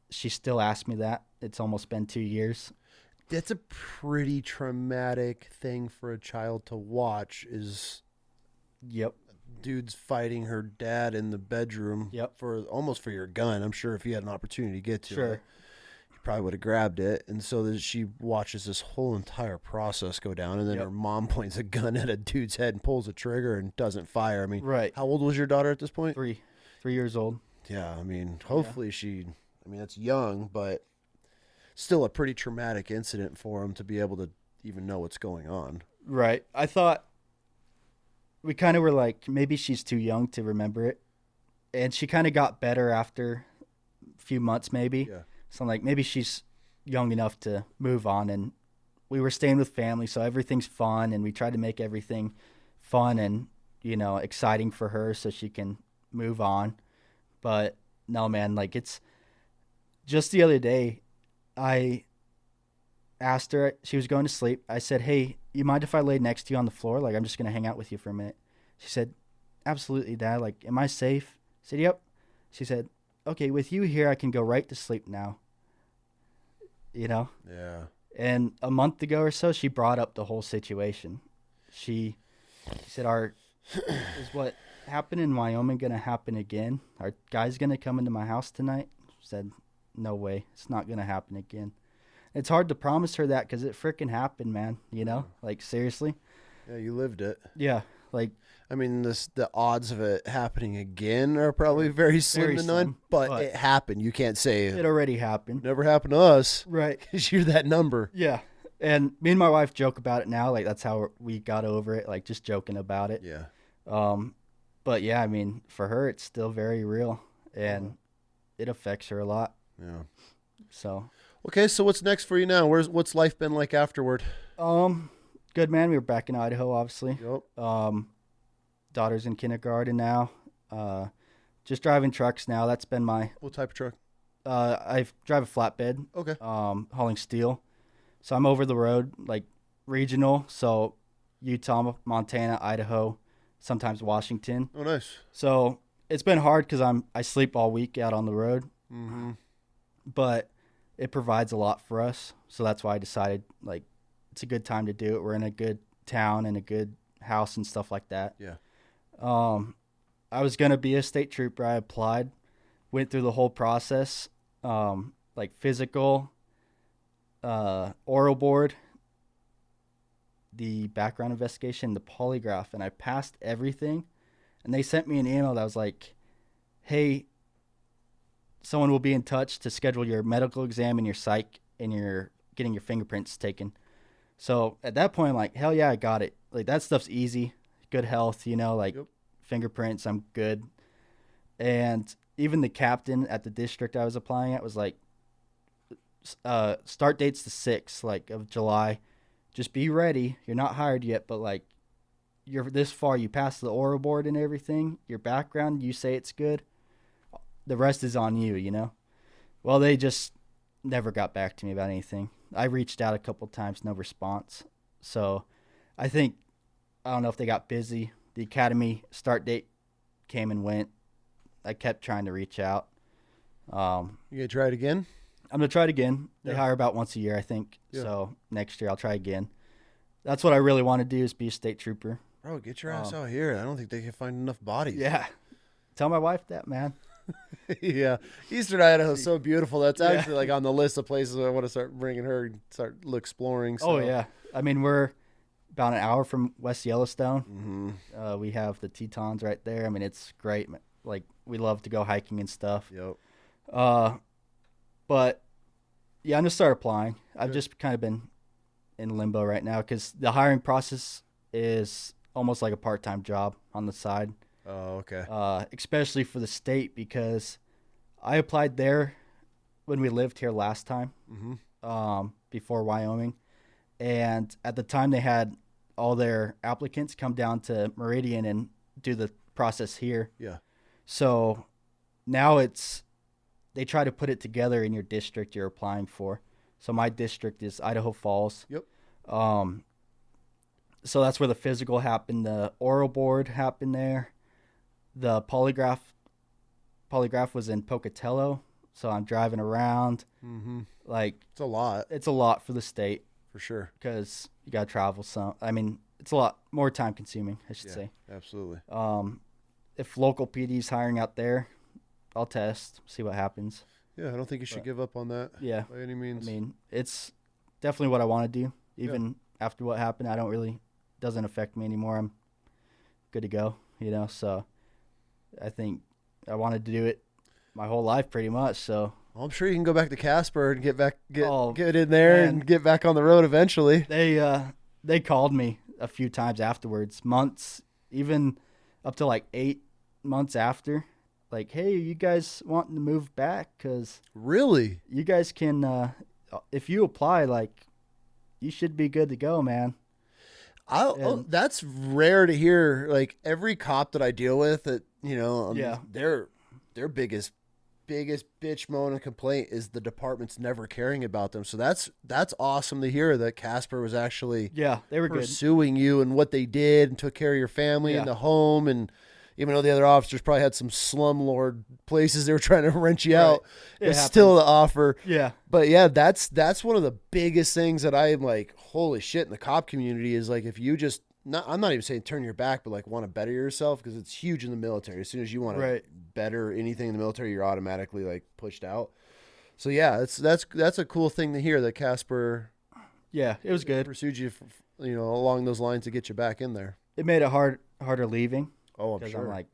She still asks me that. It's almost been 2 years. That's a pretty traumatic thing for a child to watch is dudes fighting her dad in the bedroom for your gun. I'm sure if you had an opportunity to get to it, you probably would have grabbed it. And so that she watches this whole entire process go down, and then her mom points a gun at a dude's head and pulls a trigger and doesn't fire. I mean, how old was your daughter at this point? 3 years old. Yeah, I mean, hopefully that's young, but still a pretty traumatic incident for him to be able to even know what's going on. Right. I thought we kind of were like, maybe she's too young to remember it. And she kind of got better after a few months, maybe. Yeah. So I'm like, maybe she's young enough to move on. And we were staying with family, so everything's fun. And we tried to make everything fun and, you know, exciting for her so she can move on. But no, man, like it's just the other day, I asked her, she was going to sleep. I said, hey, you mind if I lay next to you on the floor? Like, I'm just going to hang out with you for a minute. She said, absolutely, Dad. Like, am I safe? I said, yep. She said, okay, with you here, I can go right to sleep now. You know? Yeah. And a month ago or so, she brought up the whole situation. She said, is what happened in Wyoming going to happen again? Are guys going to come into my house tonight? I said, no way. It's not going to happen again. It's hard to promise her that because it freaking happened, man. You know? Like, seriously. Yeah, you lived it. Yeah. Like, I mean, the odds of it happening again are probably very slim to none, but it happened. You can't say it already happened. Never happened to us. Right. Because you're that number. Yeah. And me and my wife joke about it now. Like, that's how we got over it. Like, just joking about it. Yeah. But yeah, I mean, for her, it's still very real, and it affects her a lot. Yeah. So. Okay, so what's next for you now? What's life been like afterward? Good, man. We were back in Idaho, obviously. Yep. Daughter's in kindergarten now. Just driving trucks now. That's been my. What type of truck? I drive a flatbed. Okay. Hauling steel. So I'm over the road, like regional. So Utah, Montana, Idaho, sometimes Washington. Oh, nice. So it's been hard because I sleep all week out on the road. Mm-hmm. But it provides a lot for us. So that's why I decided, like, it's a good time to do it. We're in a good town and a good house and stuff like that. Yeah. I was going to be a state trooper. I applied, went through the whole process, like physical, oral board, the background investigation, the polygraph, and I passed everything. And they sent me an email that was like, hey, someone will be in touch to schedule your medical exam and your psych and your getting your fingerprints taken. So at that point, I'm like, hell yeah, I got it. Like, that stuff's easy. Good health, you know, like fingerprints, I'm good. And even the captain at the district I was applying at was like, start date's the 6th, like, of July. Just be ready. You're not hired yet, but like, you're this far. You passed the oral board and everything. Your background, you say it's good. The rest is on you, you know? Well, they just never got back to me about anything. I reached out a couple times, no response. So I don't know if they got busy. The academy start date came and went. I kept trying to reach out. You going to try it again? I'm going to try it again. They hire about once a year, I think. Yeah. So next year I'll try again. That's what I really want to do, is be a state trooper. Bro, get your ass out here. I don't think they can find enough bodies. Yeah. Tell my wife that, man. Yeah. Eastern Idaho is so beautiful. That's actually like on the list of places I want to start bringing her and start exploring. So. Oh, yeah. I mean, we're about an hour from West Yellowstone. Mm-hmm. We have the Tetons right there. I mean, it's great. Like, we love to go hiking and stuff. Yep. But, yeah, I'm going to start applying. I've just kind of been in limbo right now because the hiring process is almost like a part-time job on the side. Oh, okay. Especially for the state, because I applied there when we lived here last time, before Wyoming. And at the time, they had all their applicants come down to Meridian and do the process here. Yeah. So now they try to put it together in your district you're applying for. So my district is Idaho Falls. Yep. So that's where the physical happened. The oral board happened there. The polygraph was in Pocatello. So I'm driving around. Like, It's a lot. it's a lot for the state For sure. because you got to travel some. I mean, it's a lot more time consuming, I should say. Absolutely. If local PD's hiring out there, I'll test, see what happens. Yeah, I don't think you should give up on that. Yeah. By any means. I mean, it's definitely what I want to do. Even after what happened, doesn't affect me anymore. I'm good to go, so I think I wanted to do it my whole life pretty much. So Well, I'm sure you can go back to Casper and get in there man. and get back on the road eventually. They called me a few times afterwards, months, even up to like 8 months after. Like, hey, you guys wanting to move back? Because Really? you guys can, if you apply, like, you should be good to go, man. That's rare to hear. Like, every cop that I deal with, that their biggest bitch moan and complaint is the department's never caring about them. So that's awesome to hear that Casper was actually they were pursuing you and what they did and took care of your family and the home. And even though the other officers probably had some slumlord places they were trying to rent you out, it's still the offer. Yeah. But yeah, that's one of the biggest things that I'm like, holy shit, in the cop community is like, if you just I'm not even saying turn your back, but like want to better yourself, because it's huge in the military. As soon as you want to better anything in the military, you're automatically like pushed out. So yeah, that's a cool thing to hear that Casper. Yeah, it was good. Pursued you, along those lines to get you back in there. It made it harder leaving. Oh, I'm sure. I'm like,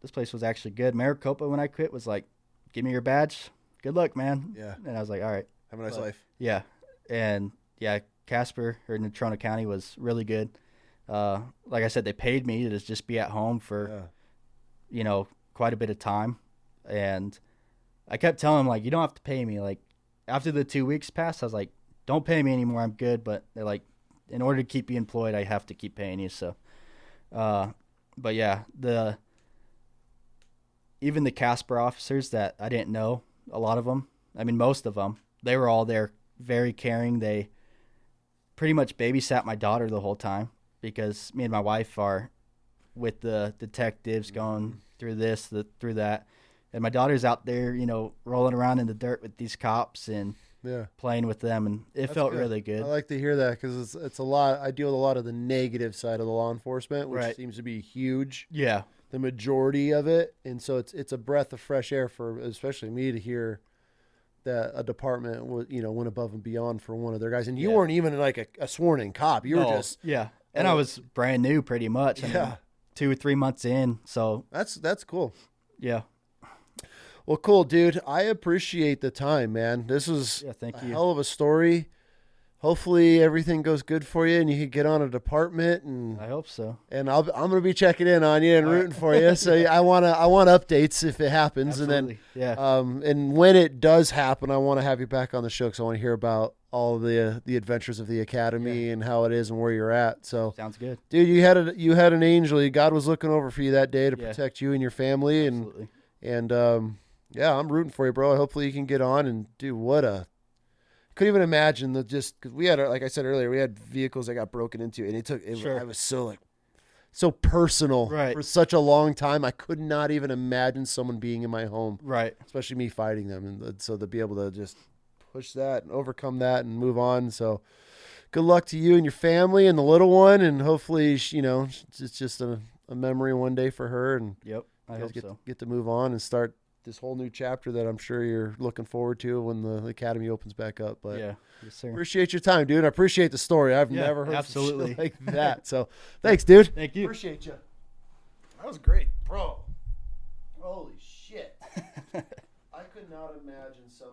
this place was actually good. Maricopa, when I quit, was like, give me your badge. Good luck, man. Yeah. And I was like, all right. Have a nice life. Yeah. And yeah, Casper or Natrona County was really good. Like I said, they paid me to just be at home for, quite a bit of time. And I kept telling them, like, you don't have to pay me. Like, after the 2 weeks passed, I was like, don't pay me anymore. I'm good. But they're like, in order to keep you employed, I have to keep paying you. So, but yeah, even the Casper officers that I didn't know, a lot of them, I mean, most of them, they were all there, very caring. They pretty much babysat my daughter the whole time, because me and my wife are with the detectives going through this, through that. And my daughter's out there, rolling around in the dirt with these cops and playing with them. And That's felt good. Really good. I like to hear that, because it's a lot. I deal with a lot of the negative side of the law enforcement, which seems to be huge. Yeah. The majority of it. And so it's a breath of fresh air for especially me to hear that a department went above and beyond for one of their guys. And you weren't even like a sworn in cop. You were just. Yeah. And I was brand new pretty much. I mean, 2 or 3 months in. So that's cool. Yeah. Well, cool, dude. I appreciate the time, man. This was thank a you. hell of a story. Hopefully everything goes good for you and you can get on a department. And I hope so. And I'm going to be checking in on you and rooting for you. So I want updates if it happens. Absolutely. And then, and when it does happen, I want to have you back on the show, because I want to hear about all the adventures of the academy and how it is and where you're at. So sounds good, dude. You had an angel. God was looking over for you that day to protect you and your family. Absolutely. And I'm rooting for you, bro. Hopefully you can get on and do couldn't even imagine because we had, like I said earlier, we had vehicles that got broken into, and I was so personal for such a long time. I could not even imagine someone being in my home, especially me fighting them. And so to be able to just push that and overcome that and move on. So good luck to you and your family and the little one. And hopefully, it's just a memory one day for her. And I hope so. Get to move on and start this whole new chapter that I'm sure you're looking forward to when the academy opens back up. But yes, sir. Appreciate your time, dude. I appreciate the story. I've never heard absolutely shit like that. So thanks, dude. Thank you. Appreciate you. That was great, bro. Holy shit. I could not imagine